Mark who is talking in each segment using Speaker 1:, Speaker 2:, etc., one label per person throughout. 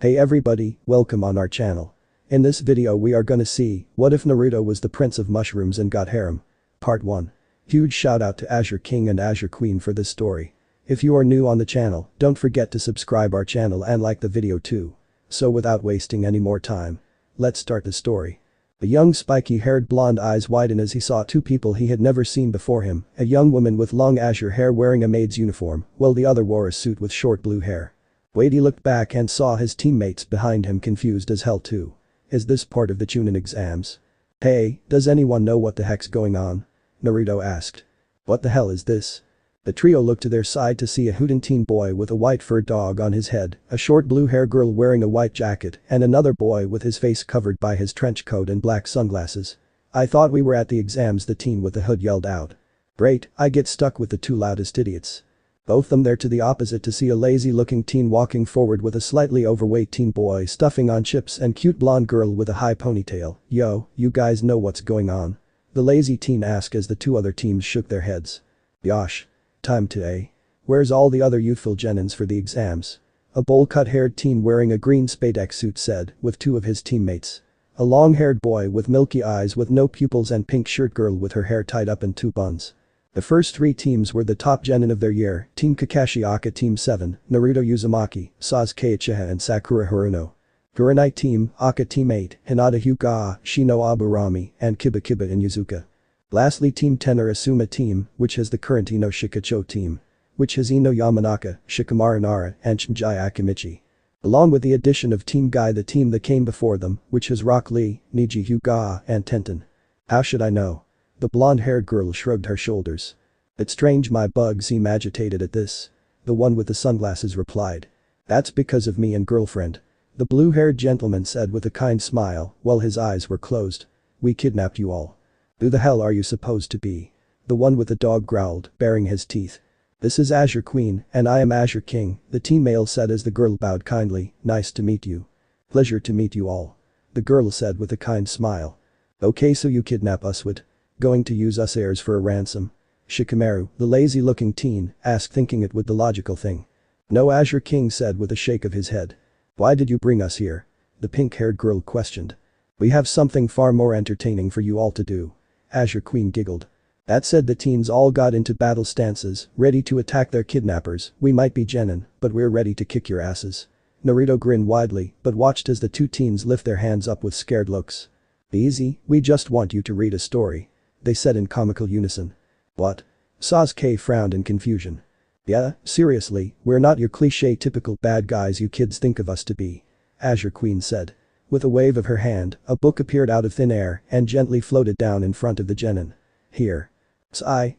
Speaker 1: Hey everybody, welcome on our channel. In this video we are gonna see, what if Naruto was the prince of mushrooms and got harem? Part 1. Huge shout out to Azure King and Azure Queen for this story. If you are new on the channel, don't forget to subscribe our channel and like the video too. So without wasting any more time, let's start the story. The young spiky-haired blonde eyes widen as he saw two people he had never seen before him, a young woman with long azure hair wearing a maid's uniform, while the other wore a suit with short blue hair. He looked back and saw his teammates behind him confused as hell too. Is this part of the chunin exams? Hey, does anyone know what the heck's going on? Naruto asked. What the hell is this? The trio looked to their side to see a hootin' teen boy with a white fur dog on his head, a short blue hair girl wearing a white jacket, and another boy with his face covered by his trench coat and black sunglasses. I thought we were at the exams, the teen with the hood yelled out. Great, I get stuck with the two loudest idiots. Both them there to the opposite to see a lazy-looking teen walking forward with a slightly overweight teen boy stuffing on chips and cute blonde girl with a high ponytail. Yo, you guys know what's going on? The lazy teen asked as the two other teams shook their heads. Yosh. Time to Where's all the other youthful genins for the exams? A bowl-cut-haired teen wearing a green spandex suit said, with two of his teammates. A long-haired boy with milky eyes with no pupils and pink shirt girl with her hair tied up in two buns. The first three teams were the top genin of their year, Team Kakashi Aka Team 7, Naruto Uzumaki, Sasuke Uchiha and Sakura Haruno. Kurenai Team, Aka Team 8, Hinata Hyuga, Shino Aburami, and Kiba Kiba and Yuzuka. Lastly Team 10 are Asuma Team, which has the current Ino Shikacho Team. Which has Ino Yamanaka, Shikamaru Nara, and Shinjai Akimichi. Along with the addition of Team Guy, the team that came before them, which has Rock Lee, Niji Hyuga, and Tenten. How should I know? The blonde-haired girl shrugged her shoulders. It's strange my bug seem agitated at this. The one with the sunglasses replied. That's because of me and girlfriend. The blue-haired gentleman said with a kind smile, while his eyes were closed. We kidnapped you all. Who the hell are you supposed to be? The one with the dog growled, baring his teeth. This is Azure Queen, and I am Azure King, the teen male said as the girl bowed kindly. Nice to meet you. Pleasure to meet you all. The girl said with a kind smile. Okay, so you kidnap us with? Going to use us heirs for a ransom? Shikamaru, the lazy-looking teen, asked thinking it would the logical thing. No, Azure King said with a shake of his head. Why did you bring us here? The pink-haired girl questioned. We have something far more entertaining for you all to do. Azure Queen giggled. That said, the teens all got into battle stances, ready to attack their kidnappers. We might be genin, but we're ready to kick your asses. Naruto grinned widely, but watched as the two teens lift their hands up with scared looks. Be easy, we just want you to read a story. They said in comical unison. What? Sasuke frowned in confusion. Yeah, seriously, we're not your cliché typical bad guys you kids think of us to be. Azure Queen said. With a wave of her hand, a book appeared out of thin air and gently floated down in front of the genin. Here.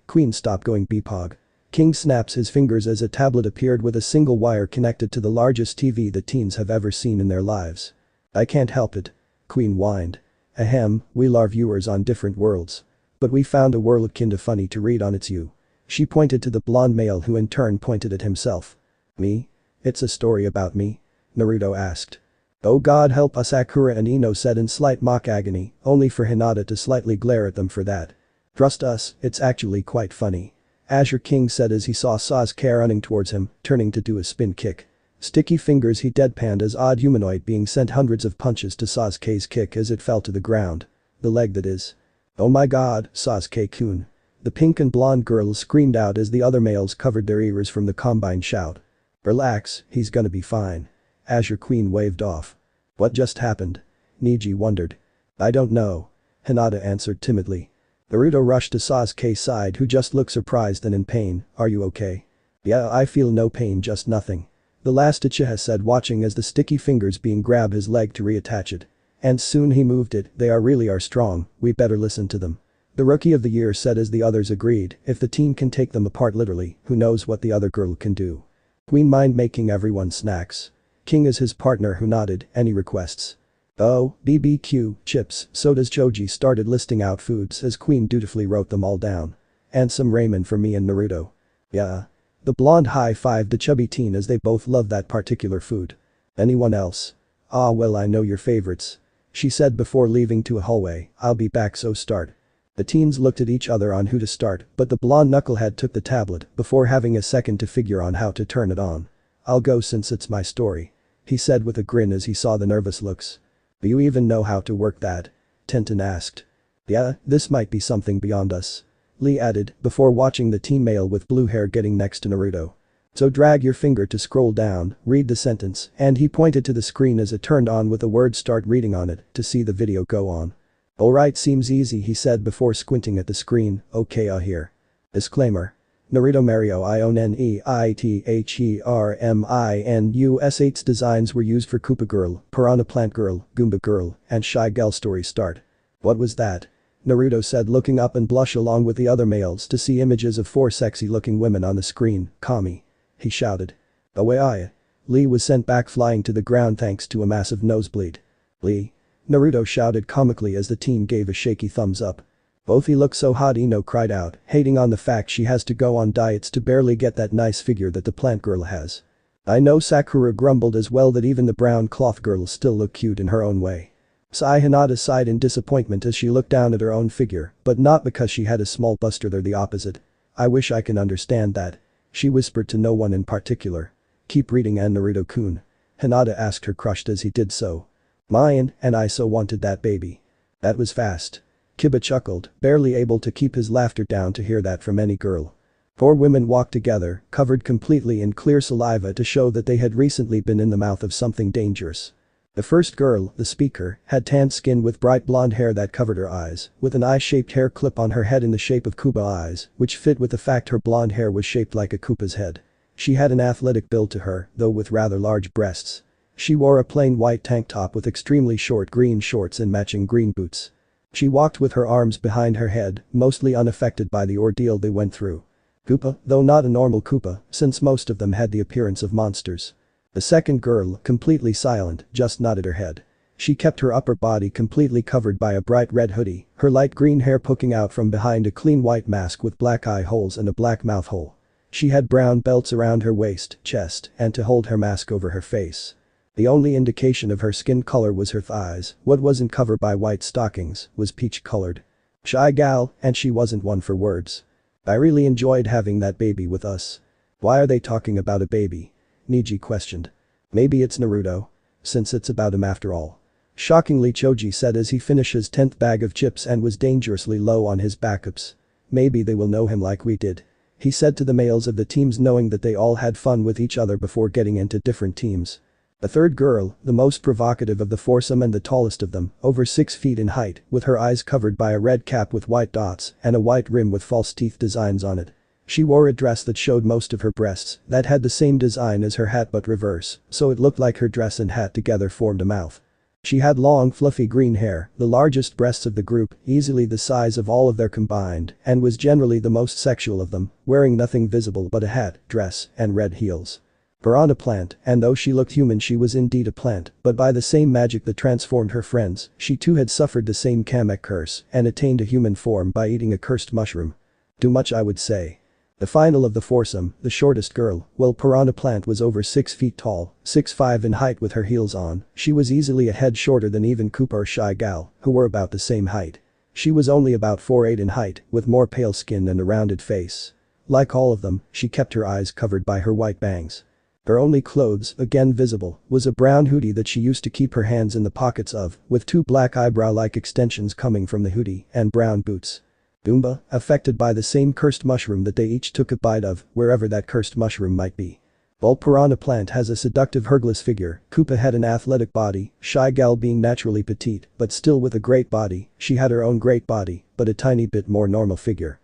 Speaker 1: Queen stop going BPOG. King snaps his fingers as a tablet appeared with a single wire connected to the largest TV the teens have ever seen in their lives. I can't help it. Queen whined. Ahem, we are viewers on different worlds. But we found a world kinda funny to read on its you. She pointed to the blonde male who in turn pointed at himself. Me? It's a story about me? Naruto asked. Oh god help us, Sakura and Ino said in slight mock agony, only for Hinata to slightly glare at them for that. Trust us, it's actually quite funny. Azure King said as he saw Sasuke running towards him, turning to do a spin kick. Sticky fingers he deadpanned as odd humanoid being sent hundreds of punches to Sasuke's kick as it fell to the ground. The leg that is. Oh my god, Sasuke-kun. The pink and blonde girls screamed out as the other males covered their ears from the combined shout. Relax, he's gonna be fine. Azure Queen waved off. What just happened? Niji wondered. I don't know. Hinata answered timidly. Naruto rushed to Sasuke's side who just looked surprised and in pain. Are you okay? Yeah, I feel no pain, just nothing. The last Uchiha said watching as the sticky fingers being grabbed his leg to reattach it. And soon he moved it, they really are strong, we better listen to them. The rookie of the year said as the others agreed, if the team can take them apart literally, who knows what the other girl can do. Queen mind making everyone snacks. King is his partner who nodded, any requests? Oh, BBQ, chips, sodas. Joji started listing out foods as Queen dutifully wrote them all down. And some ramen for me and Naruto. Yeah. The blonde high-fived the chubby teen as they both loved that particular food. Anyone else? Ah well, I know your favorites. She said before leaving to a hallway. I'll be back, so start. The teens looked at each other on who to start, but the blonde knucklehead took the tablet before having a second to figure on how to turn it on. I'll go since it's my story. he said with a grin as he saw the nervous looks. Do you even know how to work that? Tenten asked. Yeah, this might be something beyond us. Lee added, before watching the teen male with blue hair getting next to Naruto. So drag your finger to scroll down, read the sentence, and he pointed to the screen as it turned on with the word start reading on it to see the video go on. Alright, seems easy, he said before squinting at the screen. Okay, here. Disclaimer. NarutoxMario IONNEITHERMINUS8's designs were used for Koopa Girl, Piranha Plant Girl, Goomba Girl, and Shy Gal story start. What was that? Naruto said, looking up and blush along with the other males to see images of 4 sexy looking women on the screen. Kami. He shouted. Away I. Lee was sent back flying to the ground thanks to a massive nosebleed. Lee. Naruto shouted comically as the team gave a shaky thumbs up. Both he looked so hot, Ino cried out, hating on the fact she has to go on diets to barely get that nice figure that the plant girl has. I know, Sakura grumbled as well, that even the brown cloth girl still looked cute in her own way. Hinata sighed in disappointment as she looked down at her own figure, but not because she had a small bust, or the opposite. I wish I can understand that. She whispered to no one in particular. Keep reading, and Naruto-kun. Hinata asked her, crushed as he did so. Mine, and I so wanted that baby. That was fast. Kiba chuckled, barely able to keep his laughter down to hear that from any girl. 4 women walked together, covered completely in clear saliva to show that they had recently been in the mouth of something dangerous. The first girl, the speaker, had tanned skin with bright blonde hair that covered her eyes, with an eye-shaped hair clip on her head in the shape of Koopa eyes, which fit with the fact her blonde hair was shaped like a Koopa's head. She had an athletic build to her, though with rather large breasts. She wore a plain white tank top with extremely short green shorts and matching green boots. She walked with her arms behind her head, mostly unaffected by the ordeal they went through. Koopa, though not a normal Koopa, since most of them had the appearance of monsters. The second girl, completely silent, just nodded her head. She kept her upper body completely covered by a bright red hoodie, her light green hair poking out from behind a clean white mask with black eye holes and a black mouth hole. She had brown belts around her waist, chest, and to hold her mask over her face. The only indication of her skin color was her thighs. What wasn't covered by white stockings was peach-colored. Shy gal, and she wasn't one for words. I really enjoyed having that baby with us. Why are they talking about a baby? Niji questioned. Maybe it's Naruto. Since it's about him after all. Shockingly, Choji said as he finished his 10th bag of chips and was dangerously low on his backups. Maybe they will know him like we did. He said to the males of the teams, knowing that they all had fun with each other before getting into different teams. The third girl, the most provocative of the foursome and the tallest of them, over 6 feet in height, with her eyes covered by a red cap with white dots and a white rim with false teeth designs on it. She wore a dress that showed most of her breasts that had the same design as her hat but reverse, so it looked like her dress and hat together formed a mouth. She had long fluffy green hair, the largest breasts of the group, easily the size of all of their combined, and was generally the most sexual of them, wearing nothing visible but a hat, dress, and red heels. Piranha Plant, and though she looked human, she was indeed a plant, but by the same magic that transformed her friends, she too had suffered the same Kamek curse and attained a human form by eating a cursed mushroom. Too much, I would say. The final of the foursome, the shortest girl, well, Piranha Plant was over 6 feet tall, 6'5" in height with her heels on. She was easily a head shorter than even Koopa or Shy Gal, who were about the same height. She was only about 4'8" in height, with more pale skin and a rounded face. Like all of them, she kept her eyes covered by her white bangs. Her only clothes, again visible, was a brown hoodie that she used to keep her hands in the pockets of, with 2 black eyebrow-like extensions coming from the hoodie, and brown boots. Goomba, affected by the same cursed mushroom that they each took a bite of, wherever that cursed mushroom might be. While Piranha Plant has a seductive Hercules figure, Koopa had an athletic body, Shy Gal being naturally petite, but still with a great body. She had her own great body, but a tiny bit more normal figure.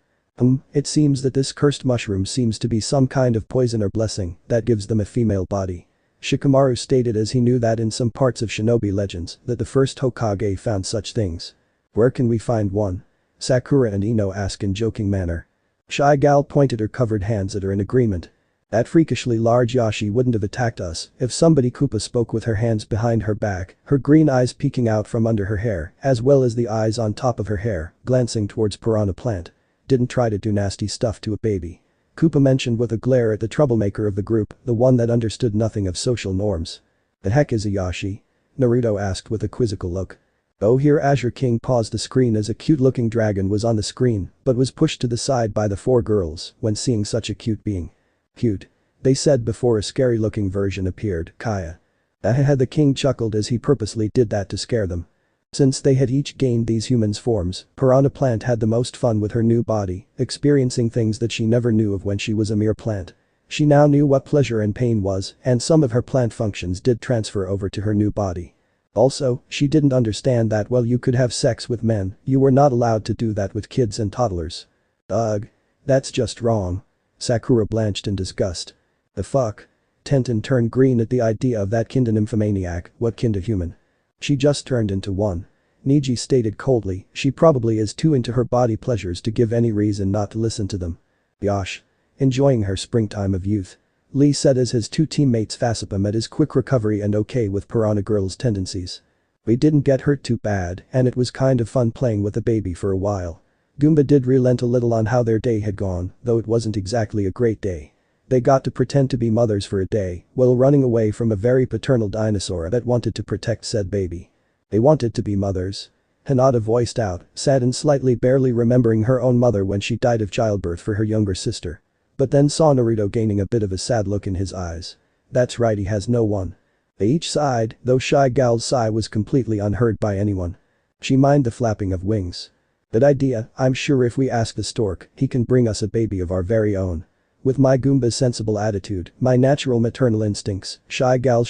Speaker 1: It seems that this cursed mushroom seems to be some kind of poison or blessing that gives them a female body. Shikamaru stated as he knew that in some parts of Shinobi legends that the first Hokage found such things. Where can we find one? Sakura and Ino asked in joking manner. Shy Gal pointed her covered hands at her in agreement. That freakishly large Yashi wouldn't have attacked us if somebody. Koopa spoke with her hands behind her back, her green eyes peeking out from under her hair, as well as the eyes on top of her hair, glancing towards Piranha Plant. Didn't try to do nasty stuff to a baby. Koopa mentioned with a glare at the troublemaker of the group, the one that understood nothing of social norms. The heck is a Yashi? Naruto asked with a quizzical look. Oh, here Azure King paused the screen as a cute-looking dragon was on the screen, but was pushed to the side by the 4 girls when seeing such a cute being. Cute. They said before a scary-looking version appeared, Kaya. Ahaha, the king chuckled as he purposely did that to scare them. Since they had each gained these humans' forms, Piranha Plant had the most fun with her new body, experiencing things that she never knew of when she was a mere plant. She now knew what pleasure and pain was, and some of her plant functions did transfer over to her new body. Also, she didn't understand that while you could have sex with men, you were not allowed to do that with kids and toddlers. Ugh. That's just wrong. Sakura blanched in disgust. The fuck? Tenten turned green at the idea of that kinda nymphomaniac. What kinda human? She just turned into one. Niji stated coldly, she probably is too into her body pleasures to give any reason not to listen to them. Yosh. Enjoying her springtime of youth. Lee said as his two teammates fassed him at his quick recovery and okay with Piranha Girl's tendencies. We didn't get hurt too bad, and it was kind of fun playing with the baby for a while. Goomba did relent a little on how their day had gone, though it wasn't exactly a great day. They got to pretend to be mothers for a day, while running away from a very paternal dinosaur that wanted to protect said baby. They wanted to be mothers. Hinata voiced out, sad and slightly barely remembering her own mother when she died of childbirth for her younger sister. But then saw Naruto gaining a bit of a sad look in his eyes. That's right, he has no one. They each sighed, though Shy Gal's sigh was completely unheard by anyone. She minded the flapping of wings. Good idea, I'm sure if we ask the stork, he can bring us a baby of our very own. With my Goomba's sensible attitude, my natural maternal instincts, Shy Gal,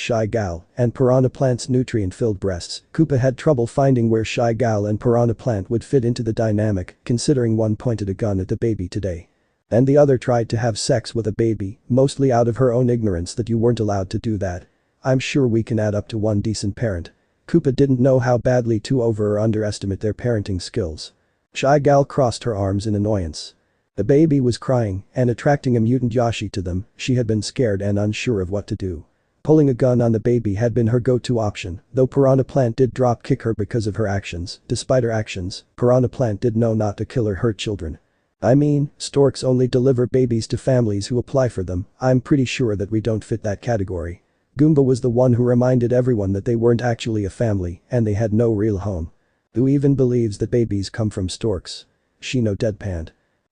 Speaker 1: and Piranha Plant's nutrient-filled breasts, Koopa had trouble finding where Shy Gal and Piranha Plant would fit into the dynamic, considering one pointed a gun at the baby today. And the other tried to have sex with a baby, mostly out of her own ignorance that you weren't allowed to do that. I'm sure we can add up to one decent parent. Koopa didn't know how badly to over or underestimate their parenting skills. Shy Gal crossed her arms in annoyance. The baby was crying and attracting a mutant Yoshi to them, she had been scared and unsure of what to do. Pulling a gun on the baby had been her go-to option, though Piranha Plant did drop kick her because of her actions. Despite her actions, Piranha Plant did know not to kill or hurt children. I mean, storks only deliver babies to families who apply for them, I'm pretty sure that we don't fit that category. Goomba was the one who reminded everyone that they weren't actually a family and they had no real home. Who even believes that babies come from storks? Shino deadpanned.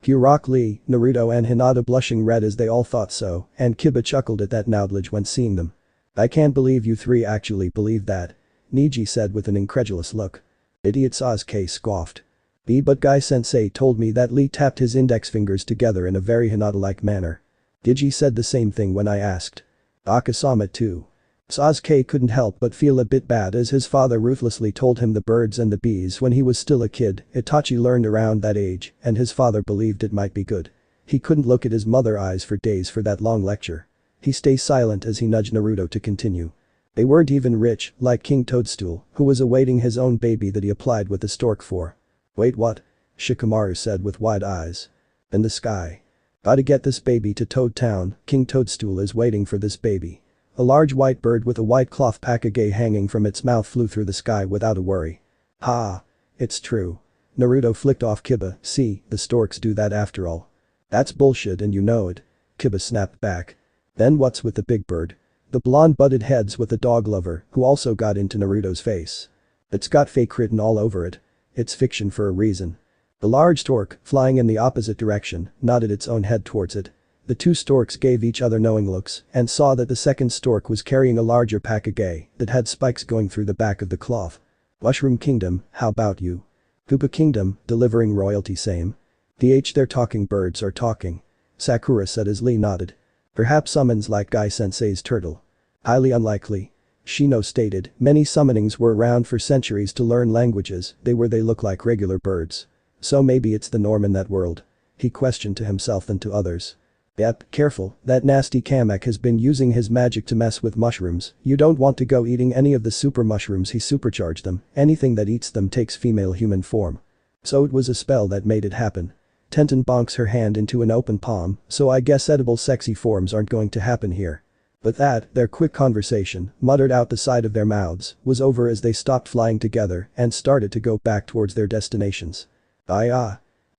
Speaker 1: Rock Lee, Naruto and Hinata blushing red as they all thought so, and Kiba chuckled at that knowledge when seeing them. I can't believe you three actually believe that. Niji said with an incredulous look. Idiot Sasuke scoffed. But Guy-sensei told me that Lee tapped his index fingers together in a very Hinata-like manner. Digi said the same thing when I asked. Akasama too. Sasuke couldn't help but feel a bit bad as his father ruthlessly told him the birds and the bees when he was still a kid. Itachi learned around that age, and his father believed it might be good. He couldn't look at his mother's eyes for days for that long lecture. He stayed silent as he nudged Naruto to continue. They weren't even rich, like King Toadstool, who was awaiting his own baby that he applied with the stork for. Wait, what? Shikamaru said with wide eyes. In the sky. Gotta get this baby to Toad Town, King Toadstool is waiting for this baby. A large white bird with a white cloth pakage hanging from its mouth flew through the sky without a worry. Ha! It's true. Naruto flicked off Kiba, see, the storks do that after all. That's bullshit and you know it. Kiba snapped back. Then what's with the big bird? The blonde butted heads with the dog lover, who also got into Naruto's face. It's got fake written all over it. It's fiction for a reason. The large stork, flying in the opposite direction, nodded its own head towards it. The two storks gave each other knowing looks and saw that the second stork was carrying a larger pakage that had spikes going through the back of the cloth. Mushroom Kingdom, how about you? Koopa Kingdom, delivering royalty same. They're talking birds are talking. Sakura said as Lee nodded. Perhaps summons like Guy-sensei's turtle. Highly unlikely. Shino stated, many summonings were around for centuries to learn languages, they look like regular birds. So maybe it's the norm in that world. He questioned to himself and to others. Yep, careful, that nasty Kamek has been using his magic to mess with mushrooms, you don't want to go eating any of the super mushrooms, he supercharged them, anything that eats them takes female human form. So it was a spell that made it happen. Tenten bonks her hand into an open palm, so I guess edible sexy forms aren't going to happen here. But that, their quick conversation, muttered out the side of their mouths, was over as they stopped flying together and started to go back towards their destinations.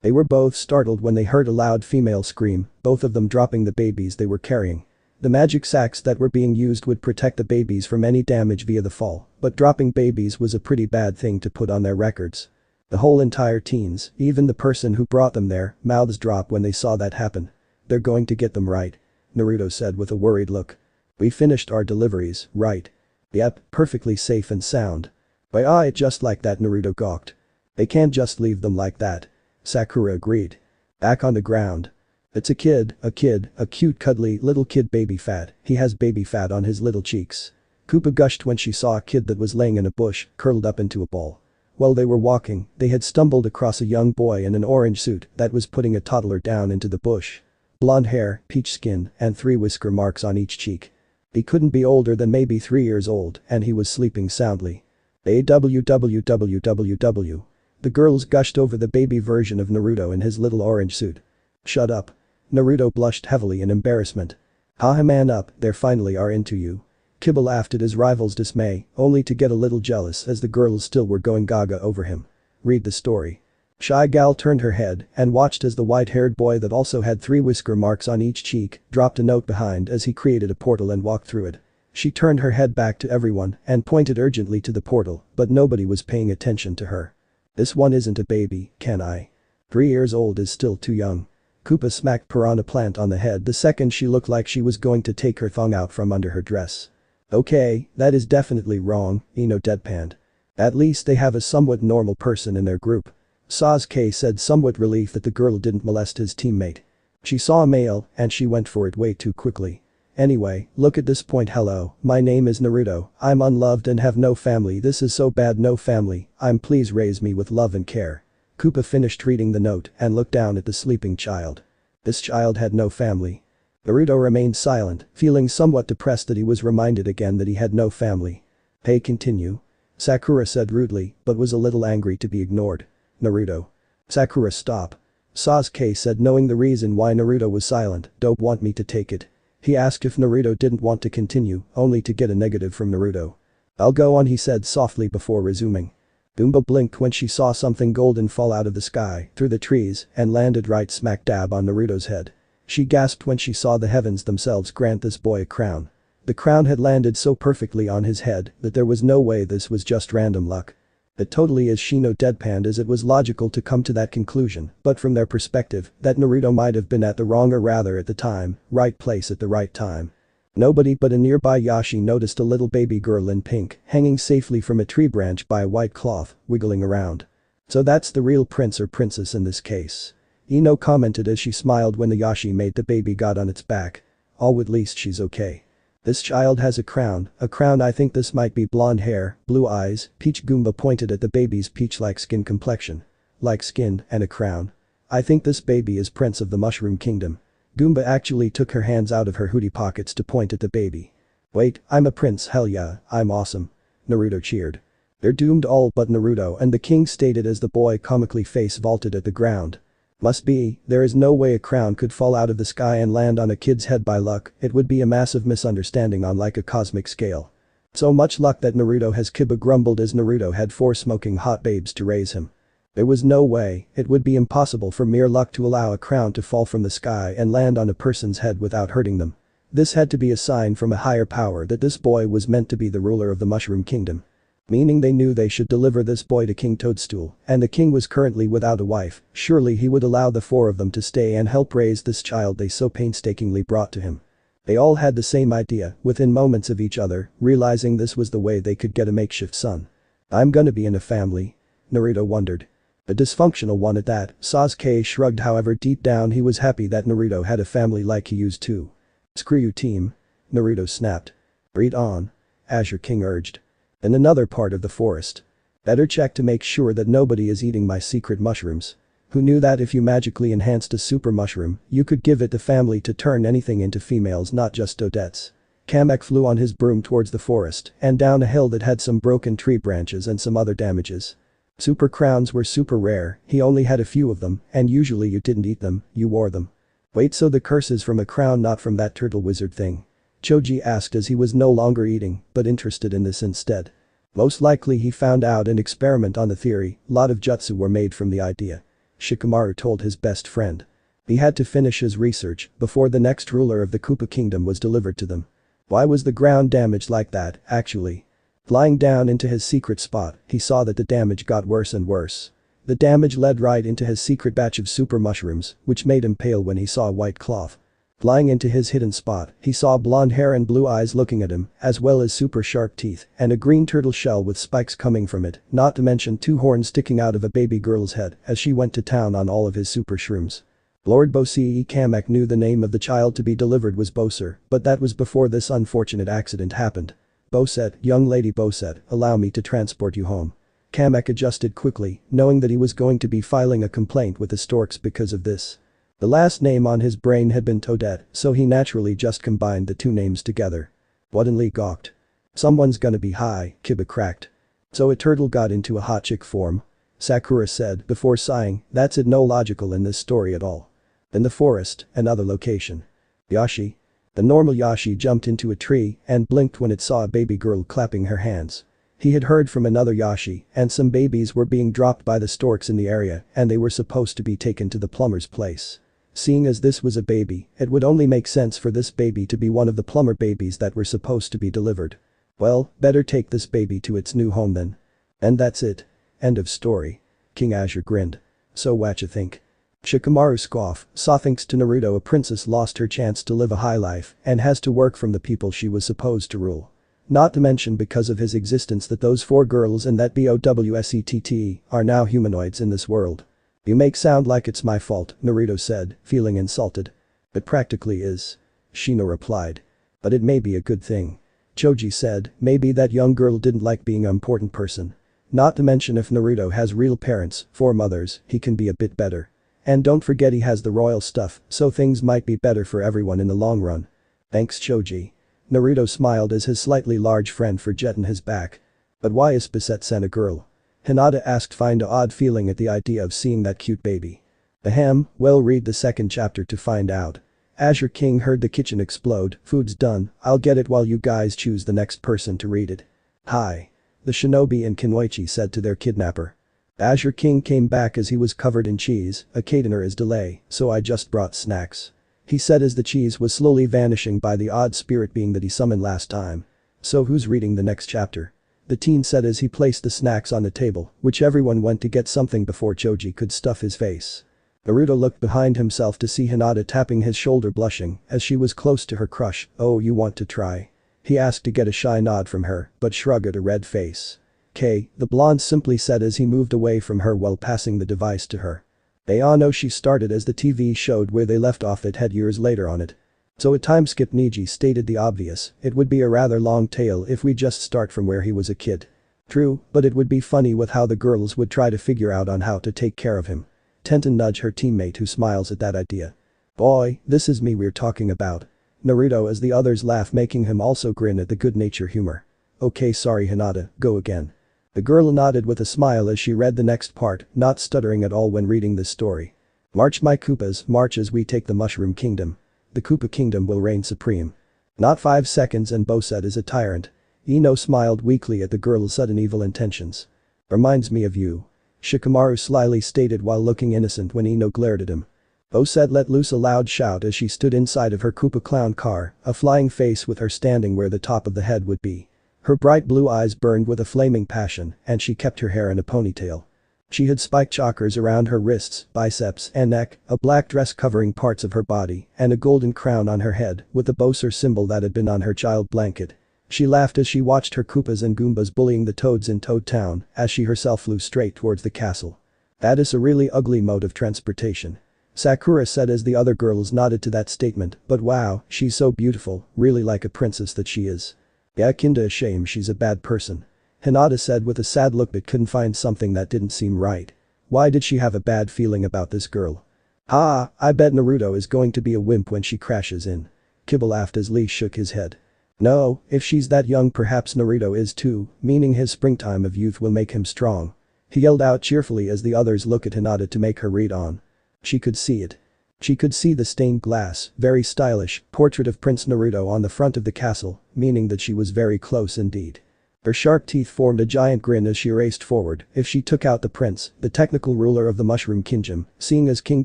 Speaker 1: They were both startled when they heard a loud female scream, both of them dropping the babies they were carrying. The magic sacks that were being used would protect the babies from any damage via the fall, but dropping babies was a pretty bad thing to put on their records. The whole entire teens, even the person who brought them there, mouths dropped when they saw that happen. They're going to get them right. Naruto said with a worried look. We finished our deliveries, right? Yep, perfectly safe and sound. By eye, just like that, Naruto gawked. They can't just leave them like that. Sakura agreed. Back on the ground. It's a kid, a cute cuddly little kid, baby fat. He has baby fat on his little cheeks. Koopa gushed when she saw a kid that was laying in a bush, curled up into a ball. While they were walking, they had stumbled across a young boy in an orange suit that was putting a toddler down into the bush. Blonde hair, peach skin, and 3 whisker marks on each cheek. He couldn't be older than maybe 3 years old, and he was sleeping soundly. AWWWWW. The girls gushed over the baby version of Naruto in his little orange suit. Shut up. Naruto blushed heavily in embarrassment. Ah, man up, they finally are into you. Kiba laughed at his rival's dismay, only to get a little jealous as the girls still were going gaga over him. Read the story. Shy Gal turned her head and watched as the white-haired boy that also had 3 whisker marks on each cheek dropped a note behind as he created a portal and walked through it. She turned her head back to everyone and pointed urgently to the portal, but nobody was paying attention to her. This one isn't a baby, can I? 3 years old is still too young. Koopa smacked Piranha Plant on the head the second she looked like she was going to take her thong out from under her dress. Okay, that is definitely wrong, Ino deadpanned. At least they have a somewhat normal person in their group. Sasuke said, somewhat relieved that the girl didn't molest his teammate. She saw a male and she went for it way too quickly. Anyway, look at this point. Hello, my name is Naruto, I'm unloved and have no family. This is so bad, no family, please raise me with love and care. Koopa finished reading the note and looked down at the sleeping child. This child had no family. Naruto remained silent, feeling somewhat depressed that he was reminded again that he had no family. Hey, continue. Sakura said rudely, but was a little angry to be ignored. Naruto. Sakura, stop. Sasuke said, knowing the reason why Naruto was silent. Don't want me to take it. He asked if Naruto didn't want to continue, only to get a negative from Naruto. I'll go on, he said softly before resuming. Goomba blinked when she saw something golden fall out of the sky, through the trees, and landed right smack dab on Naruto's head. She gasped when she saw the heavens themselves grant this boy a crown. The crown had landed so perfectly on his head that there was no way this was just random luck. It totally is, Shino deadpanned, as it was logical to come to that conclusion, but from their perspective, that Naruto might have been at the wrong, or rather at the time, right place at the right time. Nobody but a nearby Yashi noticed a little baby girl in pink hanging safely from a tree branch by a white cloth, wiggling around. So that's the real prince or princess in this case. Ino commented as she smiled when the Yashi made the baby got on its back. Oh, at least she's okay. This child has a crown, I think this might be blonde hair, blue eyes. Peach Goomba pointed at the baby's peach-like skin complexion. Like skin and a crown. I think this baby is Prince of the Mushroom Kingdom. Goomba actually took her hands out of her hoodie pockets to point at the baby. Wait, I'm a prince, hell yeah, I'm awesome. Naruto cheered. They're doomed, all but Naruto, and the king stated as the boy comically face vaulted at the ground. Must be, there is no way a crown could fall out of the sky and land on a kid's head by luck. It would be a massive misunderstanding on like a cosmic scale. So much luck that Naruto has, Kiba grumbled as Naruto had 4 smoking hot babes to raise him. There was no way, it would be impossible for mere luck to allow a crown to fall from the sky and land on a person's head without hurting them. This had to be a sign from a higher power that this boy was meant to be the ruler of the Mushroom Kingdom. Meaning they knew they should deliver this boy to King Toadstool, and the king was currently without a wife. Surely he would allow the 4 of them to stay and help raise this child they so painstakingly brought to him. They all had the same idea, within moments of each other, realizing this was the way they could get a makeshift son. I'm gonna be in a family? Naruto wondered. A dysfunctional one at that. Sasuke shrugged, however deep down he was happy that Naruto had a family like he used to. Screw you, team. Naruto snapped. Read on. Azure King urged. In another part of the forest. Better check to make sure that nobody is eating my secret mushrooms. Who knew that if you magically enhanced a super mushroom, you could give it the family to turn anything into females, not just dodettes. Kamek flew on his broom towards the forest and down a hill that had some broken tree branches and some other damages. Super crowns were super rare, he only had a few of them, and usually you didn't eat them, you wore them. Wait, so the curse is from a crown, not from that turtle wizard thing? Choji asked as he was no longer eating, but interested in this instead. Most likely he found out an experiment on the theory, lot of jutsu were made from the idea. Shikamaru told his best friend. He had to finish his research before the next ruler of the Koopa Kingdom was delivered to them. Why was the ground damaged like that, actually? Flying down into his secret spot, he saw that the damage got worse and worse. The damage led right into his secret batch of super mushrooms, which made him pale when he saw a white cloth. Flying into his hidden spot, he saw blonde hair and blue eyes looking at him, as well as super sharp teeth and a green turtle shell with spikes coming from it, not to mention 2 horns sticking out of a baby girl's head as she went to town on all of his super shrooms. Lord Bosei Kamek knew the name of the child to be delivered was Boser, but that was before this unfortunate accident happened. Boset, young lady Boset, allow me to transport you home. Kamek adjusted quickly, knowing that he was going to be filing a complaint with the storks because of this. The last name on his brain had been Toadette, so he naturally just combined the 2 names together. Woodenly gawked. Someone's gonna be high, Kiba cracked. So a turtle got into a hot chick form? Sakura said before sighing, that's it, no logical in this story at all. In the forest, another location. Yashi. The normal Yashi jumped into a tree and blinked when it saw a baby girl clapping her hands. He had heard from another Yashi and some babies were being dropped by the storks in the area and they were supposed to be taken to the plumber's place. Seeing as this was a baby, it would only make sense for this baby to be one of the plumber babies that were supposed to be delivered. Well, better take this baby to its new home then. And that's it. End of story. King Azure grinned. So whatcha think? Shikamaru scoffed, saw thanks to Naruto a princess lost her chance to live a high life and has to work from the people she was supposed to rule. Not to mention because of his existence that those 4 girls and that BOWSETT are now humanoids in this world. You make sound like it's my fault, Naruto said, feeling insulted. It practically is. Shino replied. But it may be a good thing. Choji said, maybe that young girl didn't like being an important person. Not to mention if Naruto has real parents, 4 mothers, he can be a bit better. And don't forget he has the royal stuff, so things might be better for everyone in the long run. Thanks Choji. Naruto smiled as his slightly large friend forgot his back. But why is Basset sent a girl? Hinata asked, find a odd feeling at the idea of seeing that cute baby. Ahem, well read the 2nd chapter to find out. Azure King heard the kitchen explode, food's done, I'll get it while you guys choose the next person to read it. Hi. The shinobi and Kinoichi said to their kidnapper. Azure King came back as he was covered in cheese, a catener is delay, so I just brought snacks. He said as the cheese was slowly vanishing by the odd spirit being that he summoned last time. So who's reading the next chapter? The teen said as he placed the snacks on the table, which everyone went to get something before Choji could stuff his face. Naruto looked behind himself to see Hinata tapping his shoulder blushing as she was close to her crush. Oh, you want to try? He asked to get a shy nod from her, but shrugged a red face. "K," the blonde simply said as he moved away from her while passing the device to her. They all know she started as the TV showed where they left off. It had years later on it. So a time skip. Niji stated the obvious, it would be a rather long tale if we just start from where he was a kid. True, but it would be funny with how the girls would try to figure out on how to take care of him. Tenten nudged her teammate who smiles at that idea. Boy, this is me we're talking about. Naruto as the others laugh making him also grin at the good nature humor. Okay sorry Hinata, go again. The girl nodded with a smile as she read the next part, not stuttering at all when reading this story. March my Koopas, march as we take the Mushroom Kingdom. The Koopa Kingdom will reign supreme. Not 5 seconds and Boset is a tyrant. Ino smiled weakly at the girl's sudden evil intentions. Reminds me of you. Shikamaru slyly stated while looking innocent when Ino glared at him. Boset let loose a loud shout as she stood inside of her Koopa clown car, a flying face with her standing where the top of the head would be. Her bright blue eyes burned with a flaming passion and she kept her hair in a ponytail. She had spiked chakras around her wrists, biceps and neck, a black dress covering parts of her body, and a golden crown on her head with the Boser symbol that had been on her child blanket. She laughed as she watched her Koopas and Goombas bullying the Toads in Toad Town as she herself flew straight towards the castle. That is a really ugly mode of transportation. Sakura said as the other girls nodded to that statement, but wow, she's so beautiful, really like a princess that she is. Yeah, kinda a shame she's a bad person. Hinata said with a sad look but couldn't find something that didn't seem right. Why did she have a bad feeling about this girl? Ah, I bet Naruto is going to be a wimp when she crashes in. Kiba laughed as Lee shook his head. No, if she's that young perhaps Naruto is too, meaning his springtime of youth will make him strong. He yelled out cheerfully as the others looked at Hinata to make her read on. She could see it. She could see the stained glass, very stylish, portrait of Prince Naruto on the front of the castle, meaning that she was very close indeed. Her sharp teeth formed a giant grin as she raced forward. If she took out the prince, the technical ruler of the Mushroom Kingdom, seeing as King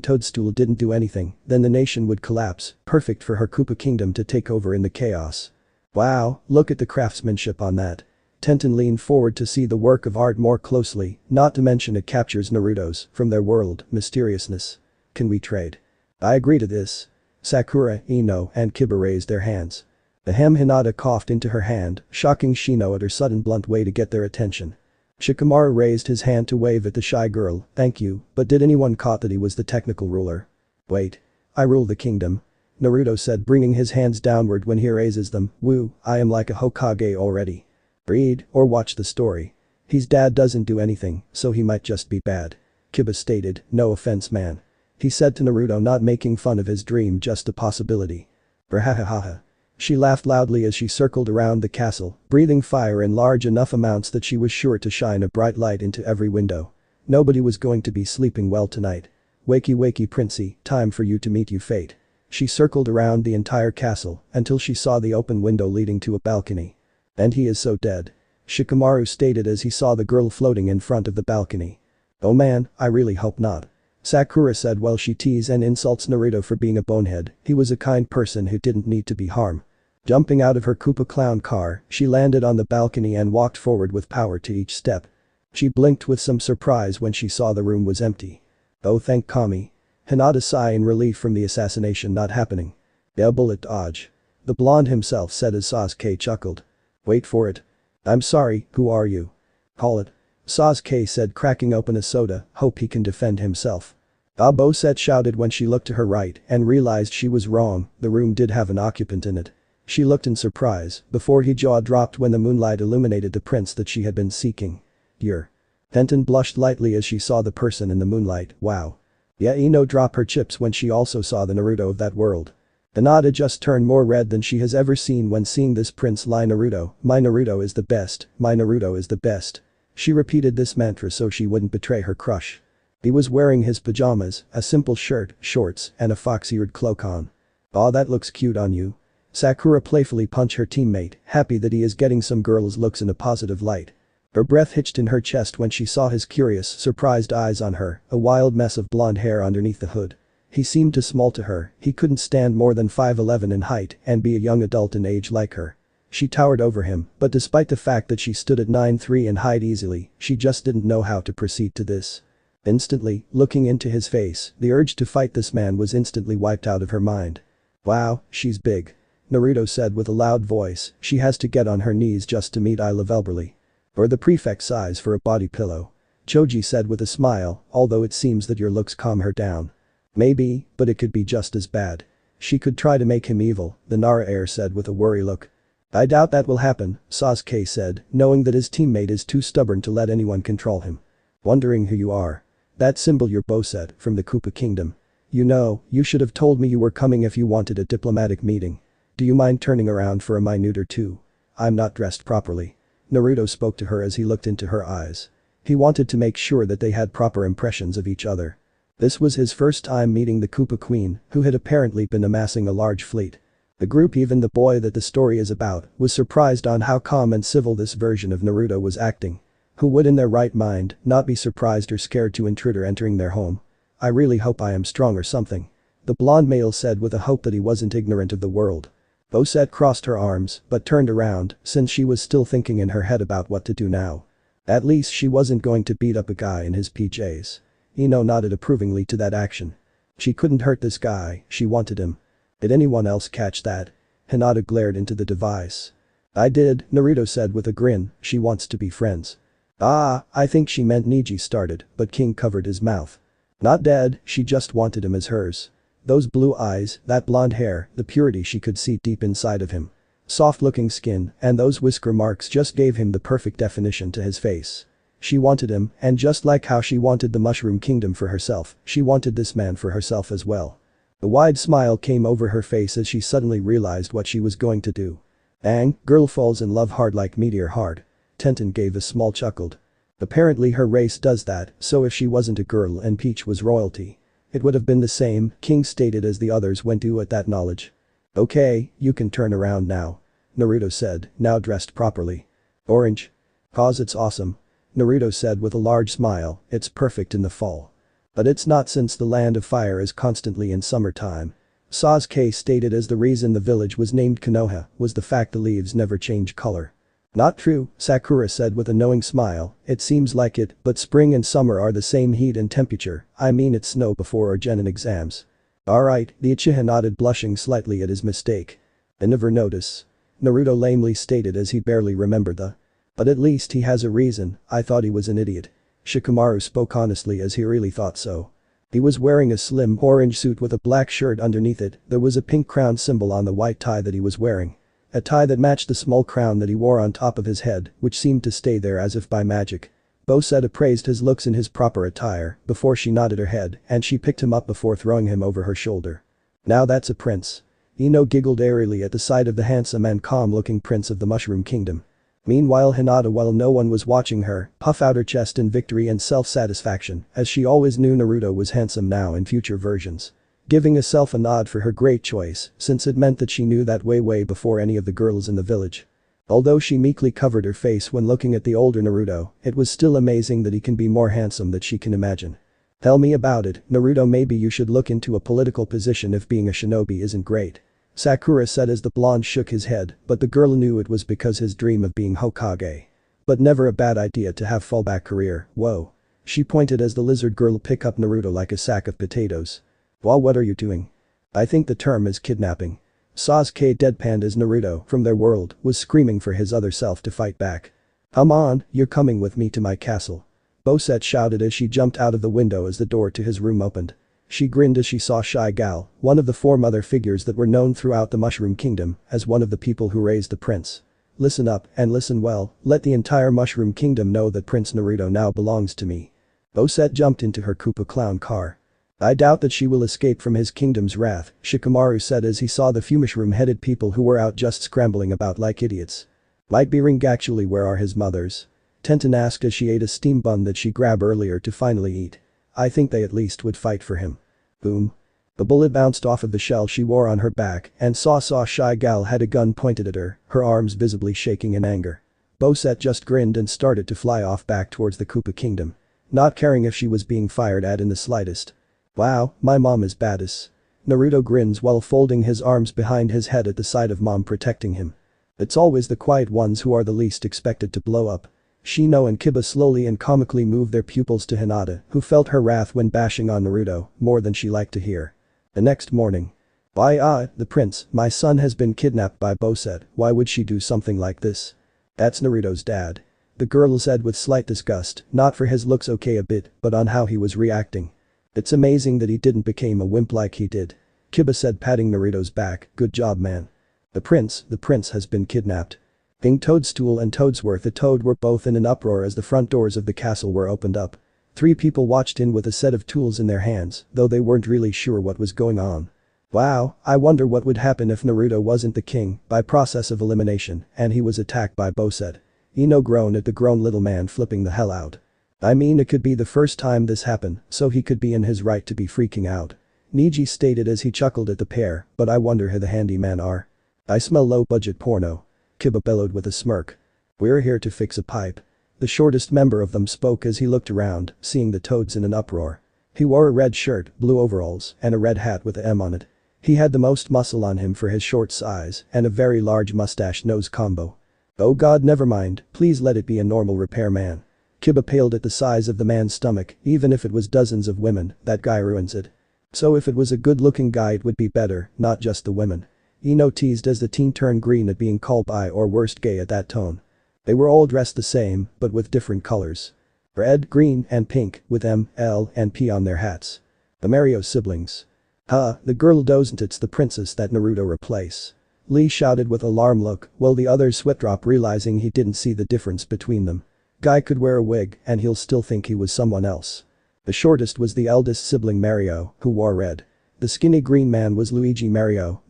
Speaker 1: Toadstool didn't do anything, then the nation would collapse, perfect for her Koopa Kingdom to take over in the chaos. Wow, look at the craftsmanship on that. Tenten leaned forward to see the work of art more closely, not to mention it captures Naruto's, from their world, mysteriousness. Can we trade? I agree to this. Sakura, Ino, and Kiba raised their hands. Ahem, Hinata coughed into her hand, shocking Shino at her sudden blunt way to get their attention. Shikamaru raised his hand to wave at the shy girl, thank you, but did anyone caught that he was the technical ruler? Wait. I rule the kingdom. Naruto said, bringing his hands downward when he raises them, woo, I am like a Hokage already. Read, or watch the story. His dad doesn't do anything, so he might just be bad. Kiba stated, no offense man. He said to Naruto, not making fun of his dream, just a possibility. Brahahaha. She laughed loudly as she circled around the castle, breathing fire in large enough amounts that she was sure to shine a bright light into every window. Nobody was going to be sleeping well tonight. Wakey wakey princey, time for you to meet your fate. She circled around the entire castle until she saw the open window leading to a balcony. And he is so dead. Shikamaru stated as he saw the girl floating in front of the balcony. Oh man, I really hope not. Sakura said while she teased and insults Naruto for being a bonehead, he was a kind person who didn't need to be harmed. Jumping out of her Koopa clown car, she landed on the balcony and walked forward with power to each step. She blinked with some surprise when she saw the room was empty. Oh thank Kami. Hinata sighed in relief from the assassination not happening. Yeah, bullet dodge. The blonde himself said as Sasuke chuckled. Wait for it. I'm sorry, who are you? Call it. Sasuke said, cracking open a soda, hope he can defend himself. Bosette shouted when she looked to her right and realized she was wrong, the room did have an occupant in it. She looked in surprise before her jaw dropped when the moonlight illuminated the prince that she had been seeking. You're. Tenten blushed lightly as she saw the person in the moonlight, wow. Yeah, Ino dropped her chips when she also saw the Naruto of that world. Hinata just turned more red than she has ever seen when seeing this prince lie Naruto, my Naruto is the best, my Naruto is the best. She repeated this mantra so she wouldn't betray her crush. He was wearing his pajamas, a simple shirt, shorts, and a fox-eared cloak on. Aw, that looks cute on you. Sakura playfully punched her teammate, happy that he is getting some girls' looks in a positive light. Her breath hitched in her chest when she saw his curious, surprised eyes on her, a wild mess of blonde hair underneath the hood. He seemed too small to her, he couldn't stand more than 5'11" in height and be a young adult in age like her. She towered over him, but despite the fact that she stood at 9'3" in height easily, she just didn't know how to proceed to this. Instantly, looking into his face, the urge to fight this man was instantly wiped out of her mind. Wow, she's big. Naruto said with a loud voice, she has to get on her knees just to meet I love elderly. Or the prefect size for a body pillow. Choji said with a smile, although it seems that your looks calm her down. Maybe, but it could be just as bad. She could try to make him evil, the Nara heir said with a worry look. I doubt that will happen, Sasuke said, knowing that his teammate is too stubborn to let anyone control him. Wondering who you are. That symbol your Bosette, from the Koopa Kingdom. You know, you should have told me you were coming if you wanted a diplomatic meeting. Do you mind turning around for a minute or two? I'm not dressed properly. Naruto spoke to her as he looked into her eyes. He wanted to make sure that they had proper impressions of each other. This was his first time meeting the Koopa Queen, who had apparently been amassing a large fleet. The group, even the boy that the story is about, was surprised on how calm and civil this version of Naruto was acting. Who would in their right mind not be surprised or scared to intruder entering their home? I really hope I am strong or something. The blonde male said with a hope that he wasn't ignorant of the world. Bosette crossed her arms but turned around since she was still thinking in her head about what to do now. At least she wasn't going to beat up a guy in his PJs. Ino nodded approvingly to that action. She couldn't hurt this guy, she wanted him. Did anyone else catch that? Hinata glared into the device. I did, Naruto said with a grin, she wants to be friends. Ah, I think she meant Niji started, but King covered his mouth. Not dead, she just wanted him as hers. Those blue eyes, that blonde hair, the purity she could see deep inside of him. Soft-looking skin, and those whisker marks just gave him the perfect definition to his face. She wanted him, and just like how she wanted the Mushroom Kingdom for herself, she wanted this man for herself as well. A wide smile came over her face as she suddenly realized what she was going to do. Ang, girl falls in love hard like meteor hard. Tenten gave a small chuckle. Apparently her race does that, so if she wasn't a girl and Peach was royalty. It would have been the same, King stated as the others went to at that knowledge. Okay, you can turn around now. Naruto said, now dressed properly. Orange. Cause it's awesome. Naruto said with a large smile, it's perfect in the fall. But it's not since the land of fire is constantly in summertime. Sasuke stated as the reason the village was named Konoha was the fact the leaves never change color. Not true, Sakura said with a knowing smile, it seems like it, but spring and summer are the same heat and temperature, I mean it's snow before our genin exams. Alright, the Uchiha nodded, blushing slightly at his mistake. I never notice. Naruto lamely stated as he barely remembered the. But at least he has a reason, I thought he was an idiot. Shikamaru spoke honestly as he really thought so. He was wearing a slim orange suit with a black shirt underneath it. There was a pink crown symbol on the white tie that he was wearing. A tie that matched the small crown that he wore on top of his head, which seemed to stay there as if by magic. Bosette appraised his looks in his proper attire before she nodded her head and she picked him up before throwing him over her shoulder. Now that's a prince. Ino giggled airily at the sight of the handsome and calm-looking prince of the Mushroom Kingdom. Meanwhile Hinata, while no one was watching her, puffed out her chest in victory and self-satisfaction as she always knew Naruto was handsome now in future versions. Giving herself a nod for her great choice since it meant that she knew that way before any of the girls in the village. Although she meekly covered her face when looking at the older Naruto, it was still amazing that he can be more handsome than she can imagine. Tell me about it, Naruto. Maybe you should look into a political position if being a shinobi isn't great. Sakura said as the blonde shook his head, but the girl knew it was because his dream of being Hokage. But never a bad idea to have fallback career, whoa. She pointed as the lizard girl picked up Naruto like a sack of potatoes. Well, what are you doing? I think the term is kidnapping. Sasuke, deadpanned as Naruto from their world, was screaming for his other self to fight back. Come on, you're coming with me to my castle. Bosette shouted as she jumped out of the window as the door to his room opened. She grinned as she saw Shy Gal, one of the 4 mother figures that were known throughout the Mushroom Kingdom as one of the people who raised the prince. Listen up and listen well, let the entire Mushroom Kingdom know that Prince Naruto now belongs to me. Bosette jumped into her Koopa clown car. I doubt that she will escape from his kingdom's wrath, Shikamaru said as he saw the few mushroom-headed people who were out just scrambling about like idiots. Might be Ring. Actually, where are his mothers? Tenten asked as she ate a steam bun that she grabbed earlier to finally eat. I think they at least would fight for him. Boom. The bullet bounced off of the shell she wore on her back and saw Shy Gal had a gun pointed at her, her arms visibly shaking in anger. Bosette just grinned and started to fly off back towards the Koopa Kingdom. Not caring if she was being fired at in the slightest. Wow, my mom is badass. Naruto grins while folding his arms behind his head at the sight of mom protecting him. It's always the quiet ones who are the least expected to blow up. Shino and Kiba slowly and comically moved their pupils to Hinata, who felt her wrath when bashing on Naruto more than she liked to hear. The next morning. The prince, my son has been kidnapped by Bosette. Why would she do something like this? That's Naruto's dad. The girl said with slight disgust, not for his looks okay a bit, but on how he was reacting. It's amazing that he didn't become a wimp like he did. Kiba said, patting Naruto's back, good job man. The prince has been kidnapped. King Toadstool and Toadsworth the Toad were both in an uproar as the front doors of the castle were opened up. 3 people watched in with a set of tools in their hands, though they weren't really sure what was going on. Wow, I wonder what would happen if Naruto wasn't the king by process of elimination and he was attacked by Bosette. Ino groaned at the grown little man, flipping the hell out. I mean, it could be the first time this happened, so he could be in his right to be freaking out. Niji stated as he chuckled at the pair, but I wonder who the handyman are. I smell low-budget porno. Kiba bellowed with a smirk. We're here to fix a pipe. The shortest member of them spoke as he looked around, seeing the toads in an uproar. He wore a red shirt, blue overalls, and a red hat with a M on it. He had the most muscle on him for his short size and a very large mustache nose combo. Oh god, never mind, please let it be a normal repairman. Kiba paled at the size of the man's stomach. Even if it was dozens of women, that guy ruins it. So if it was a good-looking guy it would be better, not just the women. Ino teased as the teen turned green at being called bi or worst gay at that tone. They were all dressed the same, but with different colors. Red, green, and pink, with M, L, and P on their hats. The Mario siblings. The girl doesn't, it's the princess that Naruto replaced. Lee shouted with alarm look, while the others sweat drop realizing he didn't see the difference between them. Guy could wear a wig and he'll still think he was someone else. The shortest was the eldest sibling Mario, who wore red. The skinny green man was Luigi Mario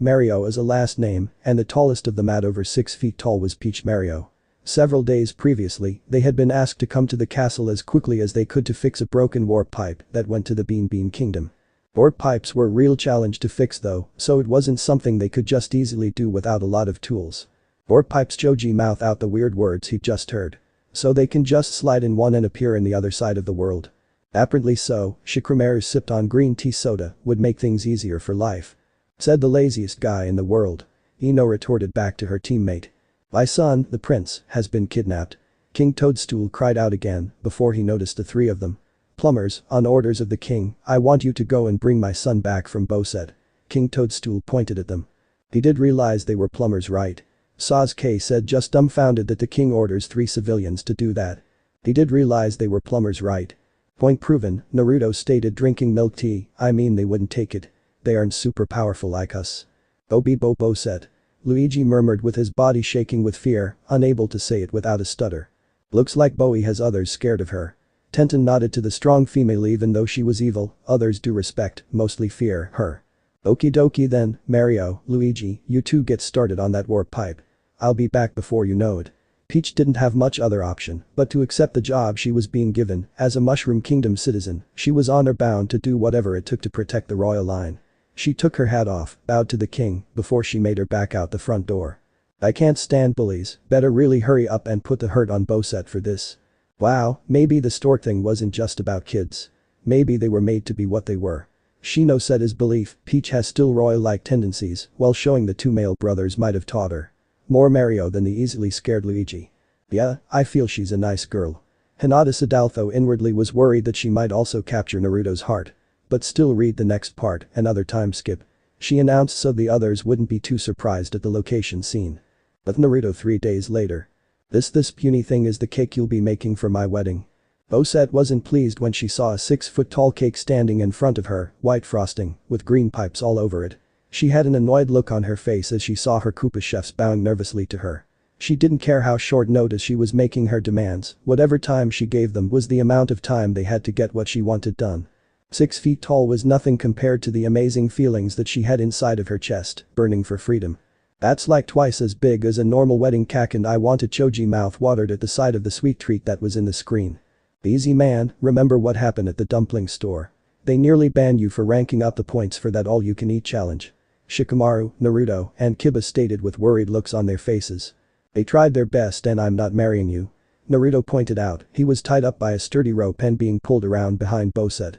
Speaker 1: is a last name, and the tallest of them at over 6 feet tall was Peach Mario. Several days previously, they had been asked to come to the castle as quickly as they could to fix a broken warp pipe that went to the Bean Kingdom. Warp pipes were a real challenge to fix though, so it wasn't something they could just easily do without a lot of tools. Warp pipes, Joji mouthed out the weird words he'd just heard. So they can just slide in one and appear in the other side of the world. Apparently so, Shikamaru sipped on green tea soda would make things easier for life. Said the laziest guy in the world. Ino retorted back to her teammate. My son, the prince, has been kidnapped. King Toadstool cried out again before he noticed the 3 of them. Plumbers, on orders of the king, I want you to go and bring my son back from Boset. King Toadstool pointed at them. He did realize they were plumbers, right? Sasuke said, just dumbfounded that the king orders 3 civilians to do that. He did realize they were plumbers, right? Point proven, Naruto stated, drinking milk tea. I mean, they wouldn't take it. They aren't super powerful like us. Bobo said. Luigi murmured with his body shaking with fear, unable to say it without a stutter. Looks like Bowie has others scared of her. Tenten nodded to the strong female. Even though she was evil, others do respect, mostly fear, her. Okie dokie then, Mario, Luigi, you two get started on that warp pipe. I'll be back before you know it. Peach didn't have much other option but to accept the job she was being given. As a Mushroom Kingdom citizen, she was honor-bound to do whatever it took to protect the royal line. She took her hat off, bowed to the king, before she made her back out the front door. I can't stand bullies, better really hurry up and put the hurt on Boset for this. Wow, maybe the stork thing wasn't just about kids. Maybe they were made to be what they were. Shino said his belief, Peach has still royal-like tendencies, while showing the 2 male brothers might have taught her. More Mario than the easily scared Luigi. Yeah, I feel she's a nice girl. Hinata Sadaltho inwardly was worried that she might also capture Naruto's heart. But still, read the next part, another time skip. She announced so the others wouldn't be too surprised at the location scene. But Naruto 3 days later. This puny thing is the cake you'll be making for my wedding. Boset wasn't pleased when she saw a 6-foot-tall cake standing in front of her, white frosting, with green pipes all over it. She had an annoyed look on her face as she saw her Koopa chefs bowing nervously to her. She didn't care how short notice she was making her demands, whatever time she gave them was the amount of time they had to get what she wanted done. 6 feet tall was nothing compared to the amazing feelings that she had inside of her chest, burning for freedom. That's like twice as big as a normal wedding cake, and I wanted. Choji mouth watered at the sight of the sweet treat that was in the screen. Easy man, remember what happened at the dumpling store. They nearly banned you for ranking up the points for that all-you-can-eat challenge. Shikamaru, Naruto, and Kiba stated with worried looks on their faces. They tried their best and I'm not marrying you. Naruto pointed out, he was tied up by a sturdy rope and being pulled around behind Boset.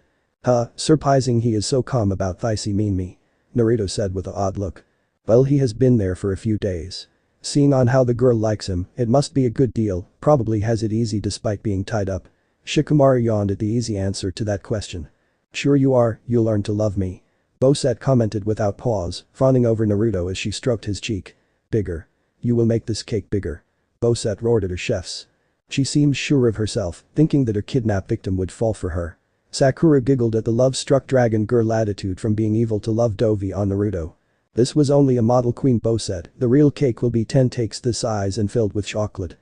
Speaker 1: Surprising he is so calm about this. Mean me. Naruto said with an odd look. Well, he has been there for a few days. Seeing on how the girl likes him, it must be a good deal, probably has it easy despite being tied up. Shikamaru yawned at the easy answer to that question. Sure you are, you'll learn to love me. Boset commented without pause, fawning over Naruto as she stroked his cheek. Bigger. You will make this cake bigger. Boset roared at her chefs. She seemed sure of herself, thinking that her kidnapped victim would fall for her. Sakura giggled at the love-struck dragon girl attitude from being evil to love Dovi on Naruto. This was only a model queen. Boset, the real cake will be 10 takes the size and filled with chocolate.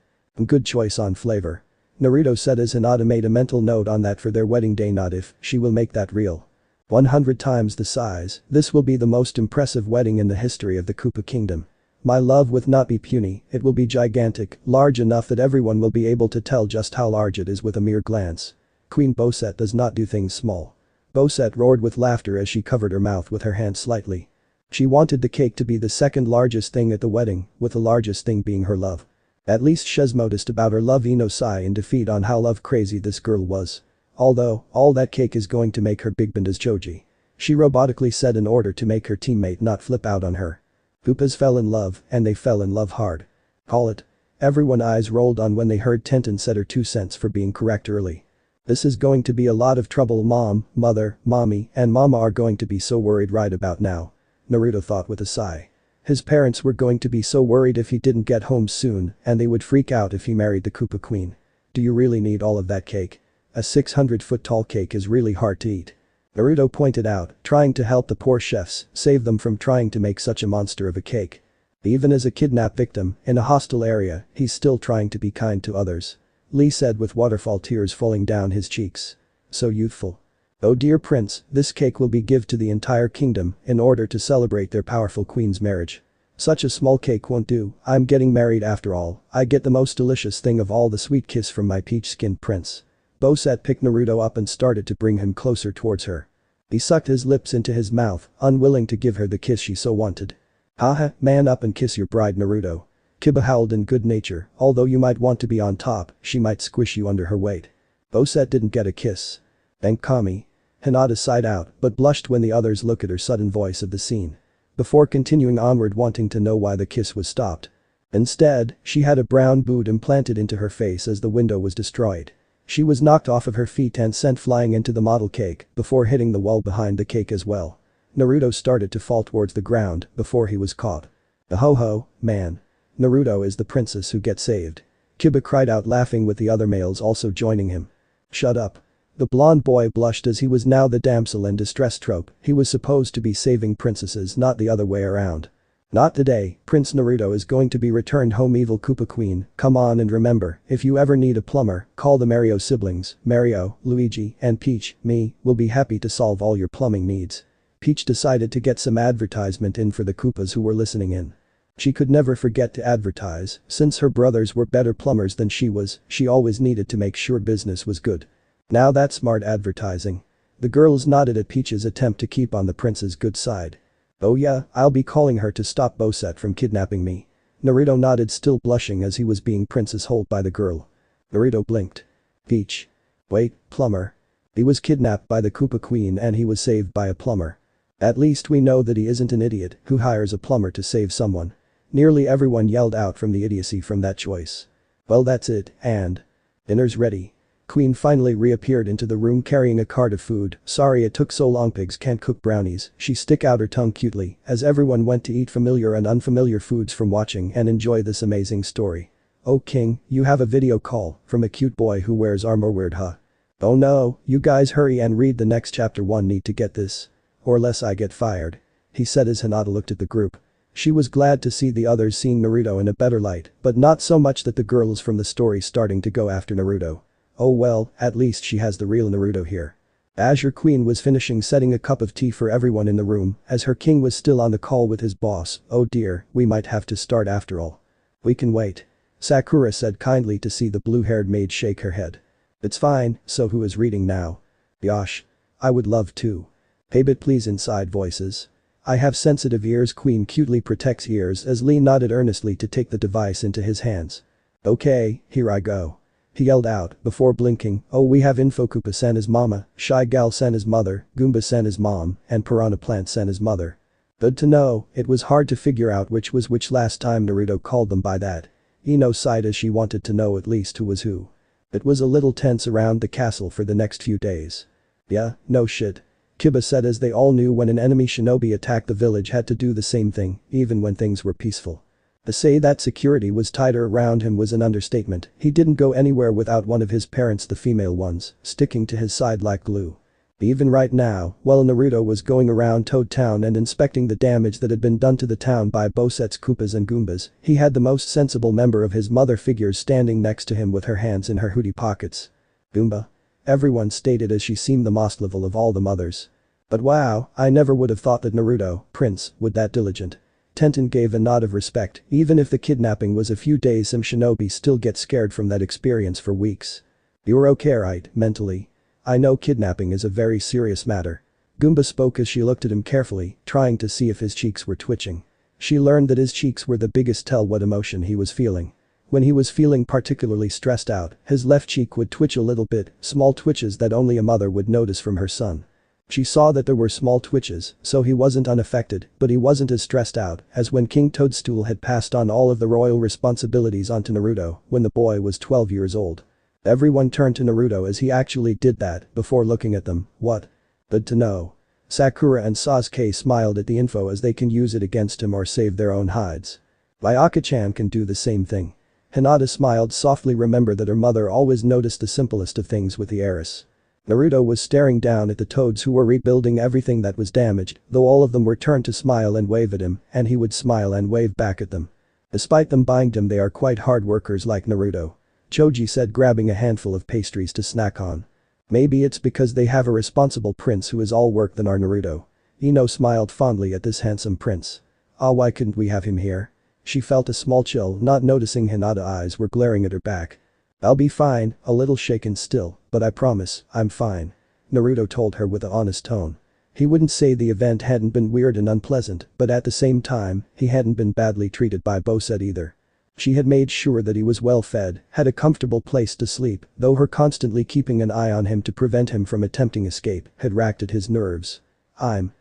Speaker 1: Good choice on flavor. Naruto said as Hinata made a mental note on that for their wedding day. Not if, she will make that real. 100 times the size, this will be the most impressive wedding in the history of the Koopa Kingdom. My love will not be puny, it will be gigantic, large enough that everyone will be able to tell just how large it is with a mere glance. Queen Boset does not do things small. Boset roared with laughter as she covered her mouth with her hand slightly. She wanted the cake to be the second largest thing at the wedding, with the largest thing being her love. At least Shez noticed about her love Inosai in defeat on how love crazy this girl was. Although, all that cake is going to make her big band as Choji. She robotically said in order to make her teammate not flip out on her. Koopas fell in love, and they fell in love hard. Call it. Everyone's eyes rolled on when they heard Tenten said her 2 cents for being correct early. This is going to be a lot of trouble. Mom, mother, mommy, and mama are going to be so worried right about now. Naruto thought with a sigh. His parents were going to be so worried if he didn't get home soon, and they would freak out if he married the Koopa Queen. Do you really need all of that cake? A 600-foot-tall cake is really hard to eat. Naruto pointed out, trying to help the poor chefs, save them from trying to make such a monster of a cake. Even as a kidnapped victim, in a hostile area, he's still trying to be kind to others. Lee said with waterfall tears falling down his cheeks. So youthful. Oh dear prince, this cake will be give to the entire kingdom in order to celebrate their powerful queen's marriage. Such a small cake won't do, I'm getting married after all, I get the most delicious thing of all, the sweet kiss from my peach-skinned prince. Boset picked Naruto up and started to bring him closer towards her. He sucked his lips into his mouth, unwilling to give her the kiss she so wanted. Haha, man up and kiss your bride Naruto. Kiba howled in good nature, although you might want to be on top, she might squish you under her weight. Boset didn't get a kiss. Thank Kami. Hinata sighed out but blushed when the others looked at her sudden voice of the scene. Before continuing onward wanting to know why the kiss was stopped. Instead, she had a brown boot implanted into her face as the window was destroyed. She was knocked off of her feet and sent flying into the model cake before hitting the wall behind the cake as well. Naruto started to fall towards the ground before he was caught. Ho, man. Naruto is the princess who gets saved. Kiba cried out laughing with the other males also joining him. Shut up. The blonde boy blushed as he was now the damsel in distress trope, he was supposed to be saving princesses not the other way around. Not today, Prince Naruto is going to be returned home evil Koopa Queen, come on and remember, if you ever need a plumber, call the Mario siblings, Mario, Luigi, and Peach, me, will be happy to solve all your plumbing needs. Peach decided to get some advertisement in for the Koopas who were listening in. She could never forget to advertise, since her brothers were better plumbers than she was, she always needed to make sure business was good. Now that's smart advertising. The girls nodded at Peach's attempt to keep on the prince's good side. Oh yeah, I'll be calling her to stop Bosette from kidnapping me. Naruto nodded still blushing as he was being princess-holed by the girl. Naruto blinked. Peach. Wait, plumber. He was kidnapped by the Koopa Queen and he was saved by a plumber. At least we know that he isn't an idiot who hires a plumber to save someone. Nearly everyone yelled out from the idiocy from that choice. Well that's it, and. Dinner's ready. Queen finally reappeared into the room carrying a cart of food, sorry it took so long pigs can't cook brownies, she stick out her tongue cutely as everyone went to eat familiar and unfamiliar foods from watching and enjoy this amazing story. Oh king, you have a video call from a cute boy who wears armor weird huh? Oh no, you guys hurry and read the next chapter 1 need to get this. Or less I get fired. He said as Hinata looked at the group. She was glad to see the others seeing Naruto in a better light, but not so much that the girls from the story starting to go after Naruto. Oh well, at least she has the real Naruto here. Azure Queen was finishing setting a cup of tea for everyone in the room as her king was still on the call with his boss. Oh dear, we might have to start after all. We can wait. Sakura said kindly to see the blue-haired maid shake her head. It's fine, so who is reading now? Yosh. I would love to. Hey but please inside voices. I have sensitive ears Queen cutely protects ears as Lee nodded earnestly to take the device into his hands. Okay, here I go. He yelled out before blinking, oh we have info Koopa-san is mama, Shy Gal-san is mother, Goomba-san is mom, and Piranha Plant-san is mother. Good to know, it was hard to figure out which was which last time Naruto called them by that. Ino sighed as she wanted to know at least who was who. It was a little tense around the castle for the next few days. Yeah, no shit. Kiba said as they all knew when an enemy shinobi attacked the village had to do the same thing, even when things were peaceful. To say that security was tighter around him was an understatement, he didn't go anywhere without one of his parents the female ones, sticking to his side like glue. Even right now, while Naruto was going around Toad Town and inspecting the damage that had been done to the town by Bosette's Koopas and Goombas, he had the most sensible member of his mother figures standing next to him with her hands in her hoodie pockets. Goomba. Everyone stated as she seemed the most level of all the mothers. But wow, I never would have thought that Naruto, Prince, would that diligent. Tenten gave a nod of respect, even if the kidnapping was a few days some shinobi still get scared from that experience for weeks. You're okay right, mentally. I know kidnapping is a very serious matter. Goomba spoke as she looked at him carefully, trying to see if his cheeks were twitching. She learned that his cheeks were the biggest tell what emotion he was feeling. When he was feeling particularly stressed out, his left cheek would twitch a little bit, small twitches that only a mother would notice from her son. She saw that there were small twitches, so he wasn't unaffected, but he wasn't as stressed out as when King Toadstool had passed on all of the royal responsibilities onto Naruto when the boy was 12 years old. Everyone turned to Naruto as he actually did that before looking at them, what? Good to know. Sakura and Sasuke smiled at the info as they can use it against him or save their own hides. Ayaka-chan can do the same thing. Hinata smiled softly remember that her mother always noticed the simplest of things with the heiress. Naruto was staring down at the toads who were rebuilding everything that was damaged, though all of them were turned to smile and wave at him, and he would smile and wave back at them. Despite them buying them they are quite hard workers like Naruto. Choji said grabbing a handful of pastries to snack on. Maybe it's because they have a responsible prince who is all work than our Naruto. Ino smiled fondly at this handsome prince. Ah why couldn't we have him here? She felt a small chill not noticing Hinata's eyes were glaring at her back. I'll be fine, a little shaken still, but I promise, I'm fine. Naruto told her with an honest tone. He wouldn't say the event hadn't been weird and unpleasant, but at the same time, he hadn't been badly treated by Bosette either. She had made sure that he was well fed, had a comfortable place to sleep, though her constantly keeping an eye on him to prevent him from attempting escape had racked at his nerves. And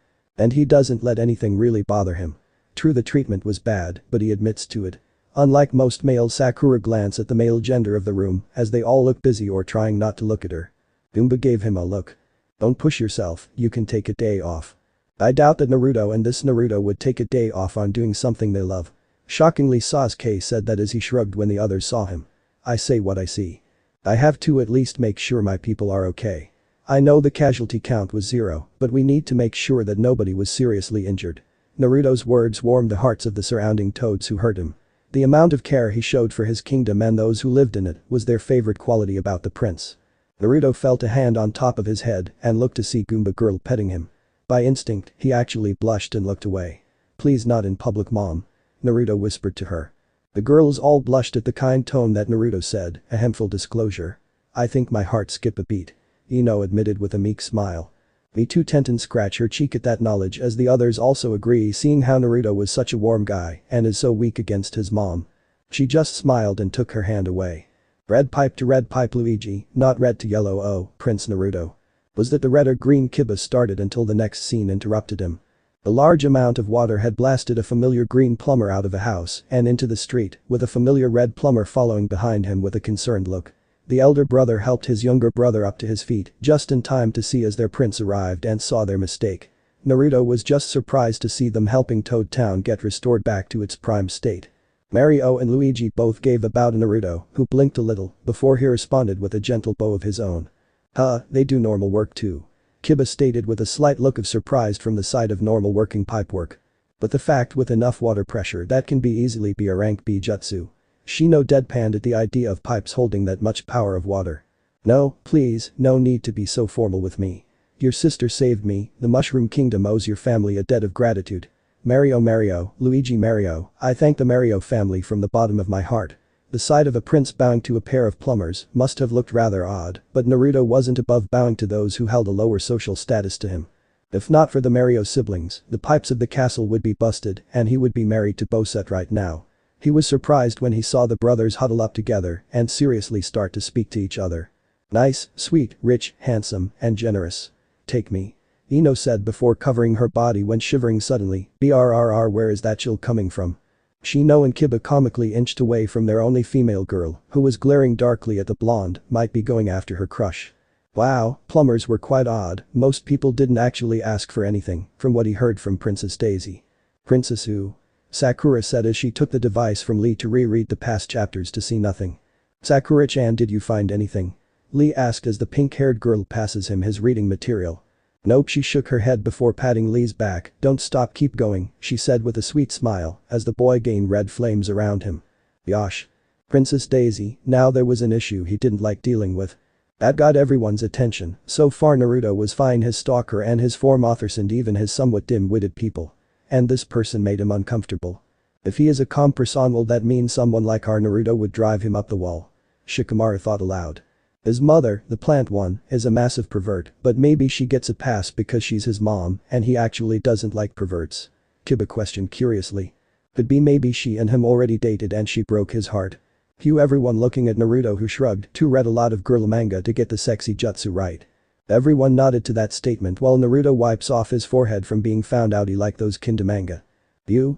Speaker 1: he doesn't let anything really bother him. True the treatment was bad, but he admits to it. Unlike most males, Sakura glanced at the male gender of the room as they all looked busy or trying not to look at her. Goomba gave him a look. Don't push yourself, you can take a day off. I doubt that Naruto and this Naruto would take a day off on doing something they love. Shockingly, Sasuke said that as he shrugged when the others saw him. I say what I see. I have to at least make sure my people are okay. I know the casualty count was 0, but we need to make sure that nobody was seriously injured. Naruto's words warmed the hearts of the surrounding toads who heard him. The amount of care he showed for his kingdom and those who lived in it was their favorite quality about the prince. Naruto felt a hand on top of his head and looked to see Goomba girl petting him. By instinct, he actually blushed and looked away. Please, not in public, mom. Naruto whispered to her. The girls all blushed at the kind tone that Naruto said, a full disclosure. I think my heart skipped a beat. Ino admitted with a meek smile. Me too. Tenten scratched her cheek at that knowledge as the others also agree, seeing how Naruto was such a warm guy and is so weak against his mom. She just smiled and took her hand away. Red pipe to red pipe Luigi, not red to yellow. Oh, Prince Naruto. Was that the red or green? Kiba started until the next scene interrupted him. A large amount of water had blasted a familiar green plumber out of a house and into the street, with a familiar red plumber following behind him with a concerned look. The elder brother helped his younger brother up to his feet just in time to see as their prince arrived and saw their mistake. Naruto was just surprised to see them helping Toad Town get restored back to its prime state. Mario and Luigi both gave a bow to Naruto, who blinked a little before he responded with a gentle bow of his own. They do normal work too. Kiba stated with a slight look of surprise from the side of normal working pipework. But the fact, with enough water pressure, that can be easily be a rank B jutsu. Shino deadpanned at the idea of pipes holding that much power of water. No, please, no need to be so formal with me. Your sister saved me, the Mushroom Kingdom owes your family a debt of gratitude. Mario, Luigi Mario, I thank the Mario family from the bottom of my heart. The sight of a prince bowing to a pair of plumbers must have looked rather odd, but Naruto wasn't above bowing to those who held a lower social status to him. If not for the Mario siblings, the pipes of the castle would be busted and he would be married to Bosette right now. He was surprised when he saw the brothers huddle up together and seriously start to speak to each other. Nice, sweet, rich, handsome, and generous. Take me. Ino said before covering her body when shivering suddenly. Brrr, where is that chill coming from? Shino and Kiba comically inched away from their only female girl, who was glaring darkly at the blonde, might be going after her crush. Wow, plumbers were quite odd, most people didn't actually ask for anything, from what he heard from Princess Daisy. Princess who? Sakura said as she took the device from Lee to reread the past chapters to see nothing. Sakura-chan, did you find anything? Lee asked as the pink-haired girl passes him his reading material. Nope, she shook her head before patting Lee's back. Don't stop, keep going, she said with a sweet smile as the boy gained red flames around him. Yosh. Princess Daisy, now there was an issue he didn't like dealing with. That got everyone's attention. So far Naruto was fine, his stalker and his form authors and even his somewhat dim-witted people. And this person made him uncomfortable. If he is a calm person, will that mean someone like our Naruto would drive him up the wall? Shikamaru thought aloud. His mother, the plant one, is a massive pervert, but maybe she gets a pass because she's his mom and he actually doesn't like perverts. Kiba questioned curiously. Could be maybe she and him already dated and she broke his heart. Everyone looking at Naruto, who shrugged, too read a lot of girl manga to get the sexy jutsu right. Everyone nodded to that statement while Naruto wipes off his forehead from being found out he liked those kinda manga.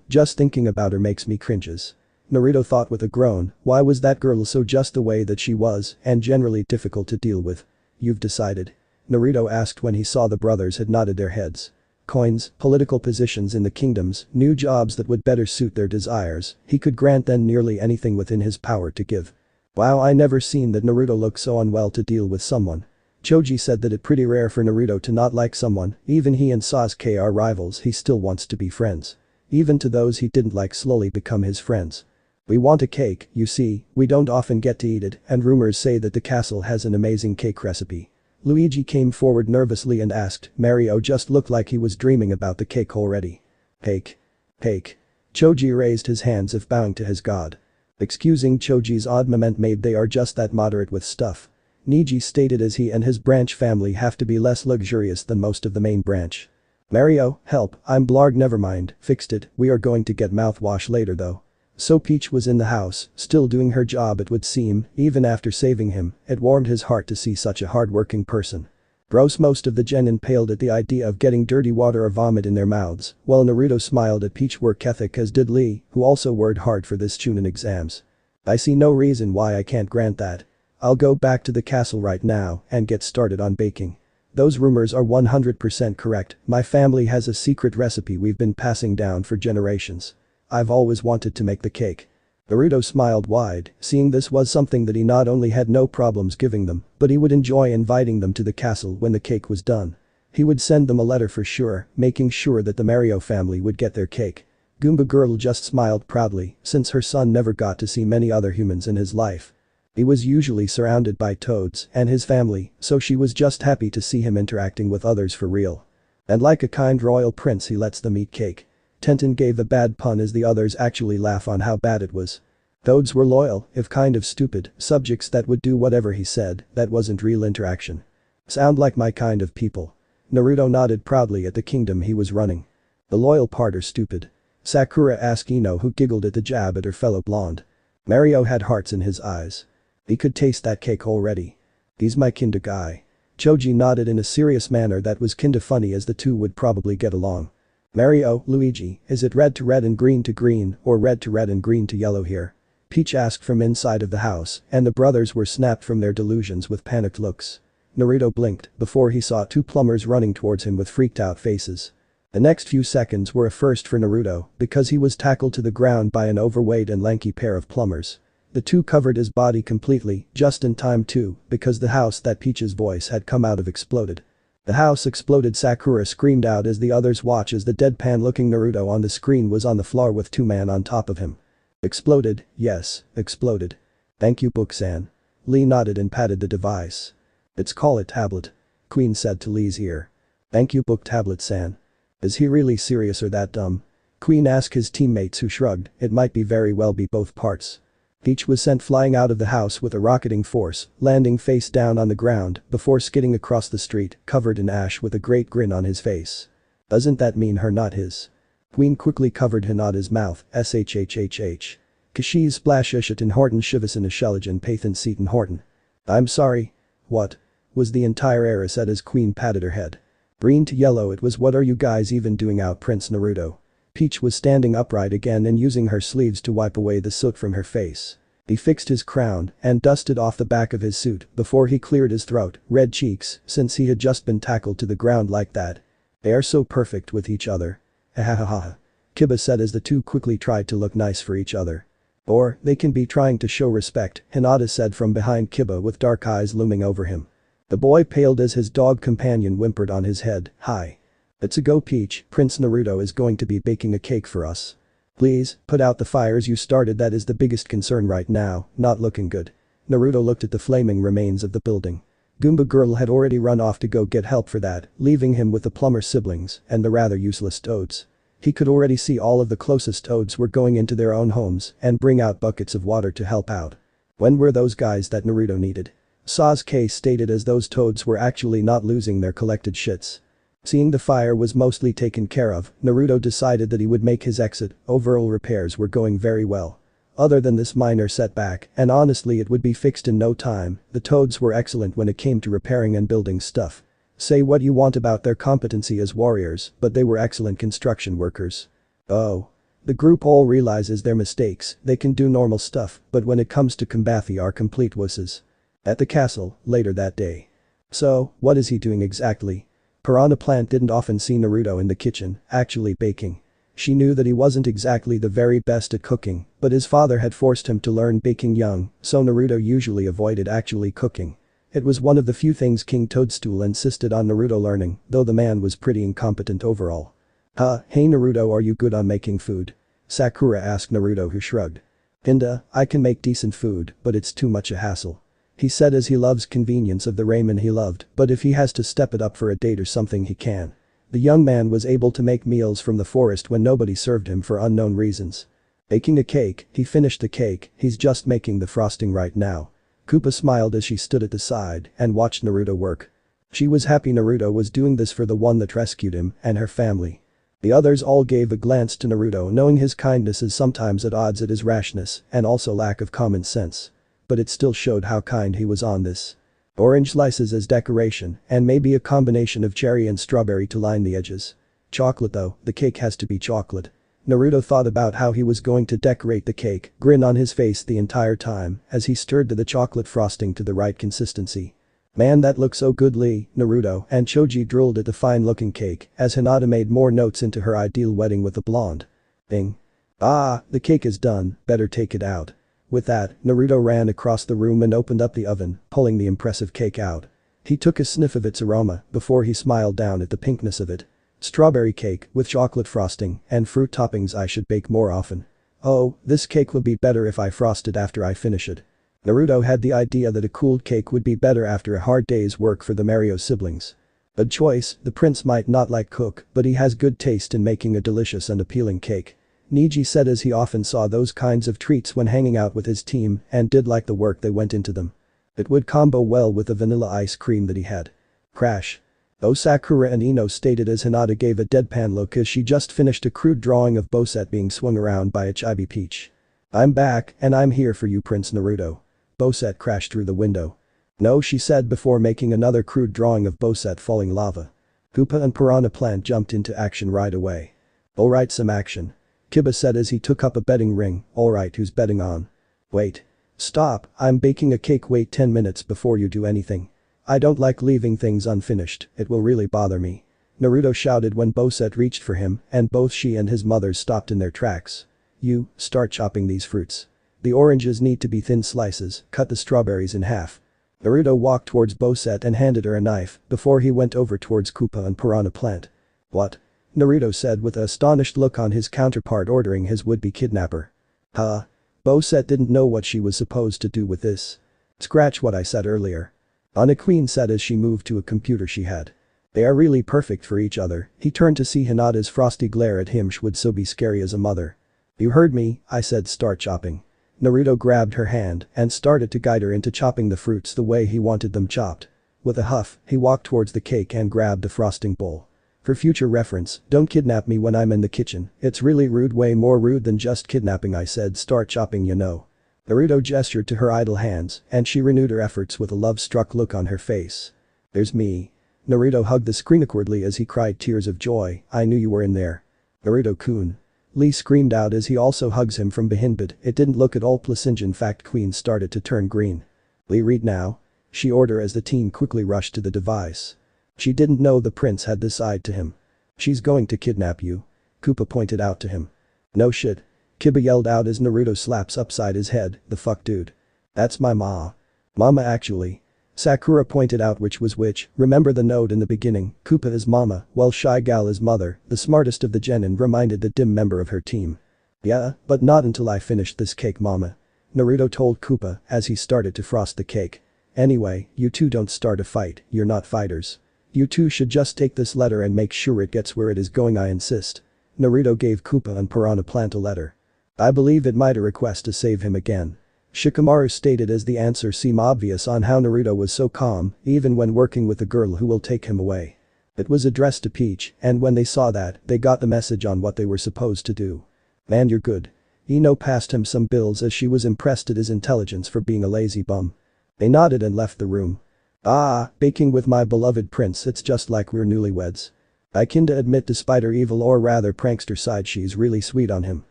Speaker 1: Just thinking about her makes me cringes. Naruto thought with a groan, why was that girl so just the way that she was and generally difficult to deal with? You've decided? Naruto asked when he saw the brothers had nodded their heads. Coins, political positions in the kingdoms, new jobs that would better suit their desires, he could grant them nearly anything within his power to give. Wow, I never seen that Naruto look so unwell to deal with someone. Choji said that it's pretty rare for Naruto to not like someone, even he and Sasuke are rivals, he still wants to be friends. Even to those he didn't like slowly become his friends. We want a cake, you see, we don't often get to eat it, and rumors say that the castle has an amazing cake recipe. Luigi came forward nervously and asked. Mario just looked like he was dreaming about the cake already. Cake. Cake. Choji raised his hands if bowing to his god. Excusing Choji's odd moment, maybe they are just that moderate with stuff. Niji stated as he and his branch family have to be less luxurious than most of the main branch. Mario, help, I'm blarg, never mind, fixed it, we are going to get mouthwash later though. So Peach was in the house, still doing her job it would seem, even after saving him, it warmed his heart to see such a hard-working person. Gross. Most of the genin paled at the idea of getting dirty water or vomit in their mouths, while Naruto smiled at Peach work ethic, as did Lee, who also worked hard for this chunin exams. I see no reason why I can't grant that. I'll go back to the castle right now and get started on baking. Those rumors are 100% correct. My family has a secret recipe we've been passing down for generations. I've always wanted to make the cake. Naruto smiled wide, seeing this was something that he not only had no problems giving them, but he would enjoy inviting them to the castle when the cake was done. He would send them a letter for sure, making sure that the Mario family would get their cake. Goomba Girl just smiled proudly, since her son never got to see many other humans in his life. He was usually surrounded by toads and his family, so she was just happy to see him interacting with others for real. And like a kind royal prince, he lets them eat cake. Tenten gave a bad pun as the others actually laugh on how bad it was. Toads were loyal, if kind of stupid, subjects that would do whatever he said. That wasn't real interaction. Sound like my kind of people. Naruto nodded proudly at the kingdom he was running. The loyal part are stupid. Sakura asked Ino, who giggled at the jab at her fellow blonde. Mario had hearts in his eyes. He could taste that cake already. He's my kinda guy. Choji nodded in a serious manner that was kinda funny, as the two would probably get along. Mario, Luigi, is it red to red and green to green, or red to red and green to yellow here? Peach asked from inside of the house, and the brothers were snapped from their delusions with panicked looks. Naruto blinked before he saw two plumbers running towards him with freaked out faces. The next few seconds were a first for Naruto because he was tackled to the ground by an overweight and lanky pair of plumbers. The two covered his body completely, just in time too, because the house that Peach's voice had come out of exploded. The house exploded. Sakura screamed out as the others watched as the deadpan-looking Naruto on the screen was on the floor with two men on top of him. Exploded, yes, exploded. Thank you, Book-san. Lee nodded and patted the device. Let's call it tablet. Queen said to Lee's ear. Thank you, Book Tablet-san. Is he really serious or that dumb? Queen asked his teammates, who shrugged. It might be very well be both parts. Peach was sent flying out of the house with a rocketing force, landing face down on the ground before skidding across the street, covered in ash with a great grin on his face. Doesn't that mean her, not his? Queen quickly covered Hinata's mouth, shhhh. Kashi's splash in Horton Shivasan Ashelijan Pathan Seaton Horton. I'm sorry. What? Was the entire era said as Queen patted her head. Green to yellow it was. What are you guys even doing out, Prince Naruto? Peach was standing upright again and using her sleeves to wipe away the soot from her face. He fixed his crown and dusted off the back of his suit before he cleared his throat, red cheeks, since he had just been tackled to the ground like that. They are so perfect with each other. Hahaha. Kiba said as the two quickly tried to look nice for each other. Or, they can be trying to show respect, Hinata said from behind Kiba with dark eyes looming over him. The boy paled as his dog companion whimpered on his head. Hi. Let's go, Peach. Prince Naruto is going to be baking a cake for us. Please, put out the fires you started. That is the biggest concern right now. Not looking good. Naruto looked at the flaming remains of the building. Goomba Girl had already run off to go get help for that, leaving him with the plumber siblings and the rather useless toads. He could already see all of the closest toads were going into their own homes and bring out buckets of water to help out. When were those guys that Naruto needed? Sasuke stated as those toads were actually not losing their collected shits. Seeing the fire was mostly taken care of, Naruto decided that he would make his exit. Overall repairs were going very well. Other than this minor setback, and honestly it would be fixed in no time, the toads were excellent when it came to repairing and building stuff. Say what you want about their competency as warriors, but they were excellent construction workers. Oh. The group all realizes their mistakes. They can do normal stuff, but when it comes to combat they are complete wusses. At the castle, later that day. So, what is he doing exactly? Piranha Plant didn't often see Naruto in the kitchen, actually baking. She knew that he wasn't exactly the very best at cooking, but his father had forced him to learn baking young, so Naruto usually avoided actually cooking. It was one of the few things King Toadstool insisted on Naruto learning, though the man was pretty incompetent overall. Hey Naruto, are you good on making food? Sakura asked Naruto, who shrugged. Kinda, I can make decent food, but it's too much a hassle. He said as he loves convenience of the ramen he loved, but if he has to step it up for a date or something he can. The young man was able to make meals from the forest when nobody served him for unknown reasons. Baking a cake, he finished the cake, he's just making the frosting right now. Koopa smiled as she stood at the side and watched Naruto work. She was happy Naruto was doing this for the one that rescued him and her family. The others all gave a glance to Naruto, knowing his kindness is sometimes at odds at his rashness and also lack of common sense. But it still showed how kind he was on this. Orange slices as decoration, and maybe a combination of cherry and strawberry to line the edges. Chocolate though, the cake has to be chocolate. Naruto thought about how he was going to decorate the cake, grin on his face the entire time as he stirred the chocolate frosting to the right consistency. Man, that looks so goodly, Naruto and Choji drooled at the fine-looking cake as Hinata made more notes into her ideal wedding with the blonde. Bing. Ah, the cake is done, better take it out. With that, Naruto ran across the room and opened up the oven, pulling the impressive cake out. He took a sniff of its aroma before he smiled down at the pinkness of it. Strawberry cake with chocolate frosting and fruit toppings. I should bake more often. Oh, this cake will be better if I frost it after I finish it. Naruto had the idea that a cooled cake would be better after a hard day's work for the Mario siblings. Good choice, the prince might not like cook, but he has good taste in making a delicious and appealing cake. Neji said as he often saw those kinds of treats when hanging out with his team and did like the work they went into them. It would combo well with the vanilla ice cream that he had. Crash. Oh, Sakura and Ino stated as Hinata gave a deadpan look as she just finished a crude drawing of Bosette being swung around by a chibi peach. I'm back and I'm here for you, Prince Naruto. Bosette crashed through the window. No, she said before making another crude drawing of Bosette falling lava. Koopa and Piranha Plant jumped into action right away. Alright, some action. Kiba said as he took up a betting ring. Alright, who's betting on? Wait. Stop, I'm baking a cake. Wait 10 minutes before you do anything. I don't like leaving things unfinished, it will really bother me. Naruto shouted when Bosette reached for him and both she and his mother stopped in their tracks. You, start chopping these fruits. The oranges need to be thin slices, cut the strawberries in half. Naruto walked towards Bosette and handed her a knife before he went over towards Koopa and Piranha Plant. What? Naruto said with an astonished look on his counterpart ordering his would-be kidnapper. Huh? Bosette didn't know what she was supposed to do with this. Scratch what I said earlier. Anna Queen said as she moved to a computer she had. They are really perfect for each other. He turned to see Hinata's frosty glare at him. She would so be scary as a mother. You heard me, I said start chopping. Naruto grabbed her hand and started to guide her into chopping the fruits the way he wanted them chopped. With a huff, he walked towards the cake and grabbed the frosting bowl. For future reference, don't kidnap me when I'm in the kitchen, it's really rude, way more rude than just kidnapping. I said start chopping, you know. Naruto gestured to her idle hands and she renewed her efforts with a love-struck look on her face. There's me. Naruto hugged the screen awkwardly as he cried tears of joy. I knew you were in there. Naruto-kun. Lee screamed out as he also hugs him from behind, but it didn't look at all pleasant. In fact, Queen started to turn green. Lee, read now. She ordered as the team quickly rushed to the device. She didn't know the prince had this side to him. She's going to kidnap you. Koopa pointed out to him. No shit. Kiba yelled out as Naruto slaps upside his head. The fuck, dude. That's my ma. Mama actually. Sakura pointed out which was which. Remember the note in the beginning, Koopa is mama, while Shy Gal is mother, the smartest of the genin, reminded the dim member of her team. Yeah, but not until I finished this cake, mama. Naruto told Koopa as he started to frost the cake. Anyway, you two don't start a fight, you're not fighters. You two should just take this letter and make sure it gets where it is going, I insist. Naruto gave Koopa and Piranha Plant a letter. I believe it might a request to save him again. Shikamaru stated as the answer seemed obvious on how Naruto was so calm, even when working with the girl who will take him away. It was addressed to Peach, and when they saw that, they got the message on what they were supposed to do. Man, you're good. Ino passed him some bills as she was impressed at his intelligence for being a lazy bum. They nodded and left the room. Ah, baking with my beloved prince, it's just like we're newlyweds. I kinda admit despite her evil or rather prankster side she's really sweet on him.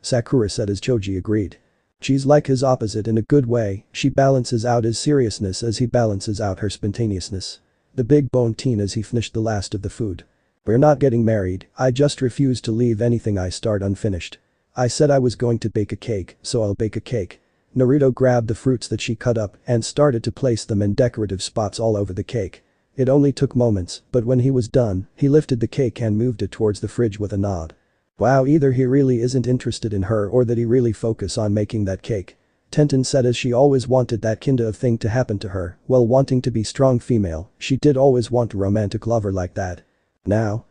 Speaker 1: Sakura said as Choji agreed. She's like his opposite in a good way, she balances out his seriousness as he balances out her spontaneousness. The big boned teen as he finished the last of the food. We're not getting married, I just refuse to leave anything I start unfinished. I said I was going to bake a cake, so I'll bake a cake. Naruto grabbed the fruits that she cut up and started to place them in decorative spots all over the cake. It only took moments, but when he was done, he lifted the cake and moved it towards the fridge with a nod. Wow, either he really isn't interested in her or that he really focus on making that cake. Tenten said as she always wanted that kinda of thing to happen to her, while wanting to be strong female, she did always want a romantic lover like that. Now,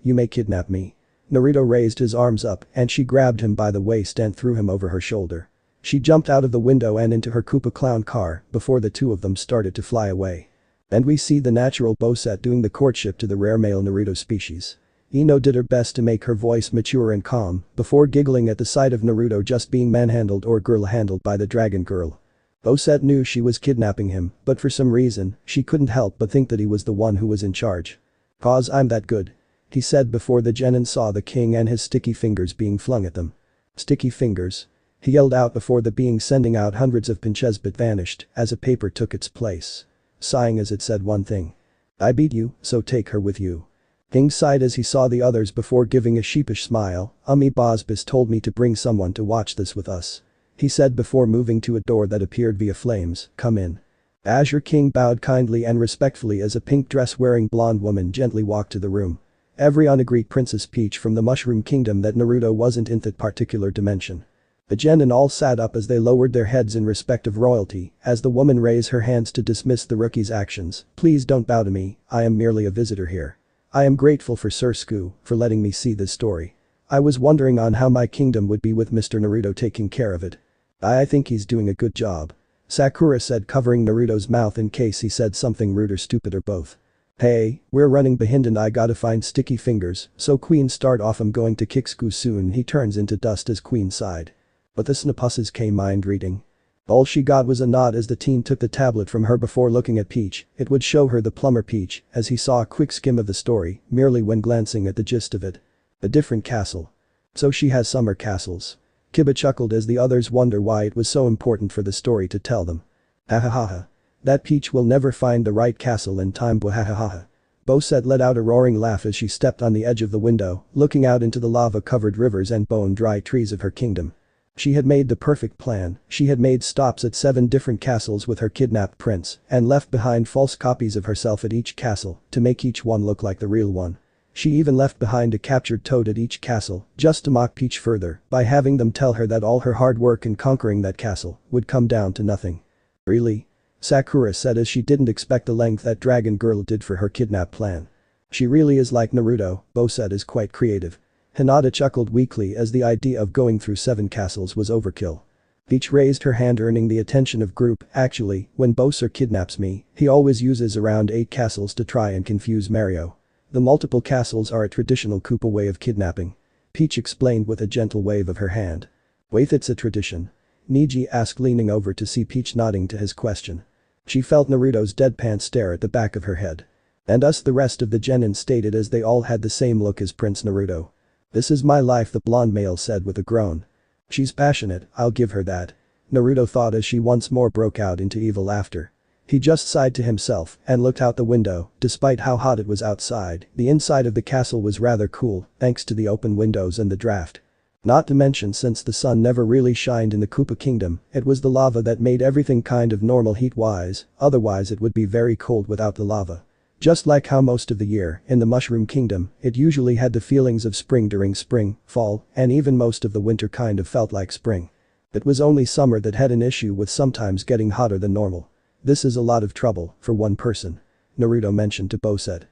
Speaker 1: you may kidnap me. Naruto raised his arms up and she grabbed him by the waist and threw him over her shoulder. She jumped out of the window and into her Koopa clown car before the two of them started to fly away. And we see the natural Bosette doing the courtship to the rare male Naruto species. Ino did her best to make her voice mature and calm before giggling at the sight of Naruto just being manhandled or girl-handled by the dragon girl. Bosette knew she was kidnapping him, but for some reason, she couldn't help but think that he was the one who was in charge. "'Cause I'm that good," he said before the genin saw the king and his sticky fingers being flung at them. "Sticky fingers?" he yelled out before the being sending out hundreds of pinches but vanished as a paper took its place. Sighing as it said one thing. "I beat you, so take her with you." King sighed as he saw the others before giving a sheepish smile. Bosbis told me to bring someone to watch this with us," he said before moving to a door that appeared via flames. "Come in." Azure King bowed kindly and respectfully as a pink dress wearing blonde woman gently walked to the room. Everyone agreed Princess Peach from the Mushroom Kingdom that Naruto wasn't in that particular dimension. The genin all sat up as they lowered their heads in respect of royalty as the woman raised her hands to dismiss the rookie's actions. "Please don't bow to me, I am merely a visitor here. I am grateful for Sir Sku for letting me see this story. I was wondering on how my kingdom would be with Mr. Naruto taking care of it. I think he's doing a good job," Sakura said, covering Naruto's mouth in case he said something rude or stupid or both. "Hey, we're running behind and I gotta find sticky fingers, so Queen start off. I'm going to kick Sku soon." He turns into dust as Queen sighed. But the snapusses came mind reading. All she got was a nod as the teen took the tablet from her before looking at Peach. It would show her the plumber Peach as he saw a quick skim of the story merely when glancing at the gist of it. A different castle. So she has summer castles. Kiba chuckled as the others wonder why it was so important for the story to tell them. "Ha ha ha ha. That Peach will never find the right castle in time. Ha ha ha ha." Bosette let out a roaring laugh as she stepped on the edge of the window, looking out into the lava-covered rivers and bone-dry trees of her kingdom. She had made the perfect plan. She had made stops at 7 different castles with her kidnapped prince and left behind false copies of herself at each castle to make each one look like the real one. She even left behind a captured toad at each castle just to mock Peach further by having them tell her that all her hard work in conquering that castle would come down to nothing. "Really?" Sakura said as she didn't expect the length that dragon girl did for her kidnap plan. "She really is like Naruto." Bosette is quite creative. Hinata chuckled weakly as the idea of going through 7 castles was overkill. Peach raised her hand, earning the attention of group. "Actually, when Bowser kidnaps me, he always uses around 8 castles to try and confuse Mario. The multiple castles are a traditional Koopa way of kidnapping," Peach explained with a gentle wave of her hand. "Wait, it's a tradition?" Niji asked, leaning over to see Peach nodding to his question. She felt Naruto's deadpan stare at the back of her head. "And us," the rest of the genin stated as they all had the same look as Prince Naruto. "This is my life," the blonde male said with a groan. "She's passionate, I'll give her that," Naruto thought as she once more broke out into evil laughter. He just sighed to himself and looked out the window. Despite how hot it was outside, the inside of the castle was rather cool thanks to the open windows and the draft. Not to mention, since the sun never really shined in the Koopa Kingdom, it was the lava that made everything kind of normal heat-wise, otherwise it would be very cold without the lava. Just like how most of the year, in the Mushroom Kingdom, it usually had the feelings of spring during spring, fall, and even most of the winter kind of felt like spring. It was only summer that had an issue with sometimes getting hotter than normal. "This is a lot of trouble for one person," Naruto mentioned to Bosette.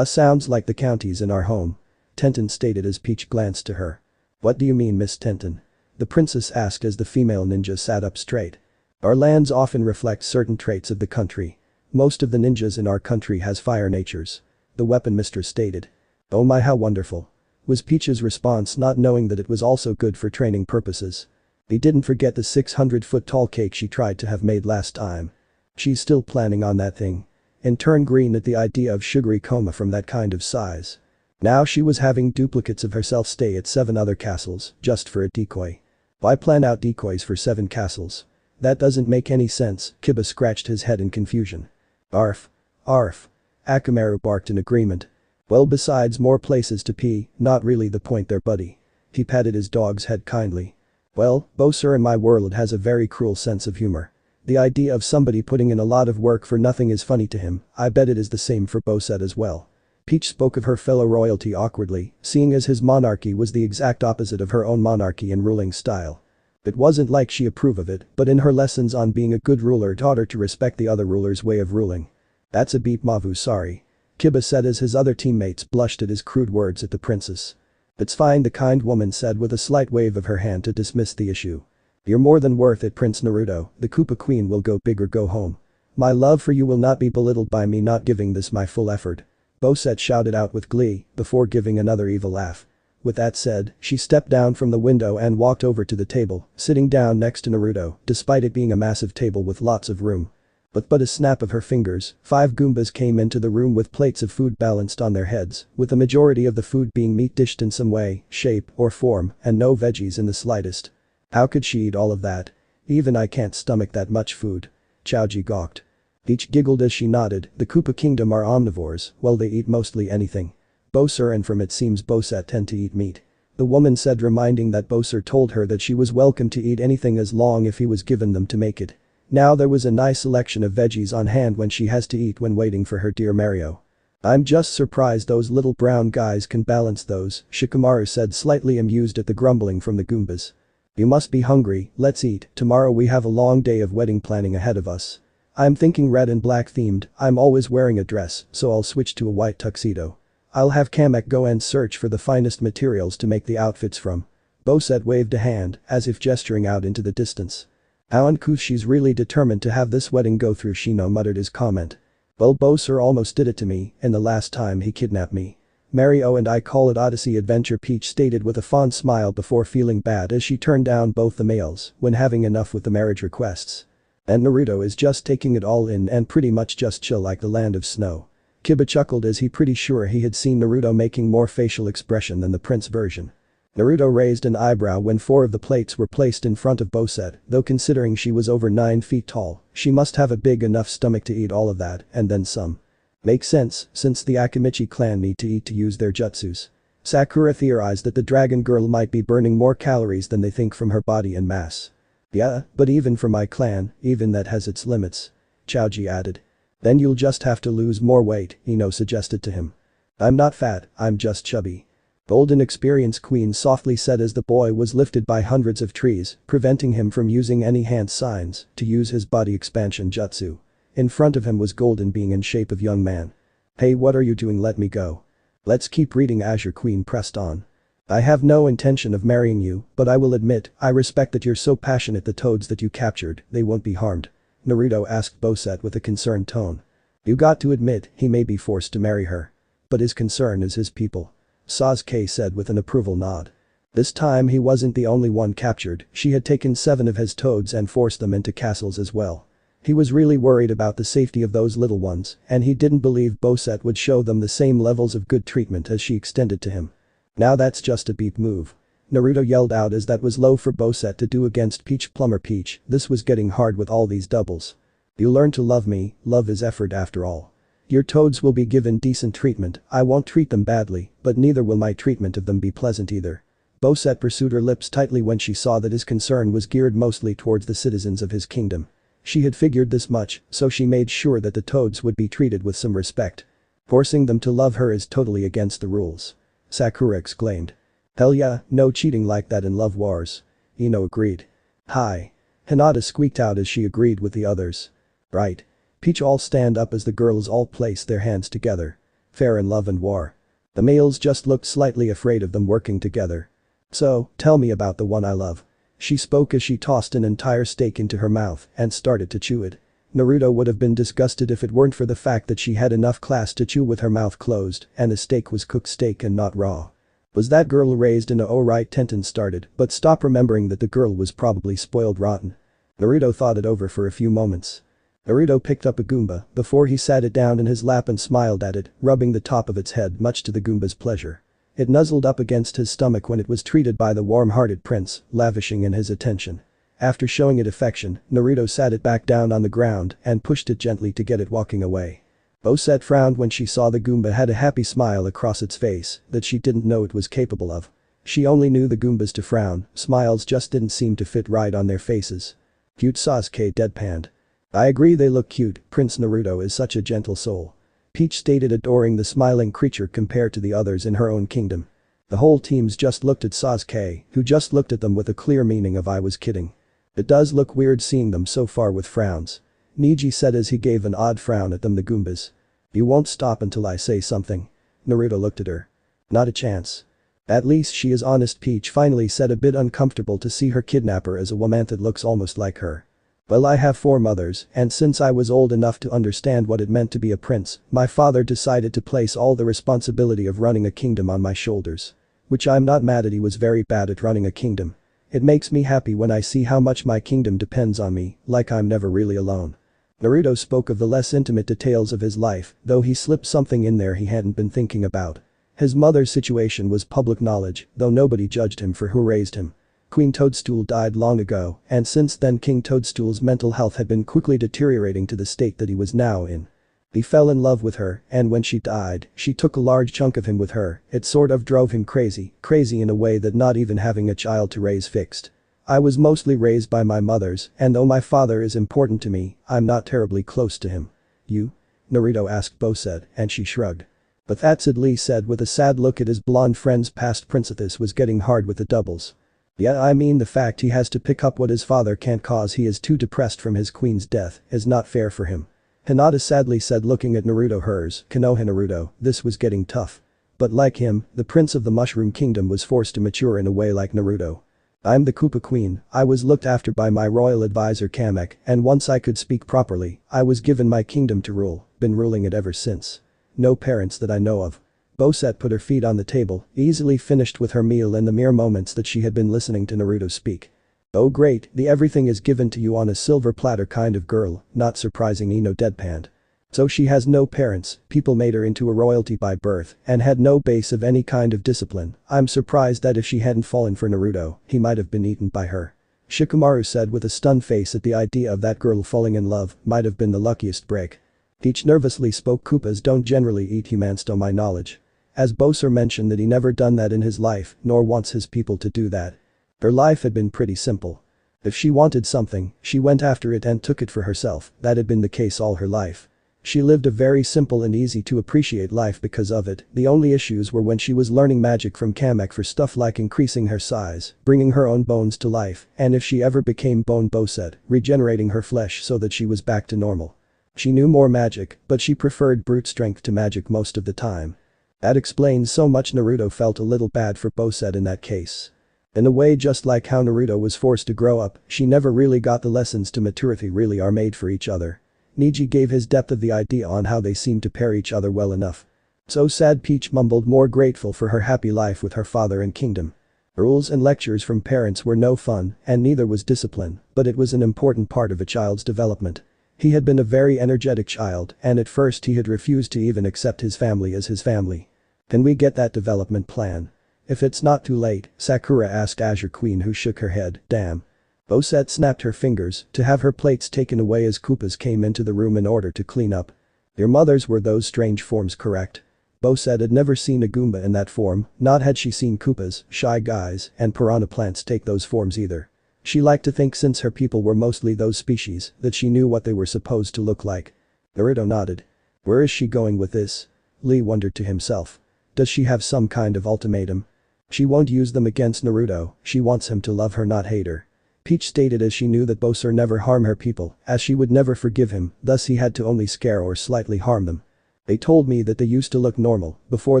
Speaker 1: Sounds like the counties in our home," Tenten stated as Peach glanced to her. "What do you mean, Miss Tenten?" the princess asked as the female ninja sat up straight. "Our lands often reflect certain traits of the country. Most of the ninjas in our country has fire natures," the weapon mistress stated. "Oh my, how wonderful," was Peach's response, not knowing that it was also good for training purposes. He didn't forget the 600-foot tall cake she tried to have made last time. She's still planning on that thing. In turn green at the idea of sugary coma from that kind of size. Now she was having duplicates of herself stay at 7 other castles just for a decoy. Why plan out decoys for 7 castles? That doesn't make any sense. Kiba scratched his head in confusion. "Arf. Arf." Akamaru barked in agreement. "Well, besides more places to pee, not really the point there, buddy." He patted his dog's head kindly. "Well, Bowser in my world has a very cruel sense of humor. The idea of somebody putting in a lot of work for nothing is funny to him. I bet it is the same for Bosette as well." Peach spoke of her fellow royalty awkwardly, seeing as his monarchy was the exact opposite of her own monarchy in ruling style. It wasn't like she approved of it, but in her lessons on being a good ruler taught her to respect the other ruler's way of ruling. "That's a beat, Mavu, sorry," Kiba said as his other teammates blushed at his crude words at the princess. "It's fine," the kind woman said with a slight wave of her hand to dismiss the issue. "You're more than worth it, Prince Naruto. The Koopa Queen will go big or go home. My love for you will not be belittled by me not giving this my full effort," Bosette shouted out with glee before giving another evil laugh. With that said, she stepped down from the window and walked over to the table, sitting down next to Naruto, despite it being a massive table with lots of room. But a snap of her fingers, 5 Goombas came into the room with plates of food balanced on their heads, with the majority of the food being meat dished in some way, shape, or form, and no veggies in the slightest. How could she eat all of that? Even I can't stomach that much food. Chaoji gawked. Peach giggled as she nodded, the Koopa Kingdom are omnivores, well they eat mostly anything. Bowser and from it seems Bosat tend to eat meat. The woman said, reminding that Bowser told her that she was welcome to eat anything as long if he was given them to make it. Now there was a nice selection of veggies on hand when she has to eat when waiting for her dear Mario. I'm just surprised those little brown guys can balance those, Shikamaru said, slightly amused at the grumbling from the Goombas. You must be hungry, let's eat, tomorrow we have a long day of wedding planning ahead of us. I'm thinking red and black themed, I'm always wearing a dress, so I'll switch to a white tuxedo. I'll have Kamek go and search for the finest materials to make the outfits from. Bosat waved a hand, as if gesturing out into the distance. How uncouth, she's really determined to have this wedding go through, Shino muttered his comment. Well, Bowser almost did it to me, and the last time he kidnapped me. Mario and I call it Odyssey Adventure, Peach stated with a fond smile before feeling bad as she turned down both the males when having enough with the marriage requests. And Naruto is just taking it all in and pretty much just chill like the land of snow. Kiba chuckled as he pretty sure he had seen Naruto making more facial expression than the prince version. Naruto raised an eyebrow when 4 of the plates were placed in front of Bosat, though considering she was over 9 feet tall, she must have a big enough stomach to eat all of that and then some. Makes sense, since the Akimichi clan need to eat to use their jutsus. Sakura theorized that the dragon girl might be burning more calories than they think from her body and mass. Yeah, but even for my clan, even that has its limits. Chaoji added. Then you'll just have to lose more weight, Ino suggested to him. I'm not fat, I'm just chubby. Golden Experience Queen softly said as the boy was lifted by hundreds of trees, preventing him from using any hand signs to use his body expansion jutsu. In front of him was Golden being in shape of young man. Hey, what are you doing? Let me go. Let's keep reading. Azure Queen pressed on. I have no intention of marrying you, but I will admit, I respect that you're so passionate. The toads that you captured, they won't be harmed. Naruto asked Bosat with a concerned tone. You got to admit, he may be forced to marry her. But his concern is his people. Sasuke said with an approval nod. This time he wasn't the only one captured, she had taken 7 of his toads and forced them into castles as well. He was really worried about the safety of those little ones, and he didn't believe Bosat would show them the same levels of good treatment as she extended to him. Now that's just a beep move. Naruto yelled out as that was low for Bosat to do against Peach. Plumber Peach, this was getting hard with all these doubles. You learn to love me, love is effort after all. Your toads will be given decent treatment, I won't treat them badly, but neither will my treatment of them be pleasant either. Bosat pursued her lips tightly when she saw that his concern was geared mostly towards the citizens of his kingdom. She had figured this much, so she made sure that the toads would be treated with some respect. Forcing them to love her is totally against the rules. Sakura exclaimed. Hell yeah, no cheating like that in Love Wars. Ino agreed. Hi. Hinata squeaked out as she agreed with the others. Right. Peach all stand up as the girls all place their hands together. Fair in love and war. The males just looked slightly afraid of them working together. So, tell me about the one I love. She spoke as she tossed an entire steak into her mouth and started to chew it. Naruto would have been disgusted if it weren't for the fact that she had enough class to chew with her mouth closed and the steak was cooked steak and not raw. Was that girl raised in a oh right? Tenten started, but stop remembering that the girl was probably spoiled rotten. Naruto thought it over for a few moments. Naruto picked up a Goomba before he sat it down in his lap and smiled at it, rubbing the top of its head much to the Goomba's pleasure. It nuzzled up against his stomach when it was treated by the warm-hearted prince, lavishing in his attention. After showing it affection, Naruto sat it back down on the ground and pushed it gently to get it walking away. Bosat frowned when she saw the Goomba had a happy smile across its face that she didn't know it was capable of. She only knew the Goombas to frown, smiles just didn't seem to fit right on their faces. Cute, Sasuke deadpanned. I agree they look cute, Prince Naruto is such a gentle soul. Peach stated, adoring the smiling creature compared to the others in her own kingdom. The whole teams just looked at Sasuke, who just looked at them with a clear meaning of I was kidding. It does look weird seeing them so far with frowns. Neji said as he gave an odd frown at them. The Goombas. You won't stop until I say something. Naruto looked at her. Not a chance. At least she is honest, Peach finally said, a bit uncomfortable to see her kidnapper as a woman that looks almost like her. Well, I have 4 mothers, and since I was old enough to understand what it meant to be a prince, my father decided to place all the responsibility of running a kingdom on my shoulders. Which I'm not mad at, he was very bad at running a kingdom. It makes me happy when I see how much my kingdom depends on me, like I'm never really alone. Naruto spoke of the less intimate details of his life, though he slipped something in there he hadn't been thinking about. His mother's situation was public knowledge, though nobody judged him for who raised him. Queen Toadstool died long ago, and since then King Toadstool's mental health had been quickly deteriorating to the state that he was now in. He fell in love with her, and when she died, she took a large chunk of him with her. It sort of drove him crazy in a way that not even having a child to raise fixed. I was mostly raised by my mothers, and though my father is important to me, I'm not terribly close to him. You? Naruto asked Bosed, and she shrugged. But that's it, Lee said with a sad look at his blonde friend's past princess was getting hard with the doubles. Yeah, I mean the fact he has to pick up what his father can't cause he is too depressed from his queen's death is not fair for him. Hinata sadly said looking at Naruto hers, Konoha Naruto, this was getting tough. But like him, the prince of the Mushroom Kingdom was forced to mature in a way like Naruto. I'm the Koopa Queen, I was looked after by my royal advisor Kamek, and once I could speak properly, I was given my kingdom to rule, been ruling it ever since. No parents that I know of. Bosette put her feet on the table, easily finished with her meal in the mere moments that she had been listening to Naruto speak. Oh great, the everything is given to you on a silver platter kind of girl, not surprising, Ino deadpanned. So she has no parents, people made her into a royalty by birth, and had no base of any kind of discipline. I'm surprised that if she hadn't fallen for Naruto, he might have been eaten by her. Shikamaru said with a stunned face at the idea of that girl falling in love, might have been the luckiest break. Peach nervously spoke. Koopas don't generally eat humans to my knowledge. As Bosser mentioned that he never done that in his life, nor wants his people to do that. Her life had been pretty simple. If she wanted something, she went after it and took it for herself, that had been the case all her life. She lived a very simple and easy to appreciate life because of it. The only issues were when she was learning magic from Kamek for stuff like increasing her size, bringing her own bones to life, and if she ever became Bone Bosset, regenerating her flesh so that she was back to normal. She knew more magic, but she preferred brute strength to magic most of the time. That explains so much. Naruto felt a little bad for Bosset in that case. In a way, just like how Naruto was forced to grow up, she never really got the lessons to maturity really are made for each other. Niji gave his depth of the idea on how they seemed to pair each other well enough. So sad, Peach mumbled, more grateful for her happy life with her father and kingdom. Rules and lectures from parents were no fun, and neither was discipline, but it was an important part of a child's development. He had been a very energetic child, and at first he had refused to even accept his family as his family. Can we get that development plan? If it's not too late, Sakura asked Azure Queen, who shook her head. Damn. Bosette snapped her fingers to have her plates taken away as Koopas came into the room in order to clean up. Their mothers were those strange forms, correct? Bosette had never seen a Goomba in that form, not had she seen Koopas, Shy Guys, and Piranha Plants take those forms either. She liked to think since her people were mostly those species that she knew what they were supposed to look like. Naruto nodded. Where is she going with this? Lee wondered to himself. Does she have some kind of ultimatum? She won't use them against Naruto, she wants him to love her, not hate her. Peach stated as she knew that Bosser never harm her people, as she would never forgive him, thus he had to only scare or slightly harm them. They told me that they used to look normal before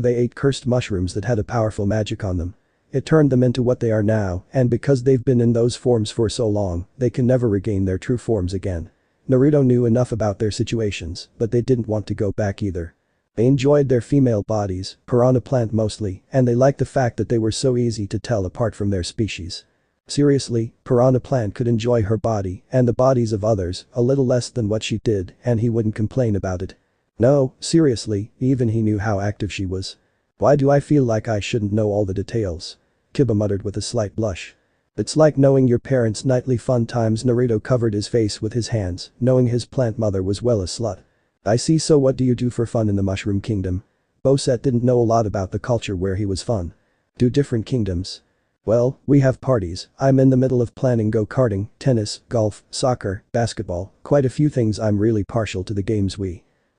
Speaker 1: they ate cursed mushrooms that had a powerful magic on them. It turned them into what they are now, and because they've been in those forms for so long, they can never regain their true forms again. Naruto knew enough about their situations, but they didn't want to go back either. They enjoyed their female bodies, Piranha Plant mostly, and they liked the fact that they were so easy to tell apart from their species. Seriously, Piranha Plant could enjoy her body and the bodies of others a little less than what she did, and he wouldn't complain about it. No, seriously, even he knew how active she was. Why do I feel like I shouldn't know all the details? Kiba muttered with a slight blush. It's like knowing your parents' nightly fun times. Naruto covered his face with his hands, knowing his plant mother was well a slut. I see, so what do you do for fun in the Mushroom Kingdom? Bosette didn't know a lot about the culture where he was fun. Do different kingdoms? Well, we have parties, I'm in the middle of planning go-karting, tennis, golf, soccer, basketball, quite a few things. I'm really partial to the games.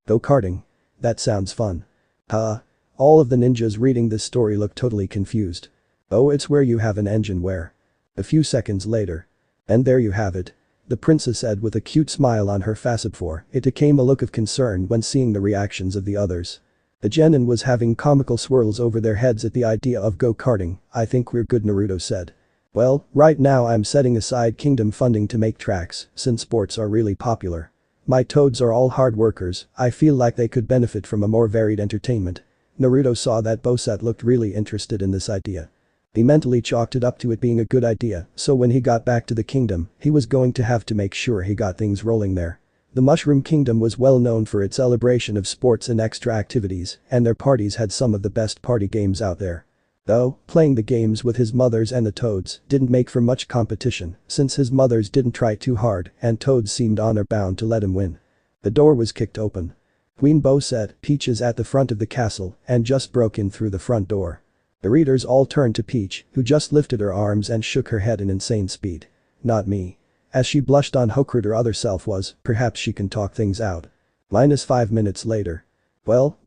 Speaker 1: Go-karting? That sounds fun. All of the ninjas reading this story look totally confused. Oh, it's where you have an engine where? A few seconds later. And there you have it. The princess said with a cute smile on her face. Before it came a look of concern when seeing the reactions of the others. The genin was having comical swirls over their heads at the idea of go-karting. I think we're good, Naruto said. Well, right now I'm setting aside kingdom funding to make tracks, since sports are really popular. My toads are all hard workers, I feel like they could benefit from a more varied entertainment. Naruto saw that Bosat looked really interested in this idea. He mentally chalked it up to it being a good idea, so when he got back to the kingdom, he was going to have to make sure he got things rolling there. The Mushroom Kingdom was well known for its celebration of sports and extra activities, and their parties had some of the best party games out there. Though, playing the games with his mothers and the Toads didn't make for much competition, since his mothers didn't try too hard and Toads seemed honor-bound to let him win. The door was kicked open. Queen Bosat, Peach is at the front of the castle and just broke in through the front door. The readers all turned to Peach, who just lifted her arms and shook her head in insane speed. Not me. As she blushed on how crude her other self was, perhaps she can talk things out. -5 minutes later. Well,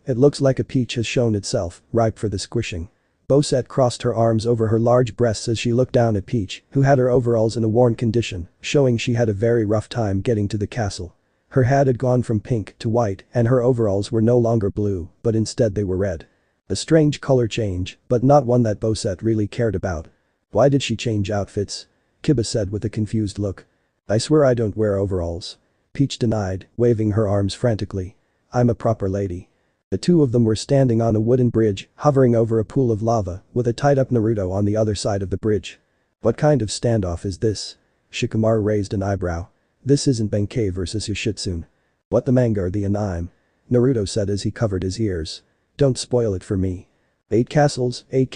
Speaker 1: it looks like a peach has shown itself, ripe for the squishing. Bosat crossed her arms over her large breasts as she looked down at Peach, who had her overalls in a worn condition, showing she had a very rough time getting to the castle. Her hat had gone from pink to white and her overalls were no longer blue, but instead they were red. A strange color change, but not one that Bosat really cared about. Why did she change outfits? Kiba said with a confused look. I swear I don't wear overalls. Peach denied, waving her arms frantically. I'm a proper lady. The two of them were standing on a wooden bridge, hovering over a pool of lava, with a tied-up Naruto on the other side of the bridge. What kind of standoff is this? Shikamaru raised an eyebrow. This isn't Benkei versus Yoshitsune. What the manga are the anime? Naruto said as he covered his ears. Don't spoil it for me. 8 castles it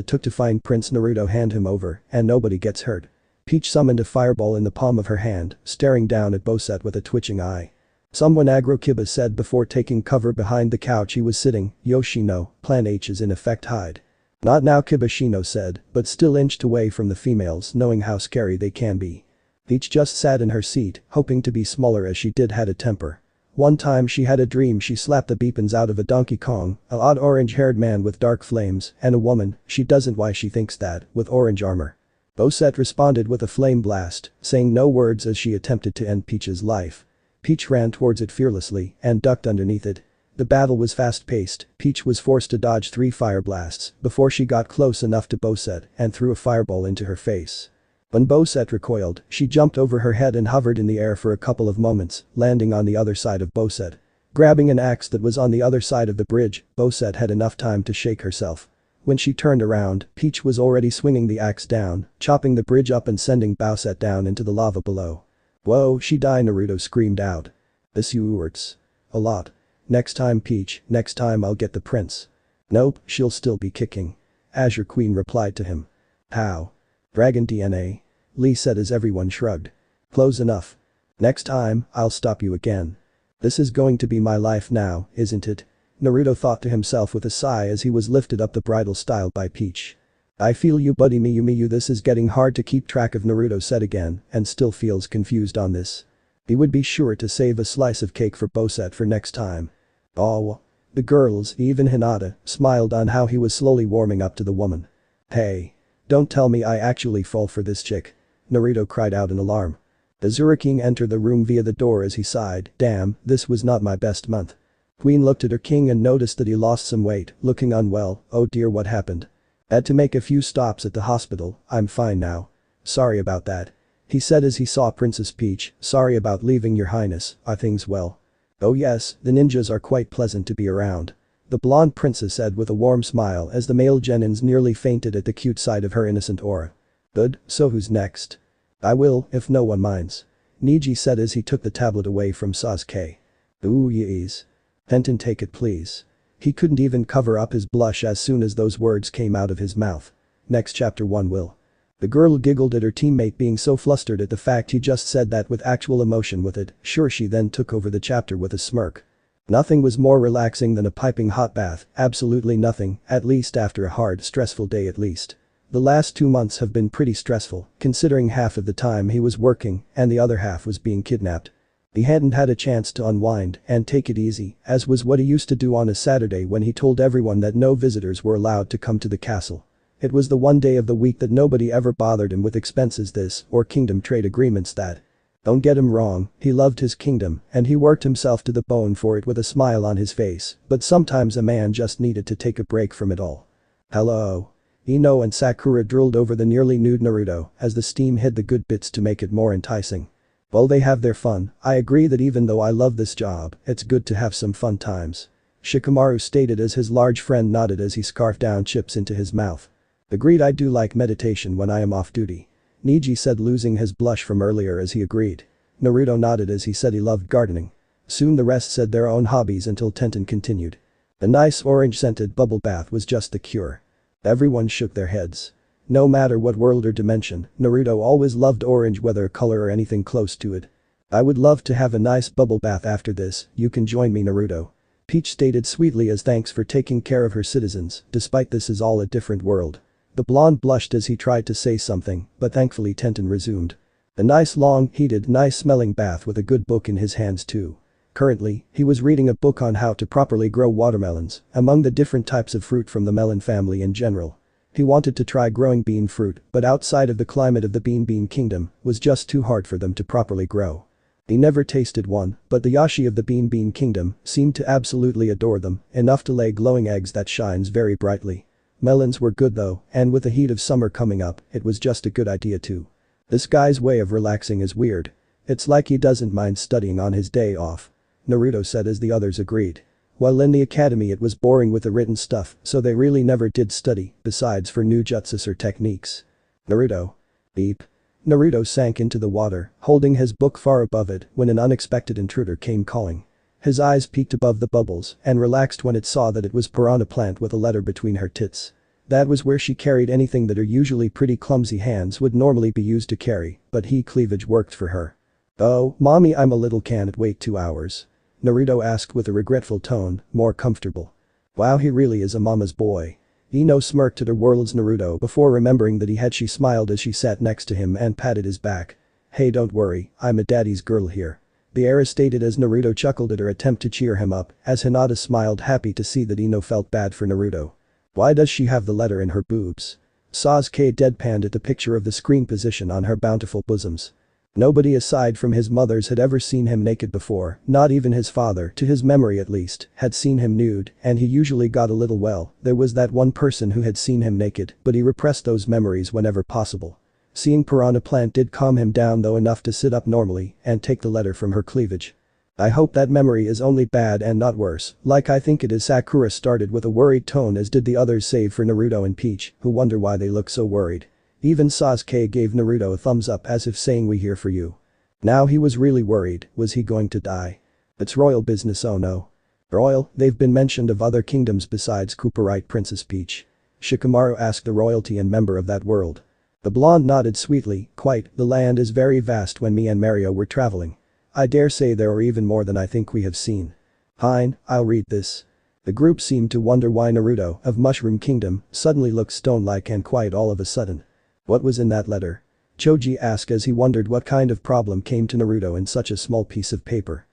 Speaker 1: took to find Prince Naruto, hand him over, and nobody gets hurt. Peach summoned a fireball in the palm of her hand, staring down at Bosat with a twitching eye. Someone aggro, Kiba said before taking cover behind the couch he was sitting. Yoshino, Plan H is in effect hide. Not now, Kiba Shino said, but still inched away from the females, knowing how scary they can be. Peach just sat in her seat, hoping to be smaller as she had a temper. One time she had a dream she slapped the beepins out of a Donkey Kong, a odd orange-haired man with dark flames, and a woman, she doesn't why she thinks that, with orange armor. Bosat responded with a flame blast, saying no words as she attempted to end Peach's life. Peach ran towards it fearlessly and ducked underneath it. The battle was fast-paced. Peach was forced to dodge 3 fire blasts before she got close enough to Bosat and threw a fireball into her face. When Bosat recoiled, she jumped over her head and hovered in the air for a couple of moments, landing on the other side of Bosat. Grabbing an axe that was on the other side of the bridge, Bosat had enough time to shake herself. When she turned around, Peach was already swinging the axe down, chopping the bridge up and sending Bosat down into the lava below. Whoa, she died, Naruto screamed out. This hurts. A lot. Next time, Peach, next time I'll get the prince. Nope, she'll still be kicking. Azure Queen replied to him. How? Dragon DNA? Lee said as everyone shrugged. Close enough. Next time, I'll stop you again. This is going to be my life now, isn't it? Naruto thought to himself with a sigh as he was lifted up the bridal stile by Peach. I feel you buddy Miyu, this is getting hard to keep track of, Naruto said again and still feels confused on this. He would be sure to save a slice of cake for Bosat for next time. Oh. The girls, even Hinata, smiled on how he was slowly warming up to the woman. Hey. Don't tell me I actually fall for this chick. Naruto cried out in alarm. Azure King entered the room via the door as he sighed. Damn, this was not my best month. Queen looked at her king and noticed that he lost some weight, looking unwell. Oh dear, what happened? Had to make a few stops at the hospital. I'm fine now. Sorry about that. He said as he saw Princess Peach. Sorry about leaving, your highness. Are things well? Oh yes, the ninjas are quite pleasant to be around. The blonde princess said with a warm smile as the male genins nearly fainted at the cute sight of her innocent aura. Good, so who's next? I will, if no one minds. Niji said as he took the tablet away from Sasuke. Ooh yes. Fenton, take it please. He couldn't even cover up his blush as soon as those words came out of his mouth. Next chapter 1 will. The girl giggled at her teammate being so flustered at the fact he just said that with actual emotion with it. Sure, she then took over the chapter with a smirk. Nothing was more relaxing than a piping hot bath, absolutely nothing, at least after a hard, stressful day at least. The last 2 months have been pretty stressful, considering half of the time he was working and the other half was being kidnapped. He hadn't had a chance to unwind and take it easy, as was what he used to do on a Saturday when he told everyone that no visitors were allowed to come to the castle. It was the one day of the week that nobody ever bothered him with expenses this or kingdom trade agreements that. Don't get him wrong, he loved his kingdom and he worked himself to the bone for it with a smile on his face, but sometimes a man just needed to take a break from it all. Hello. Ino and Sakura drooled over the nearly nude Naruto as the steam hid the good bits to make it more enticing. Well, they have their fun. I agree that even though I love this job, it's good to have some fun times. Shikamaru stated as his large friend nodded as he scarfed down chips into his mouth. Agreed, I do like meditation when I am off duty. Neji said, losing his blush from earlier as he agreed. Naruto nodded as he said he loved gardening. Soon the rest said their own hobbies until Tenten continued. A nice orange-scented bubble bath was just the cure. Everyone shook their heads. No matter what world or dimension, Naruto always loved orange, whether color or anything close to it. I would love to have a nice bubble bath after this, you can join me, Naruto. Peach stated sweetly as thanks for taking care of her citizens, despite this is all a different world. The blonde blushed as he tried to say something, but thankfully Tenten resumed. A nice long, heated, nice-smelling bath with a good book in his hands too. Currently, he was reading a book on how to properly grow watermelons, among the different types of fruit from the melon family in general. He wanted to try growing bean fruit, but outside of the climate of the bean kingdom, was just too hard for them to properly grow. He never tasted one, but the Yashi of the bean kingdom seemed to absolutely adore them, enough to lay glowing eggs that shines very brightly. Melons were good though, and with the heat of summer coming up, it was just a good idea too. This guy's way of relaxing is weird. It's like he doesn't mind studying on his day off. Naruto said as the others agreed. While in the academy it was boring with the written stuff, so they really never did study, besides for new jutsus or techniques. Naruto. Beep. Naruto sank into the water, holding his book far above it when an unexpected intruder came calling. His eyes peeked above the bubbles and relaxed when it saw that it was Piranha Plant with a letter between her tits. That was where she carried anything that her usually pretty clumsy hands would normally be used to carry, but heat cleavage worked for her. Oh, mommy, I'm a little, can't wait 2 hours. Naruto asked with a regretful tone, more comfortable. Wow, he really is a mama's boy. Ino smirked at her world's Naruto before remembering that she smiled as she sat next to him and patted his back. Hey, don't worry, I'm a daddy's girl here. The heiress stated as Naruto chuckled at her attempt to cheer him up, as Hinata smiled happy to see that Ino felt bad for Naruto. Why does she have the letter in her boobs? Sasuke deadpanned at the picture of the screen position on her bountiful bosoms. Nobody aside from his mothers had ever seen him naked before, not even his father, to his memory at least, had seen him nude, and he usually got a little, well, there was that one person who had seen him naked, but he repressed those memories whenever possible. Seeing Piranha Plant did calm him down though enough to sit up normally and take the letter from her cleavage. I hope that memory is only bad and not worse, like I think it is. Sakura started with a worried tone, as did the others save for Naruto and Peach, who wonder why they look so worried. Even Sasuke gave Naruto a thumbs up as if saying, we here for you. Now he was really worried, was he going to die? It's royal business, oh no. Royal, they've been mentioned of other kingdoms besides Cooper, right, Princess Peach? Shikamaru asked the royalty and member of that world. The blonde nodded sweetly, quite, the land is very vast. When me and Mario were traveling, I dare say there are even more than I think we have seen. Fine, I'll read this. The group seemed to wonder why Naruto, of Mushroom Kingdom, suddenly looked stone-like and quiet all of a sudden. What was in that letter? Choji asked as he wondered what kind of problem came to Naruto in such a small piece of paper.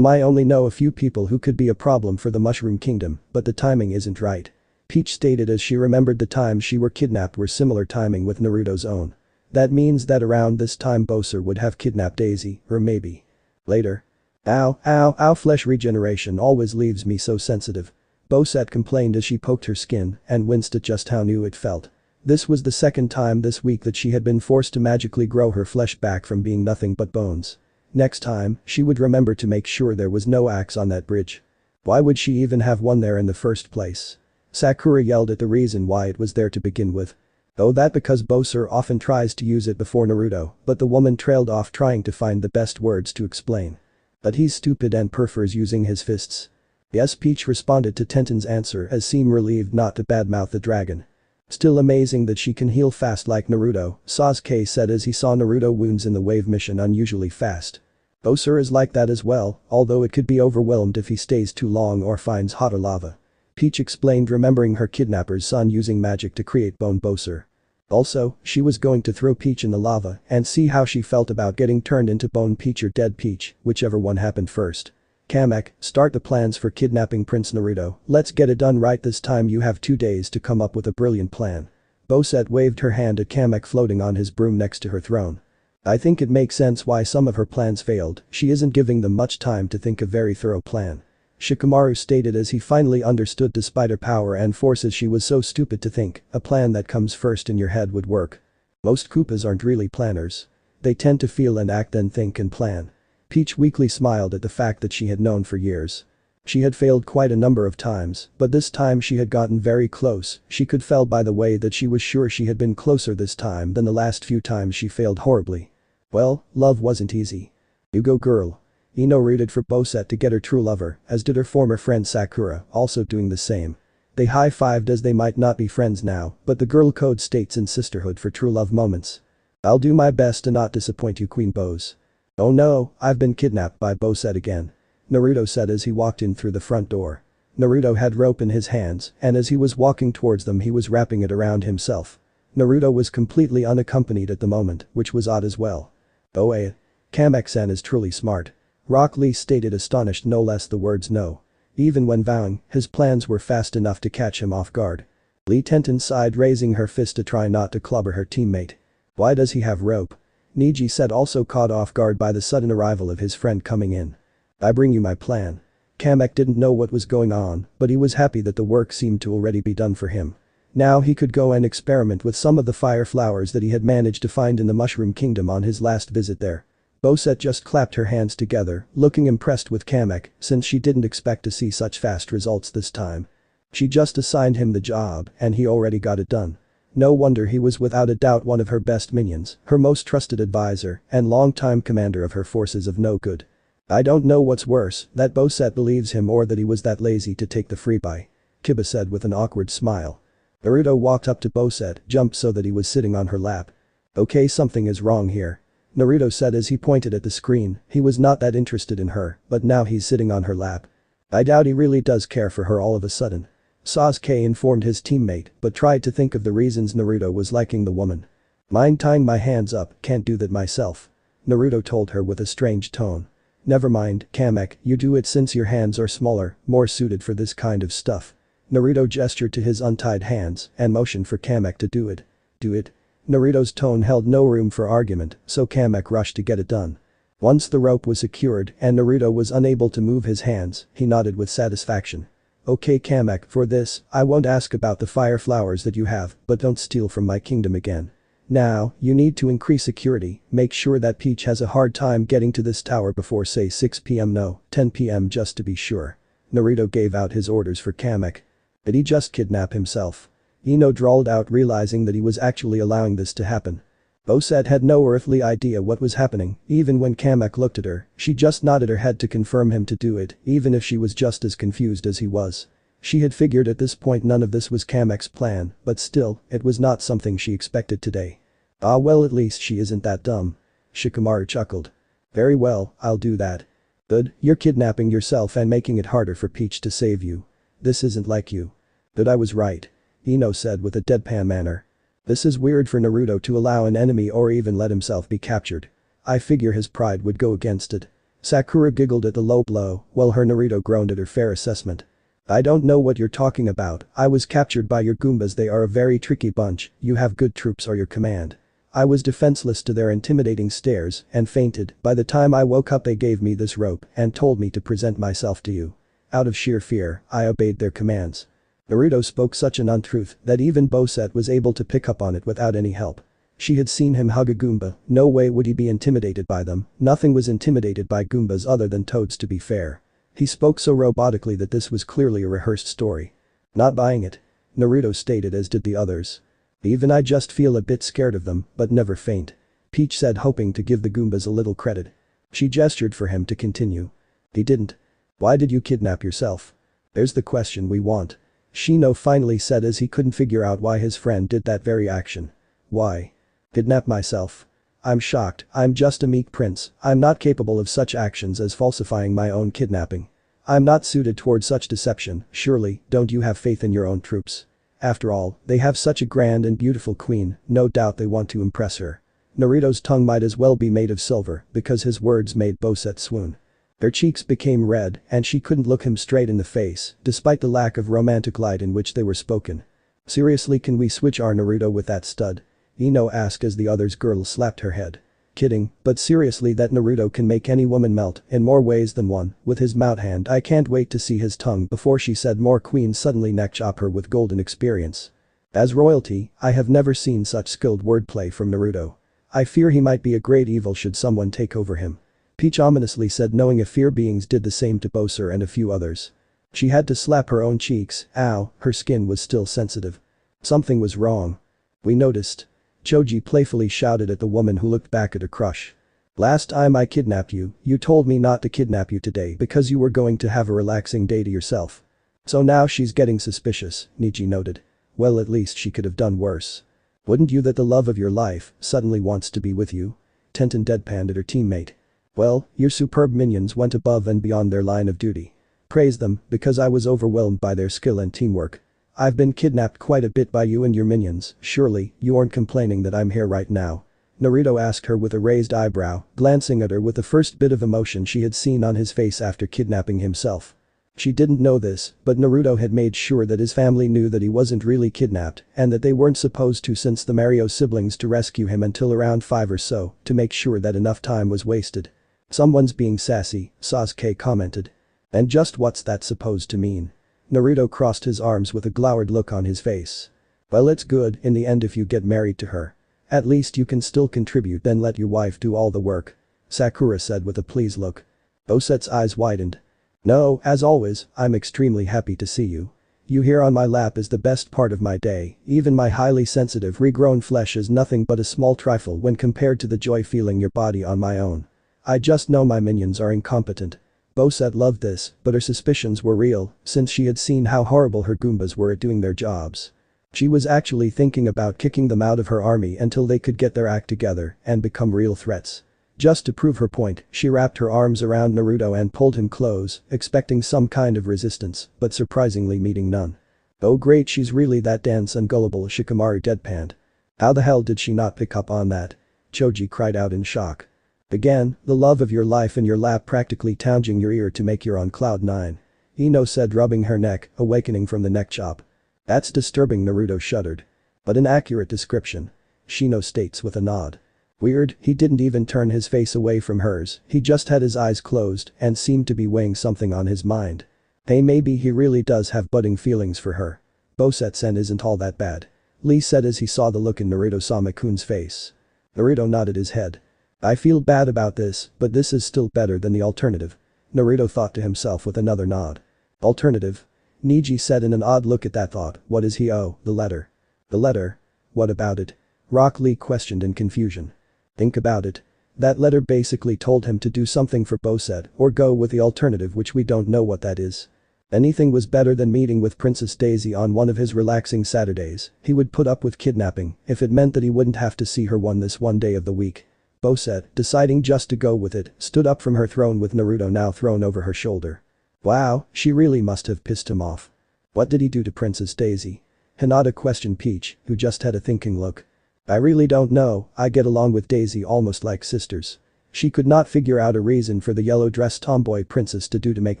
Speaker 1: I only know a few people who could be a problem for the Mushroom Kingdom, but the timing isn't right. Peach stated as she remembered the times she were kidnapped were similar timing with Naruto's own. That means that around this time Bowser would have kidnapped Daisy, or maybe later. Ow, ow, ow, flesh regeneration always leaves me so sensitive. Bosette complained as she poked her skin and winced at just how new it felt. This was the second time this week that she had been forced to magically grow her flesh back from being nothing but bones. Next time, she would remember to make sure there was no axe on that bridge. Why would she even have one there in the first place? Sakura yelled at the reason why it was there to begin with. Oh, that because Bowser often tries to use it before Naruto, but the woman trailed off trying to find the best words to explain. But he's stupid and prefers using his fists. Yes, Peach responded to Tenten's answer as seemed relieved not to badmouth the dragon. Still amazing that she can heal fast like Naruto, Sasuke said as he saw Naruto wounds in the wave mission unusually fast. Bowser is like that as well, although it could be overwhelmed if he stays too long or finds hotter lava. Peach explained, remembering her kidnapper's son using magic to create Bone Bowser. Also, she was going to throw Peach in the lava and see how she felt about getting turned into Bone Peach or Dead Peach, whichever one happened first. Kamek, start the plans for kidnapping Prince Naruto, let's get it done right this time. You have 2 days to come up with a brilliant plan. Bosette waved her hand at Kamek floating on his broom next to her throne. I think it makes sense why some of her plans failed, she isn't giving them much time to think a very thorough plan. Shikamaru stated as he finally understood despite her power and forces she was so stupid to think a plan that comes first in your head would work. Most Koopas aren't really planners. They tend to feel and act then think and plan. Peach weakly smiled at the fact that she had known for years. She had failed quite a number of times, but this time she had gotten very close. She could tell by the way that she was sure she had been closer this time than the last few times she failed horribly. Well, love wasn't easy. You go girl. Ino rooted for Bosette to get her true lover, as did her former friend Sakura, also doing the same. They high-fived as they might not be friends now, but the girl code states in sisterhood for true love moments. I'll do my best to not disappoint you, Queen Bose. Oh no, I've been kidnapped by Bosette again. Naruto said as he walked in through the front door. Naruto had rope in his hands, and as he was walking towards them he was wrapping it around himself. Naruto was completely unaccompanied at the moment, which was odd as well. Oh Kamek-san is truly smart. Rock Lee stated astonished, no less the words no. Even when vowing, his plans were fast enough to catch him off guard. Lee Tenten sighed, raising her fist to try not to clobber her teammate. Why does he have rope? Niji said, also caught off guard by the sudden arrival of his friend coming in. I bring you my plan. Kamek didn't know what was going on, but he was happy that the work seemed to already be done for him. Now he could go and experiment with some of the fire flowers that he had managed to find in the Mushroom Kingdom on his last visit there. Bosette just clapped her hands together, looking impressed with Kamek, since she didn't expect to see such fast results this time. She just assigned him the job, and he already got it done. No wonder he was without a doubt one of her best minions, her most trusted advisor, and longtime commander of her forces of no good. I don't know what's worse, that Bosette believes him or that he was that lazy to take the freebie. Kiba said with an awkward smile. Naruto walked up to Bosette, jumped so that he was sitting on her lap. Okay, something is wrong here. Naruto said as he pointed at the screen. He was not that interested in her, but now he's sitting on her lap. I doubt he really does care for her all of a sudden. Sasuke informed his teammate, but tried to think of the reasons Naruto was liking the woman. Mind tying my hands up, can't do that myself. Naruto told her with a strange tone. Never mind, Kamek, you do it since your hands are smaller, more suited for this kind of stuff. Naruto gestured to his untied hands and motioned for Kamek to do it. Do it? Naruto's tone held no room for argument, so Kamek rushed to get it done. Once the rope was secured and Naruto was unable to move his hands, he nodded with satisfaction. Okay Kamek, for this, I won't ask about the fire flowers that you have, but don't steal from my kingdom again. Now, you need to increase security, make sure that Peach has a hard time getting to this tower before say 6 PM, no, 10 PM just to be sure. Naruto gave out his orders for Kamek. Did he just kidnap himself? Ino drawled out, realizing that he was actually allowing this to happen. Bosette had no earthly idea what was happening. Even when Kamek looked at her, she just nodded her head to confirm him to do it, even if she was just as confused as he was. She had figured at this point none of this was Kamek's plan, but still, it was not something she expected today. Ah well, at least she isn't that dumb. Shikamaru chuckled. Very well, I'll do that. Good, you're kidnapping yourself and making it harder for Peach to save you. This isn't like you. But I was right. Ino said with a deadpan manner. This is weird for Naruto to allow an enemy or even let himself be captured. I figure his pride would go against it. Sakura giggled at the low blow, while her Naruto groaned at her fair assessment. I don't know what you're talking about. I was captured by your Goombas. They are a very tricky bunch. You have good troops or your command. I was defenseless to their intimidating stares and fainted. By the time I woke up they gave me this rope and told me to present myself to you. Out of sheer fear, I obeyed their commands. Naruto spoke such an untruth that even Bosette was able to pick up on it without any help. She had seen him hug a Goomba, no way would he be intimidated by them. Nothing was intimidated by Goombas other than toads, to be fair. He spoke so robotically that this was clearly a rehearsed story. Not buying it. Naruto stated, as did the others. Even I just feel a bit scared of them, but never faint. Peach said, hoping to give the Goombas a little credit. She gestured for him to continue. He didn't. Why did you kidnap yourself? There's the question we want. Shino finally said as he couldn't figure out why his friend did that very action. Why? Kidnap myself? I'm shocked. I'm just a meek prince. I'm not capable of such actions as falsifying my own kidnapping. I'm not suited toward such deception. Surely, don't you have faith in your own troops? After all, they have such a grand and beautiful queen, no doubt they want to impress her. Naruto's tongue might as well be made of silver because his words made Bosette swoon. Her cheeks became red and she couldn't look him straight in the face, despite the lack of romantic light in which they were spoken. Seriously, can we switch our Naruto with that stud? Ino asked as the other's girl slapped her head. Kidding, but seriously, that Naruto can make any woman melt in more ways than one with his mouth hand. I can't wait to see his tongue. Before she said more, Queen suddenly neck chop her with golden experience. As royalty, I have never seen such skilled wordplay from Naruto. I fear he might be a great evil should someone take over him. Peach ominously said, knowing if fear beings did the same to Bowser and a few others. She had to slap her own cheeks, ow, her skin was still sensitive. Something was wrong. We noticed. Choji playfully shouted at the woman who looked back at her crush. Last time I kidnapped you, you told me not to kidnap you today because you were going to have a relaxing day to yourself. So now she's getting suspicious, Niji noted. Well, at least she could have done worse. Wouldn't you that the love of your life suddenly wants to be with you? Tenten deadpanned at her teammate. Well, your superb minions went above and beyond their line of duty. Praise them, because I was overwhelmed by their skill and teamwork. I've been kidnapped quite a bit by you and your minions, surely you aren't complaining that I'm here right now? Naruto asked her with a raised eyebrow, glancing at her with the first bit of emotion she had seen on his face after kidnapping himself. She didn't know this, but Naruto had made sure that his family knew that he wasn't really kidnapped and that they weren't supposed to send the Mario siblings to rescue him until around 5 or so to make sure that enough time was wasted. Someone's being sassy, Sasuke commented. And just what's that supposed to mean? Naruto crossed his arms with a glowered look on his face. Well, it's good in the end if you get married to her. At least you can still contribute, then let your wife do all the work. Sakura said with a pleased look. Boset's eyes widened. No, as always, I'm extremely happy to see you. You here on my lap is the best part of my day, even my highly sensitive regrown flesh is nothing but a small trifle when compared to the joy feeling your body on my own. I just know my minions are incompetent. Boset loved this, but her suspicions were real, since she had seen how horrible her Goombas were at doing their jobs. She was actually thinking about kicking them out of her army until they could get their act together and become real threats. Just to prove her point, she wrapped her arms around Naruto and pulled him close, expecting some kind of resistance, but surprisingly meeting none. Oh great, she's really that dense and gullible, Shikamaru deadpanned. How the hell did she not pick up on that? Choji cried out in shock. Again, the love of your life in your lap practically pounding your ear to make you on cloud 9. Ino said, rubbing her neck, awakening from the neck chop. That's disturbing, Naruto shuddered. But an accurate description. Shino states with a nod. Weird, he didn't even turn his face away from hers, he just had his eyes closed and seemed to be weighing something on his mind. Hey, maybe he really does have budding feelings for her. Boset-sen isn't all that bad. Lee said as he saw the look in Naruto-sama-kun's face. Naruto nodded his head. I feel bad about this, but this is still better than the alternative. Naruto thought to himself with another nod. Alternative? Niji said in an odd look at that thought. What is he? Oh, the letter. The letter? What about it? Rock Lee questioned in confusion. Think about it. That letter basically told him to do something for Boset or go with the alternative, which we don't know what that is. Anything was better than meeting with Princess Daisy on one of his relaxing Saturdays. He would put up with kidnapping if it meant that he wouldn't have to see her this one day of the week. Boset, deciding just to go with it, stood up from her throne with Naruto now thrown over her shoulder. Wow, she really must have pissed him off. What did he do to Princess Daisy? Hinata questioned Peach, who just had a thinking look. I really don't know, I get along with Daisy almost like sisters. She could not figure out a reason for the yellow-dressed tomboy princess to do to make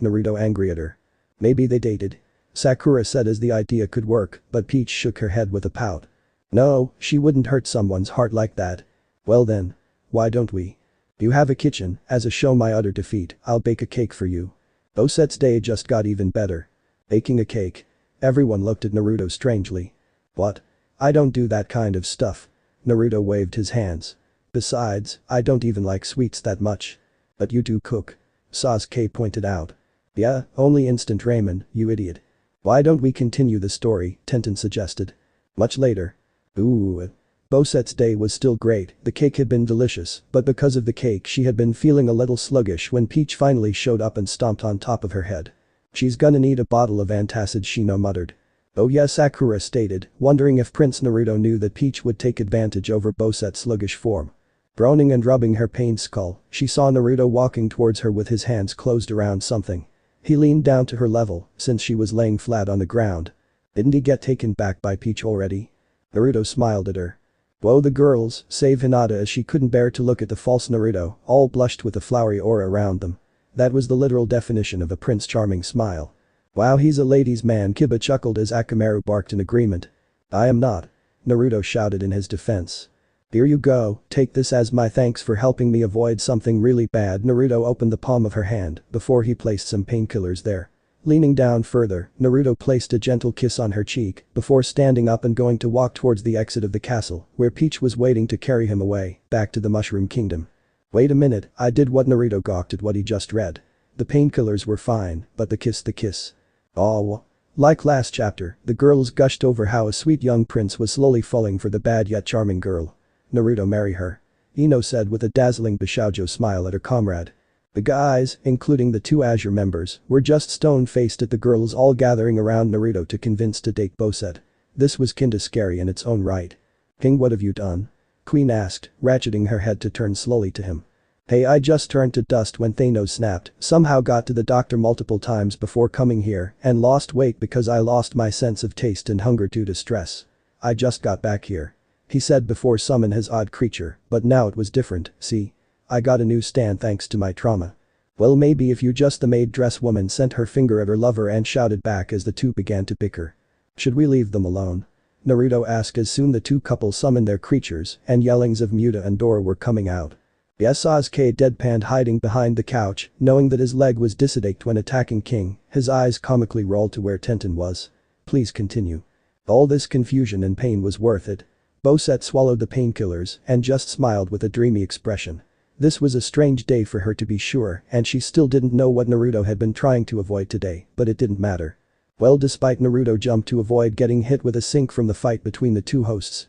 Speaker 1: Naruto angry at her. Maybe they dated. Sakura said as the idea could work, but Peach shook her head with a pout. No, she wouldn't hurt someone's heart like that. Well then. Why don't we? You have a kitchen, as a show my utter defeat, I'll bake a cake for you. Boset's day just got even better. Baking a cake? Everyone looked at Naruto strangely. What? I don't do that kind of stuff. Naruto waved his hands. Besides, I don't even like sweets that much. But you do cook. Sasuke pointed out. Yeah, only instant ramen, you idiot. Why don't we continue the story, Tenten suggested. Much later. Ooh. Boset's day was still great, the cake had been delicious, but because of the cake she had been feeling a little sluggish when Peach finally showed up and stomped on top of her head. She's gonna need a bottle of antacid, Shino muttered. Oh yes, Sakura stated, wondering if Prince Naruto knew that Peach would take advantage over Boset's sluggish form. Groaning and rubbing her pained skull, she saw Naruto walking towards her with his hands closed around something. He leaned down to her level, since she was laying flat on the ground. Didn't he get taken back by Peach already? Naruto smiled at her. Whoa, the girls, save Hinata, as she couldn't bear to look at the false Naruto, all blushed with a flowery aura around them. That was the literal definition of a Prince Charming smile. Wow, he's a ladies' man, Kiba chuckled as Akamaru barked in agreement. I am not. Naruto shouted in his defense. Here you go, take this as my thanks for helping me avoid something really bad. Naruto opened the palm of her hand before he placed some painkillers there. Leaning down further, Naruto placed a gentle kiss on her cheek before standing up and going to walk towards the exit of the castle where Peach was waiting to carry him away, back to the Mushroom Kingdom. Wait a minute, I did what? Naruto gawked at what he just read. The painkillers were fine, but the kiss. Oh. Like last chapter, the girls gushed over how a sweet young prince was slowly falling for the bad yet charming girl. Naruto marry her. Ino said with a dazzling Bishoujo smile at her comrade. The guys, including the two Azure members, were just stone-faced at the girls all gathering around Naruto to convince to date Boset. This was kinda scary in its own right. King, what have you done? Queen asked, ratcheting her head to turn slowly to him. Hey, I just turned to dust when Thanos snapped, somehow got to the doctor multiple times before coming here, and lost weight because I lost my sense of taste and hunger due to stress. I just got back here. He said before summon his odd creature, but now it was different, see? I got a new stand thanks to my trauma. Well, maybe if you just. The maid dress woman sent her finger at her lover and shouted back as the two began to bicker. Should we leave them alone? Naruto asked as soon the two couples summoned their creatures and yellings of Muta and Dora were coming out. Yes, Sasuke deadpanned hiding behind the couch, knowing that his leg was dislocated when attacking King, his eyes comically rolled to where Tenten was. Please continue. All this confusion and pain was worth it. Boset swallowed the painkillers and just smiled with a dreamy expression. This was a strange day for her to be sure, and she still didn't know what Naruto had been trying to avoid today, but it didn't matter. Well, despite Naruto jumped to avoid getting hit with a sink from the fight between the two hosts,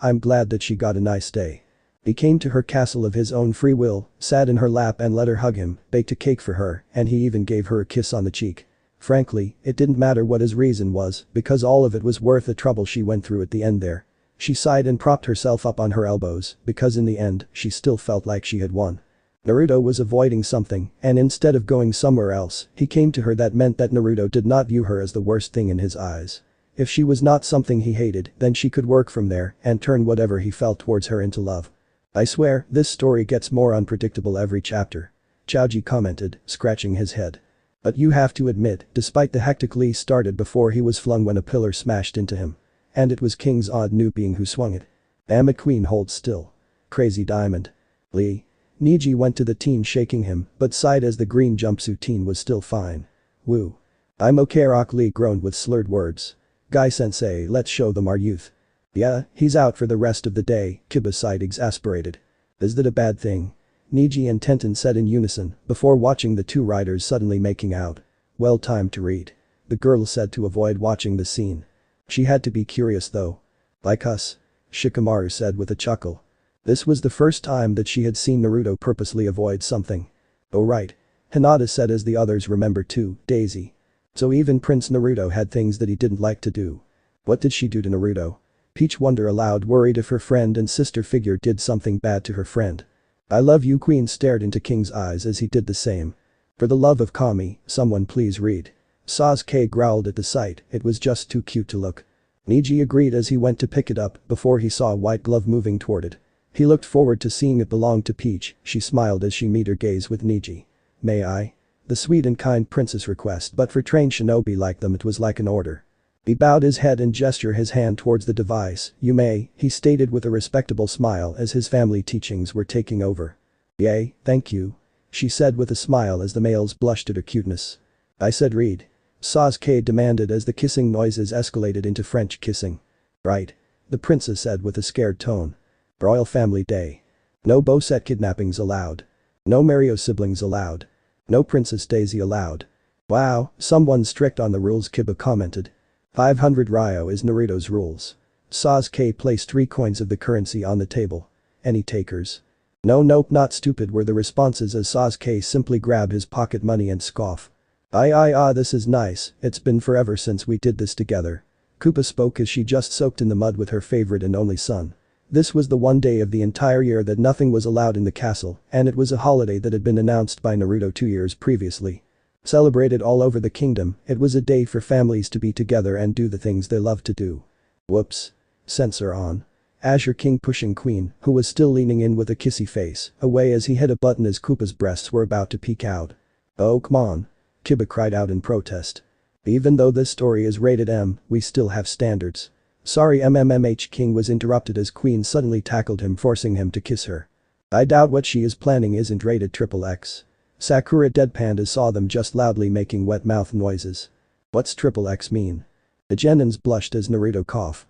Speaker 1: I'm glad that she got a nice day. He came to her castle of his own free will, sat in her lap and let her hug him, baked a cake for her, and he even gave her a kiss on the cheek. Frankly, it didn't matter what his reason was, because all of it was worth the trouble she went through at the end there. She sighed and propped herself up on her elbows, because in the end, she still felt like she had won. Naruto was avoiding something, and instead of going somewhere else, he came to her. That meant that Naruto did not view her as the worst thing in his eyes. If she was not something he hated, then she could work from there and turn whatever he felt towards her into love. I swear, this story gets more unpredictable every chapter. Chaoji commented, scratching his head. But you have to admit, despite the hectic Lee started before he was flung when a pillar smashed into him. And it was King's odd new being who swung it. Damn it, Queen, hold still. Crazy diamond. Lee. Niji went to the teen shaking him, but sighed as the green jumpsuit teen was still fine. Woo. I'm okay. Rock Lee groaned with slurred words. Guy-sensei, let's show them our youth. Yeah, he's out for the rest of the day, Kiba sighed exasperated. Is that a bad thing? Niji and Tenten said in unison, before watching the two riders suddenly making out. Well, time to read. The girl said to avoid watching the scene. She had to be curious though. Like us? Shikamaru said with a chuckle. This was the first time that she had seen Naruto purposely avoid something. Oh right. Hinata said as the others remembered too, Daisy. So even Prince Naruto had things that he didn't like to do. What did she do to Naruto? Peach wondered aloud, worried if her friend and sister figure did something bad to her friend. I love you. Queen stared into King's eyes as he did the same. For the love of Kami, someone please read. Sasuke growled at the sight, it was just too cute to look. Niji agreed as he went to pick it up before he saw a white glove moving toward it. He looked forward to seeing it belonged to Peach. She smiled as she met her gaze with Niji. May I? The sweet and kind princess request, but for trained shinobi like them it was like an order. He bowed his head and gestured his hand towards the device. You may, he stated with a respectable smile as his family teachings were taking over. Yay, thank you. She said with a smile as the males blushed at her cuteness. I said read. Sasuke demanded as the kissing noises escalated into French kissing. Right. The princess said with a scared tone. Royal family day. No Boset kidnappings allowed. No Mario siblings allowed. No Princess Daisy allowed. Wow, someone's strict on the rules, Kiba commented. 500 Ryo is Naruto's rules. Sasuke placed 3 coins of the currency on the table. Any takers? No, nope, not stupid were the responses as Sasuke simply grabbed his pocket money and scoff. This is nice, it's been forever since we did this together. Koopa spoke as she just soaked in the mud with her favorite and only son. This was the one day of the entire year that nothing was allowed in the castle, and it was a holiday that had been announced by Naruto 2 years previously. Celebrated all over the kingdom, it was a day for families to be together and do the things they love to do. Whoops. Censor on. Azure King pushing Queen, who was still leaning in with a kissy face, away as he hit a button as Koopa's breasts were about to peek out. Oh come on. Kiba cried out in protest. Even though this story is rated M, we still have standards. Sorry MMMH King was interrupted as Queen suddenly tackled him, forcing him to kiss her. I doubt what she is planning isn't rated XXX. Sakura deadpanned as saw them just loudly making wet mouth noises. What's XXX mean? The Genins blushed as Naruto coughed.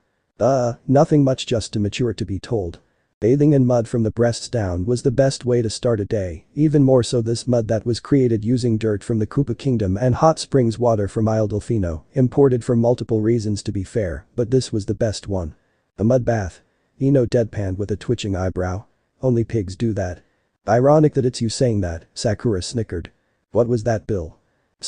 Speaker 1: Nothing much, just too mature to be told. Bathing in mud from the breasts down was the best way to start a day, even more so this mud that was created using dirt from the Koopa Kingdom and hot springs water from Isle Delfino, imported for multiple reasons to be fair, but this was the best one. A mud bath. Ino deadpanned with a twitching eyebrow. Only pigs do that. Ironic that it's you saying that, Sakura snickered. What was that, Bill?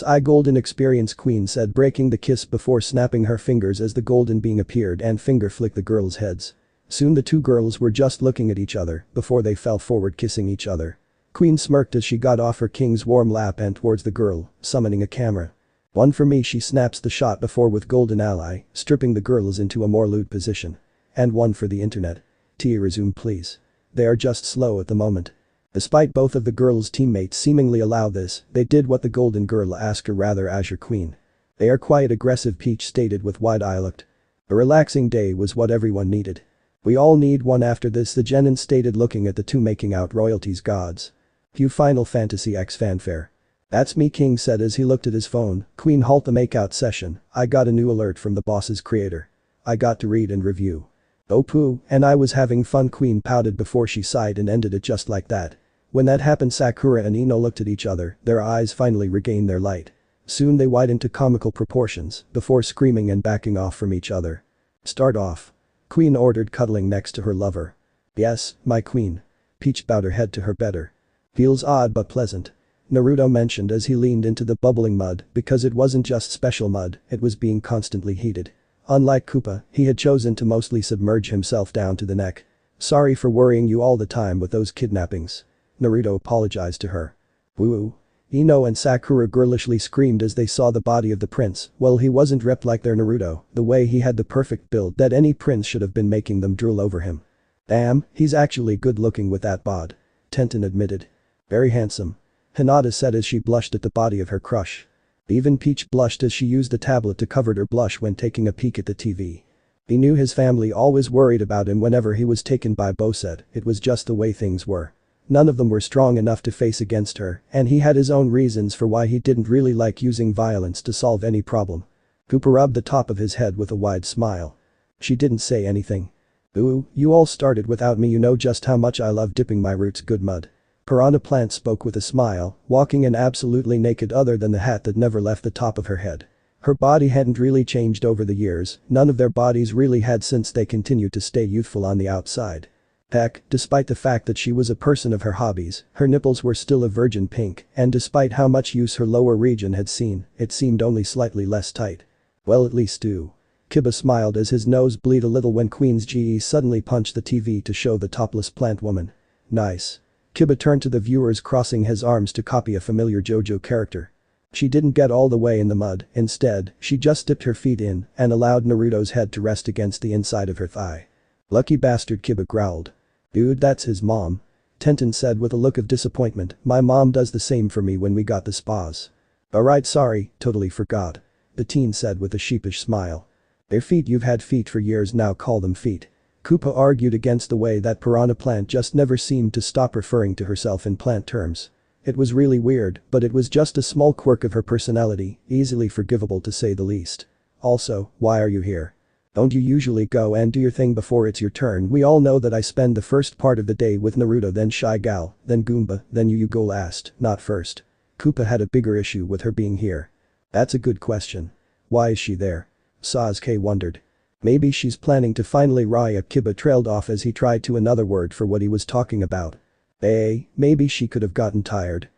Speaker 1: I golden experience queen said breaking the kiss before snapping her fingers as the golden being appeared and finger flicked the girls' heads. Soon the two girls were just looking at each other before they fell forward kissing each other. Queen smirked as she got off her king's warm lap and towards the girl, summoning a camera. One for me, she snaps the shot before with golden ally, stripping the girls into a more lewd position. And one for the internet. Tia, resume please. They are just slow at the moment. Despite both of the girls' teammates seemingly allow this, they did what the golden girl asked, or rather Azure Queen. They are quite aggressive, Peach stated with wide eye looked. A relaxing day was what everyone needed. We all need one after this, the Genin stated looking at the two making out royalties gods. Cue Final Fantasy X fanfare. That's me, King said as he looked at his phone. Queen, halt the makeout session. I got a new alert from the boss's creator. I got to read and review. Oh poo, and I was having fun, Queen pouted before she sighed and ended it just like that. When that happened, Sakura and Ino looked at each other, their eyes finally regained their light. Soon they widened to comical proportions before screaming and backing off from each other. Start off. Queen ordered, cuddling next to her lover. Yes, my queen. Peach bowed her head to her better. Feels odd but pleasant. Naruto mentioned as he leaned into the bubbling mud because it wasn't just special mud, it was being constantly heated. Unlike Koopa, he had chosen to mostly submerge himself down to the neck. Sorry for worrying you all the time with those kidnappings. Naruto apologized to her. Woo. Ino and Sakura girlishly screamed as they saw the body of the prince. Well, he wasn't ripped like their Naruto, the way he had the perfect build that any prince should have been, making them drool over him. Damn, he's actually good looking with that bod. Tenten admitted. Very handsome. Hinata said as she blushed at the body of her crush. Even Peach blushed as she used the tablet to cover her blush when taking a peek at the TV. He knew his family always worried about him whenever he was taken by Boset, it was just the way things were. None of them were strong enough to face against her, and he had his own reasons for why he didn't really like using violence to solve any problem. Koopa rubbed the top of his head with a wide smile. She didn't say anything. Ooh, you all started without me, you know just how much I love dipping my roots good mud. Piranha Plant spoke with a smile, walking in absolutely naked other than the hat that never left the top of her head. Her body hadn't really changed over the years, none of their bodies really had since they continued to stay youthful on the outside. Heck, despite the fact that she was a person of her hobbies, her nipples were still a virgin pink, and despite how much use her lower region had seen, it seemed only slightly less tight. Well, at least do. Kiba smiled as his nose bleed a little when Queen's GE suddenly punched the TV to show the topless plant woman. Nice. Kiba turned to the viewers, crossing his arms to copy a familiar JoJo character. She didn't get all the way in the mud, instead, she just dipped her feet in and allowed Naruto's head to rest against the inside of her thigh. Lucky bastard, Kiba growled. Dude, that's his mom. Tenten said with a look of disappointment, my mom does the same for me when we got the spas. Alright, sorry, totally forgot. The teen said with a sheepish smile. They're feet, you've had feet for years now, call them feet. Koopa argued against the way that Piranha Plant just never seemed to stop referring to herself in plant terms. It was really weird, but it was just a small quirk of her personality, easily forgivable to say the least. Also, why are you here? Don't you usually go and do your thing before it's your turn? We all know that I spend the first part of the day with Naruto, then Shy Gal, then Goomba, then you go last, not first. Koopa had a bigger issue with her being here. That's a good question. Why is she there? Sasuke wondered. Maybe she's planning to finally Raya. Kiba trailed off as he tried to another word for what he was talking about. Maybe she could have gotten tired.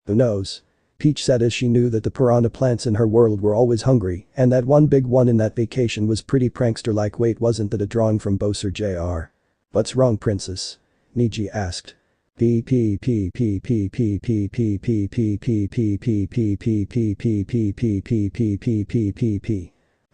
Speaker 1: Who knows? Peach said as she knew that the piranha plants in her world were always hungry and that one big one in that vacation was pretty prankster-like. Wait, wasn't that a drawing from Bowser Jr.? What's wrong, princess? Niji asked.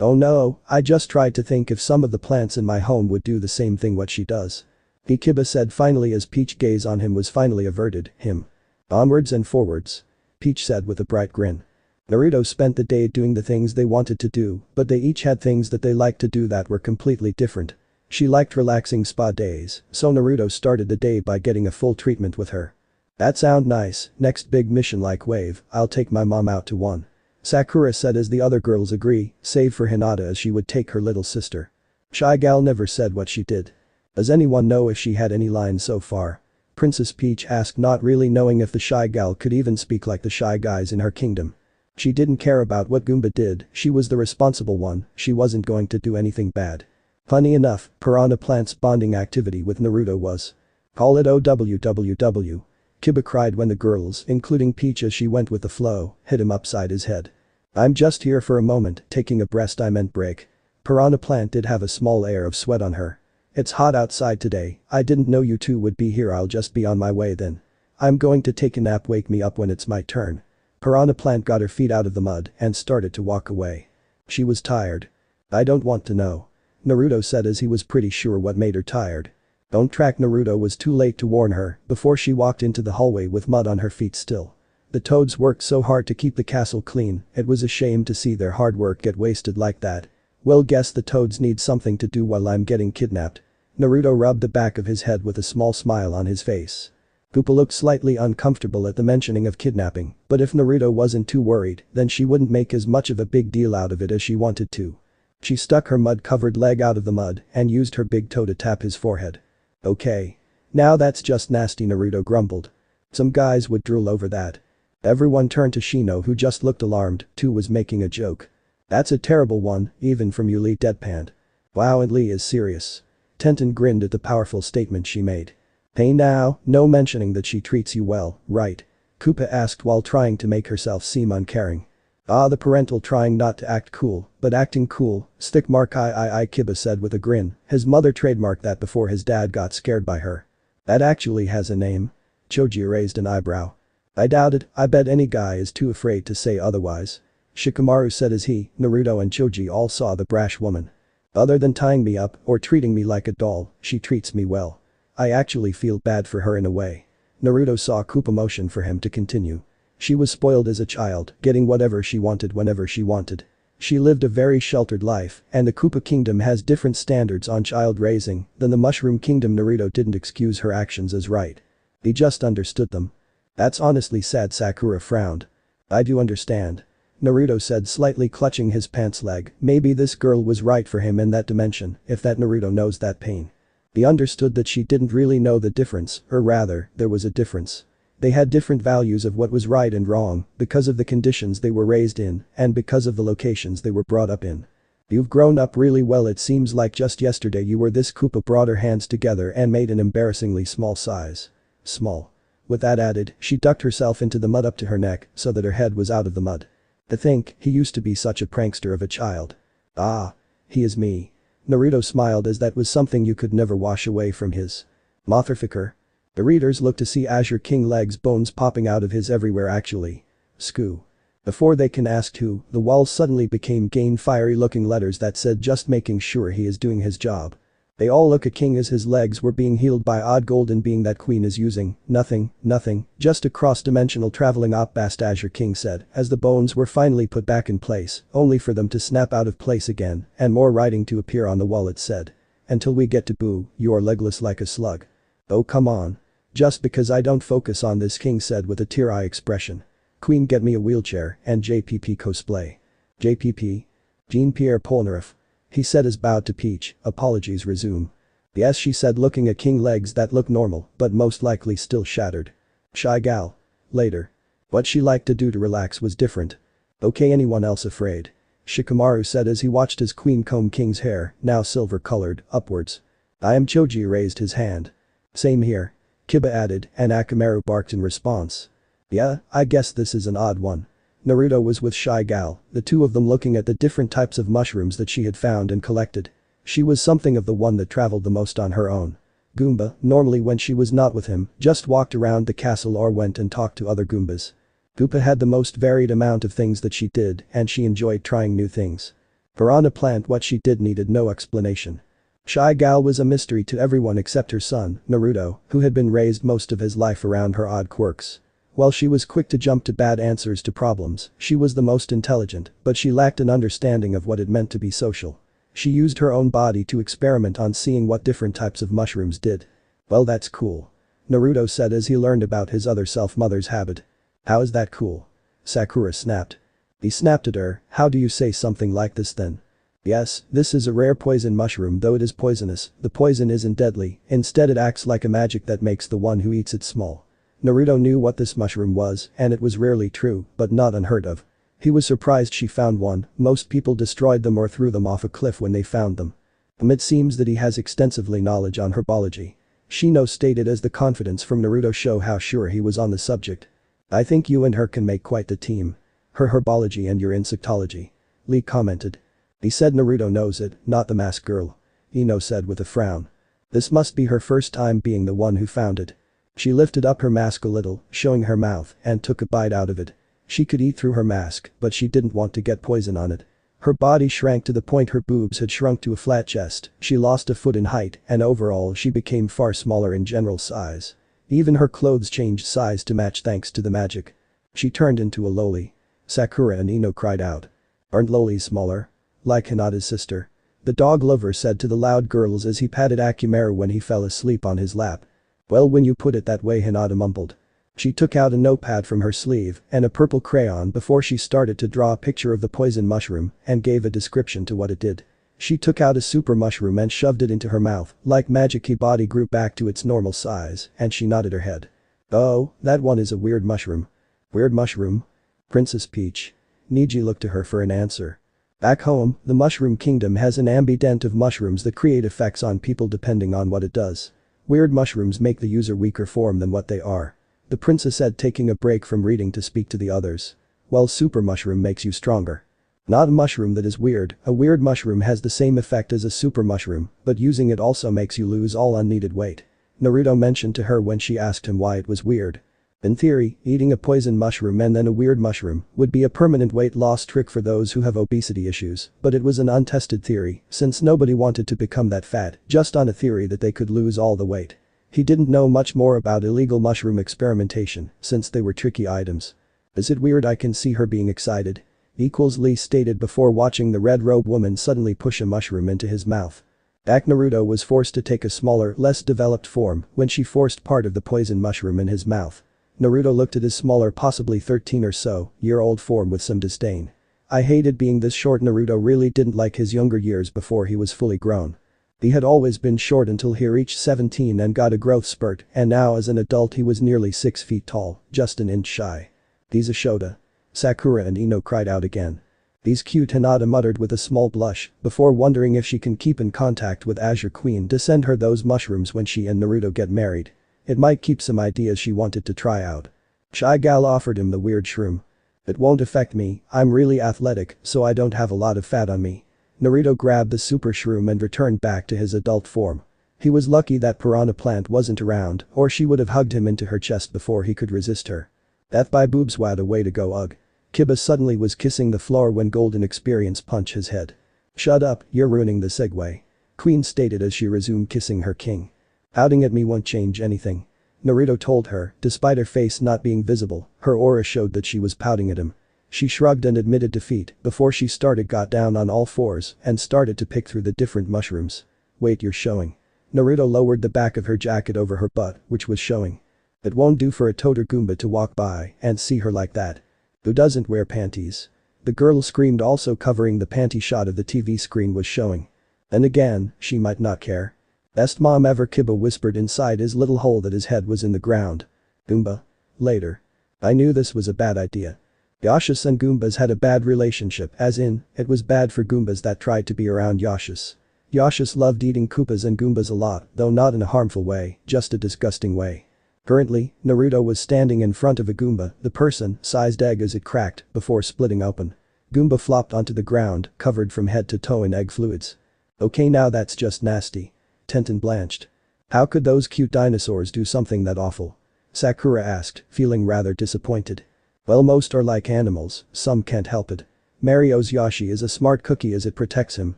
Speaker 1: Oh no, I just tried to think if some of the plants in my home would do the same thing what she does. Kiba said finally as Peach's gaze on him was finally averted, him. Onwards and forwards. Peach said with a bright grin. Naruto spent the day doing the things they wanted to do, but they each had things that they liked to do that were completely different. She liked relaxing spa days, so Naruto started the day by getting a full treatment with her. That sound nice, next big mission like wave, I'll take my mom out to one. Sakura said as the other girls agree, save for Hinata as she would take her little sister. Shy Gal never said what she did. Does anyone know if she had any lines so far? Princess Peach asked, not really knowing if the Shy Gal could even speak like the shy guys in her kingdom. She didn't care about what Goomba did, she was the responsible one, she wasn't going to do anything bad. Funny enough, Piranha Plant's bonding activity with Naruto was. Call it OWWW. Kiba cried when the girls, including Peach as she went with the flow, hit him upside his head. I'm just here for a moment, taking a break. Piranha Plant did have a small air of sweat on her. It's hot outside today, I didn't know you two would be here, I'll just be on my way then. I'm going to take a nap, wake me up when it's my turn. Piranha Plant got her feet out of the mud and started to walk away. She was tired. I don't want to know. Naruto said as he was pretty sure what made her tired. Don't track. Naruto was too late to warn her before she walked into the hallway with mud on her feet still. The toads worked so hard to keep the castle clean, it was a shame to see their hard work get wasted like that. Well, guess the toads need something to do while I'm getting kidnapped. Naruto rubbed the back of his head with a small smile on his face. Koopa looked slightly uncomfortable at the mentioning of kidnapping, but if Naruto wasn't too worried, then she wouldn't make as much of a big deal out of it as she wanted to. She stuck her mud-covered leg out of the mud and used her big toe to tap his forehead. Okay. Now that's just nasty, Naruto grumbled. Some guys would drool over that. Everyone turned to Shino, who just looked alarmed, too was making a joke. That's a terrible one, even from you, Lee deadpanned. Wow, and Lee is serious. Tenten grinned at the powerful statement she made. Hey now, no mentioning that she treats you well, right? Koopa asked while trying to make herself seem uncaring. Ah, the parental trying not to act cool, but acting cool, stick mark I Kiba said with a grin, his mother trademarked that before his dad got scared by her. That actually has a name. Choji raised an eyebrow. I doubt it, I bet any guy is too afraid to say otherwise. Shikamaru said as he, Naruto and Choji all saw the brash woman. Other than tying me up or treating me like a doll, she treats me well. I actually feel bad for her in a way. Naruto saw Koopa motion for him to continue. She was spoiled as a child, getting whatever she wanted whenever she wanted. She lived a very sheltered life, and the Koopa Kingdom has different standards on child raising than the Mushroom Kingdom. Naruto didn't excuse her actions as right. He just understood them. That's honestly sad. Sakura frowned. I do understand. Naruto said, slightly clutching his pants leg. Maybe this girl was right for him in that dimension, if that Naruto knows that pain. He understood that she didn't really know the difference, or rather, there was a difference. They had different values of what was right and wrong because of the conditions they were raised in and because of the locations they were brought up in. You've grown up really well. It seems like just yesterday you were this. Koopa brought her hands together and made an embarrassingly small size. Small. With that added, she ducked herself into the mud up to her neck so that her head was out of the mud. To think, he used to be such a prankster of a child. Ah. He is me. Naruto smiled as that was something you could never wash away from his motherfucker. The readers looked to see Azure King legs bones popping out of his everywhere actually. Scoo. Before they can ask who, the walls suddenly became gain fiery looking letters that said just making sure he is doing his job. They all look at King as his legs were being healed by odd golden being that Queen is using. Nothing, just a cross-dimensional traveling op bast, Azure King said as the bones were finally put back in place, only for them to snap out of place again and more writing to appear on the wall. It said. Until we get to Boo, you're legless like a slug. Oh come on. Just because I don't focus on this, King said with a tear-eye expression. Queen, get me a wheelchair and JPP cosplay. JPP? Jean-Pierre Polnareff. He said as bowed to Peach, apologies resume. Yes, she said looking at King legs that look normal but most likely still shattered. Shy gal. Later. What she liked to do to relax was different. Okay, anyone else afraid? Shikamaru said as he watched his queen comb King's hair, now silver-colored, upwards. I am. Choji raised his hand. Same here. Kiba added, and Akamaru barked in response. Yeah, I guess this is an odd one. Naruto was with Shy Gal, the two of them looking at the different types of mushrooms that she had found and collected. She was something of the one that traveled the most on her own. Goomba, normally when she was not with him, just walked around the castle or went and talked to other Goombas. Koopa had the most varied amount of things that she did and she enjoyed trying new things. Piranha Plant, what she did needed no explanation. Shy Gal was a mystery to everyone except her son, Naruto, who had been raised most of his life around her odd quirks. While she was quick to jump to bad answers to problems, she was the most intelligent, but she lacked an understanding of what it meant to be social. She used her own body to experiment on seeing what different types of mushrooms did. Well, that's cool. Naruto said as he learned about his other self mother's habit. How is that cool? Sakura snapped. He snapped at her, how do you say something like this then? Yes, this is a rare poison mushroom though it is poisonous, the poison isn't deadly, instead it acts like a magic that makes the one who eats it small. Naruto knew what this mushroom was, and it was rarely true, but not unheard of. He was surprised she found one, most people destroyed them or threw them off a cliff when they found them. It seems that he has extensively knowledge on herbology. Shino stated as the confidence from Naruto show how sure he was on the subject. I think you and her can make quite the team. Her herbology and your insectology. Lee commented. He said Naruto knows it, not the masked girl. Ino said with a frown. This must be her first time being the one who found it. She lifted up her mask a little, showing her mouth, and took a bite out of it. She could eat through her mask, but she didn't want to get poison on it. Her body shrank to the point her boobs had shrunk to a flat chest, she lost a foot in height, and overall she became far smaller in general size. Even her clothes changed size to match thanks to the magic. She turned into a loli. Sakura and Ino cried out. Aren't lolis smaller? Like Hinata's sister. The dog lover said to the loud girls as he patted Akimaru when he fell asleep on his lap. Well, when you put it that way, Hinata mumbled. She took out a notepad from her sleeve and a purple crayon before she started to draw a picture of the poison mushroom and gave a description to what it did. She took out a super mushroom and shoved it into her mouth, like magic her body grew back to its normal size, and she nodded her head. Oh, that one is a weird mushroom. Weird mushroom? Princess Peach. Niji looked to her for an answer. Back home, the Mushroom Kingdom has an ambident of mushrooms that create effects on people depending on what it does. Weird mushrooms make the user weaker form than what they are. The princess said, taking a break from reading to speak to the others. Well, super mushroom makes you stronger. Not a mushroom that is weird, a weird mushroom has the same effect as a super mushroom, but using it also makes you lose all unneeded weight. Naruto mentioned to her when she asked him why it was weird. In theory, eating a poison mushroom and then a weird mushroom would be a permanent weight loss trick for those who have obesity issues, but it was an untested theory since nobody wanted to become that fat, just on a theory that they could lose all the weight. He didn't know much more about illegal mushroom experimentation since they were tricky items. Is it weird? I can see her being excited. Lee stated before watching the red robe woman suddenly push a mushroom into his mouth. Naruto was forced to take a smaller, less developed form when she forced part of the poison mushroom in his mouth. Naruto looked at his smaller, possibly 13 or so year old form with some disdain. I hated being this short. Naruto really didn't like his younger years before he was fully grown. He had always been short until he reached 17 and got a growth spurt, and now as an adult he was nearly 6 feet tall, just an inch shy. These Ashoda. Sakura and Ino cried out again. These cute, Hinata muttered with a small blush, before wondering if she can keep in contact with Azure Queen to send her those mushrooms when she and Naruto get married. It might keep some ideas she wanted to try out. Shy Gal offered him the weird shroom. It won't affect me, I'm really athletic, so I don't have a lot of fat on me. Naruto grabbed the super shroom and returned back to his adult form. He was lucky that Piranha Plant wasn't around, or she would have hugged him into her chest before he could resist her. That by boobs, what a way to go, ugh. Kiba suddenly was kissing the floor when Golden Experience punched his head. Shut up, you're ruining the segue. Queen stated as she resumed kissing her king. Outing at me won't change anything. Naruto told her, despite her face not being visible, her aura showed that she was pouting at him. She shrugged and admitted defeat before she got down on all fours and started to pick through the different mushrooms. Wait, you're showing. Naruto lowered the back of her jacket over her butt, which was showing. It won't do for a toter Goomba to walk by and see her like that. Who doesn't wear panties? The girl screamed, also covering the panty shot of the TV screen was showing. And again, she might not care. Best mom ever, Kiba whispered inside his little hole that his head was in the ground. Goomba. Later. I knew this was a bad idea. Yashis and Goombas had a bad relationship, as in, it was bad for Goombas that tried to be around Yashis. Yashis loved eating Koopas and Goombas a lot, though not in a harmful way, just a disgusting way. Currently, Naruto was standing in front of a Goomba, the person-sized egg as it cracked before splitting open. Goomba flopped onto the ground, covered from head to toe in egg fluids. Okay, now that's just nasty. Tenten blanched. How could those cute dinosaurs do something that awful? Sakura asked, feeling rather disappointed. Well, most are like animals, some can't help it. Mario's Yoshi is a smart cookie as it protects him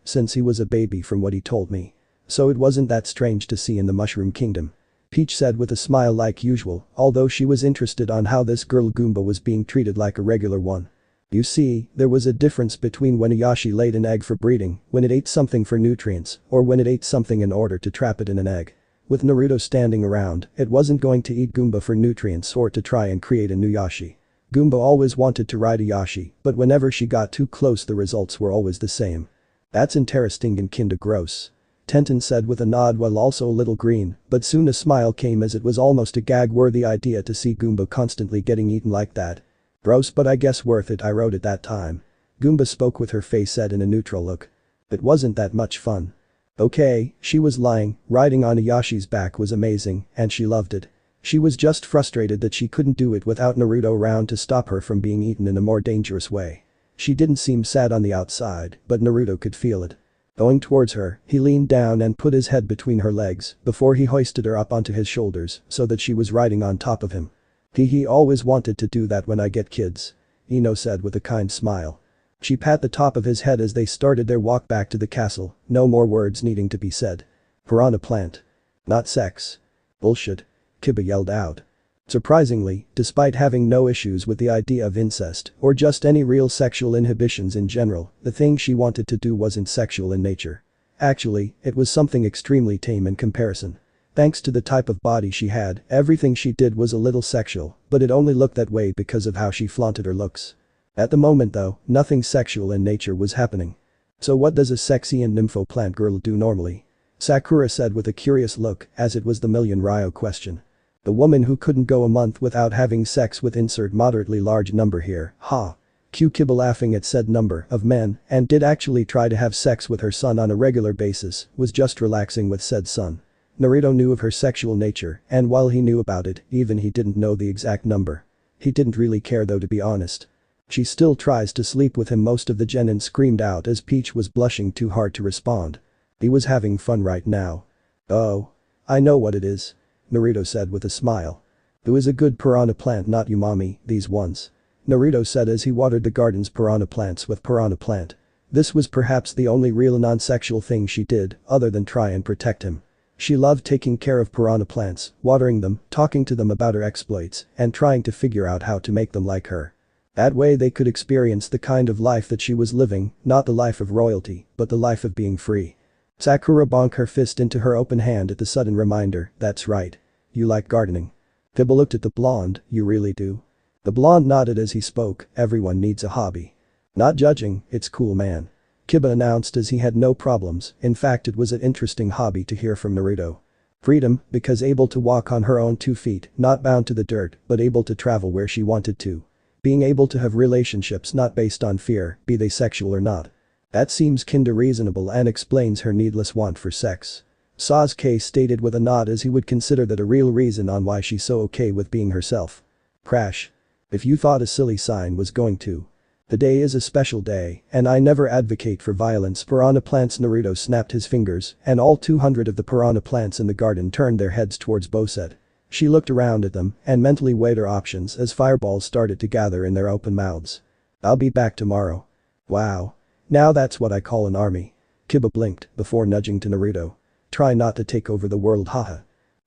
Speaker 1: since he was a baby from what he told me. So it wasn't that strange to see in the Mushroom Kingdom. Peach said with a smile like usual, although she was interested on how this girl Goomba was being treated like a regular one. You see, there was a difference between when a Yoshi laid an egg for breeding, when it ate something for nutrients, or when it ate something in order to trap it in an egg. With Naruto standing around, it wasn't going to eat Goomba for nutrients or to try and create a new Yoshi. Goomba always wanted to ride a Yoshi, but whenever she got too close the results were always the same. That's interesting and kinda gross. Tenten said with a nod while also a little green, but soon a smile came as it was almost a gag-worthy idea to see Goomba constantly getting eaten like that. Gross but I guess worth it, I wrote it that time. Goomba spoke with her face set in a neutral look. It wasn't that much fun. Okay, she was lying, riding on a Yoshi's back was amazing, and she loved it. She was just frustrated that she couldn't do it without Naruto around to stop her from being eaten in a more dangerous way. She didn't seem sad on the outside, but Naruto could feel it. Going towards her, he leaned down and put his head between her legs before he hoisted her up onto his shoulders so that she was riding on top of him. He always wanted to do that when I get kids. Ino said with a kind smile. She pat the top of his head as they started their walk back to the castle, no more words needing to be said. Piranha plant. Not sex. Bullshit. Kiba yelled out. Surprisingly, despite having no issues with the idea of incest or just any real sexual inhibitions in general, the thing she wanted to do wasn't sexual in nature. Actually, it was something extremely tame in comparison. Thanks to the type of body she had, everything she did was a little sexual, but it only looked that way because of how she flaunted her looks. At the moment though, nothing sexual in nature was happening. So what does a sexy and nympho plant girl do normally? Sakura said with a curious look, as it was the million Ryo question. The woman who couldn't go a month without having sex with insert moderately large number here, ha. Kiba laughing at said number of men and did actually try to have sex with her son on a regular basis, was just relaxing with said son. Naruto knew of her sexual nature, and while he knew about it, even he didn't know the exact number. He didn't really care though to be honest. She still tries to sleep with him most of the genin screamed out as Peach was blushing too hard to respond. He was having fun right now. Oh. I know what it is. Naruto said with a smile. It was a good piranha plant not you mommy, these ones. Naruto said as he watered the garden's piranha plants with piranha plant. This was perhaps the only real non-sexual thing she did other than try and protect him. She loved taking care of piranha plants, watering them, talking to them about her exploits, and trying to figure out how to make them like her. That way they could experience the kind of life that she was living, not the life of royalty, but the life of being free. Sakura bonked her fist into her open hand at the sudden reminder, that's right. You like gardening. Kiba looked at the blonde, you really do? The blonde nodded as he spoke, everyone needs a hobby. Not judging, it's cool man. Kiba announced as he had no problems, in fact it was an interesting hobby to hear from Naruto. Freedom, because able to walk on her own 2 feet, not bound to the dirt, but able to travel where she wanted to. Being able to have relationships not based on fear, be they sexual or not. That seems kinda reasonable and explains her needless want for sex. Sasuke stated with a nod as he would consider that a real reason on why she's so okay with being herself. Crash. If you thought a silly sign was going to. The day is a special day, and I never advocate for violence. Piranha plants. Naruto snapped his fingers, and all 200 of the piranha plants in the garden turned their heads towards Boset. She looked around at them and mentally weighed her options as fireballs started to gather in their open mouths. I'll be back tomorrow. Wow. Now that's what I call an army. Kiba blinked before nudging to Naruto. Try not to take over the world haha.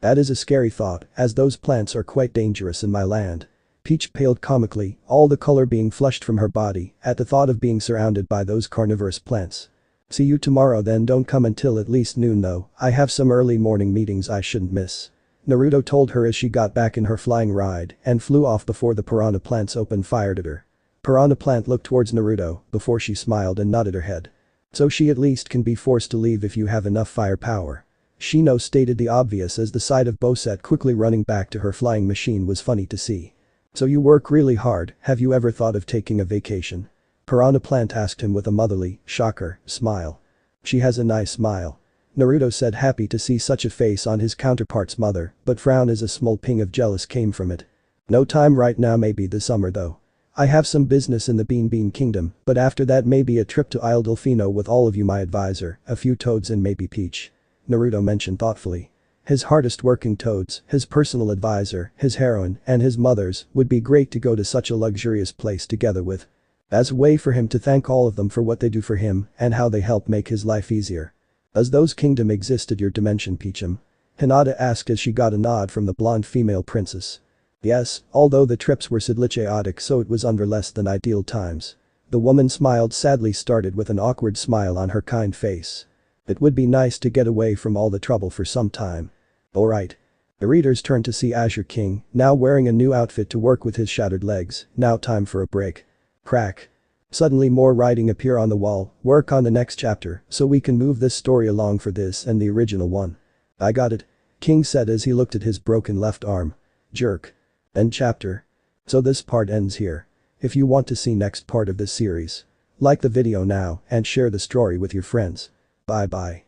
Speaker 1: That is a scary thought, as those plants are quite dangerous in my land. Peach paled comically, all the color being flushed from her body at the thought of being surrounded by those carnivorous plants. See you tomorrow then, don't come until at least noon though, I have some early morning meetings I shouldn't miss. Naruto told her as she got back in her flying ride and flew off before the piranha plants opened fire at her. Piranha plant looked towards Naruto before she smiled and nodded her head. So she at least can be forced to leave if you have enough firepower. Shino stated the obvious as the sight of Boset quickly running back to her flying machine was funny to see. So you work really hard, have you ever thought of taking a vacation? Piranha plant asked him with a motherly, shocker, smile. She has a nice smile. Naruto said happy to see such a face on his counterpart's mother, but frown as a small ping of jealous came from it. No time right now, maybe this summer though. I have some business in the Bean Kingdom, but after that maybe a trip to Isle Delfino with all of you, my advisor, a few toads and maybe Peach. Naruto mentioned thoughtfully. His hardest working toads, his personal advisor, his heroine, and his mother's would be great to go to such a luxurious place together with. As a way for him to thank all of them for what they do for him and how they help make his life easier. Does those kingdom exist at your dimension, Peachum? Hinata asked as she got a nod from the blonde female princess. Yes, although the trips were chaotic, so it was under less than ideal times. The woman smiled sadly, started with an awkward smile on her kind face. It would be nice to get away from all the trouble for some time. Alright. The readers turn to see Azure King, now wearing a new outfit to work with his shattered legs. Now time for a break. Crack. Suddenly more writing appear on the wall. Work on the next chapter so we can move this story along for this and the original one. I got it. King said as he looked at his broken left arm. Jerk. End chapter. So this part ends here. If you want to see next part of this series, like the video now and share the story with your friends. Bye bye.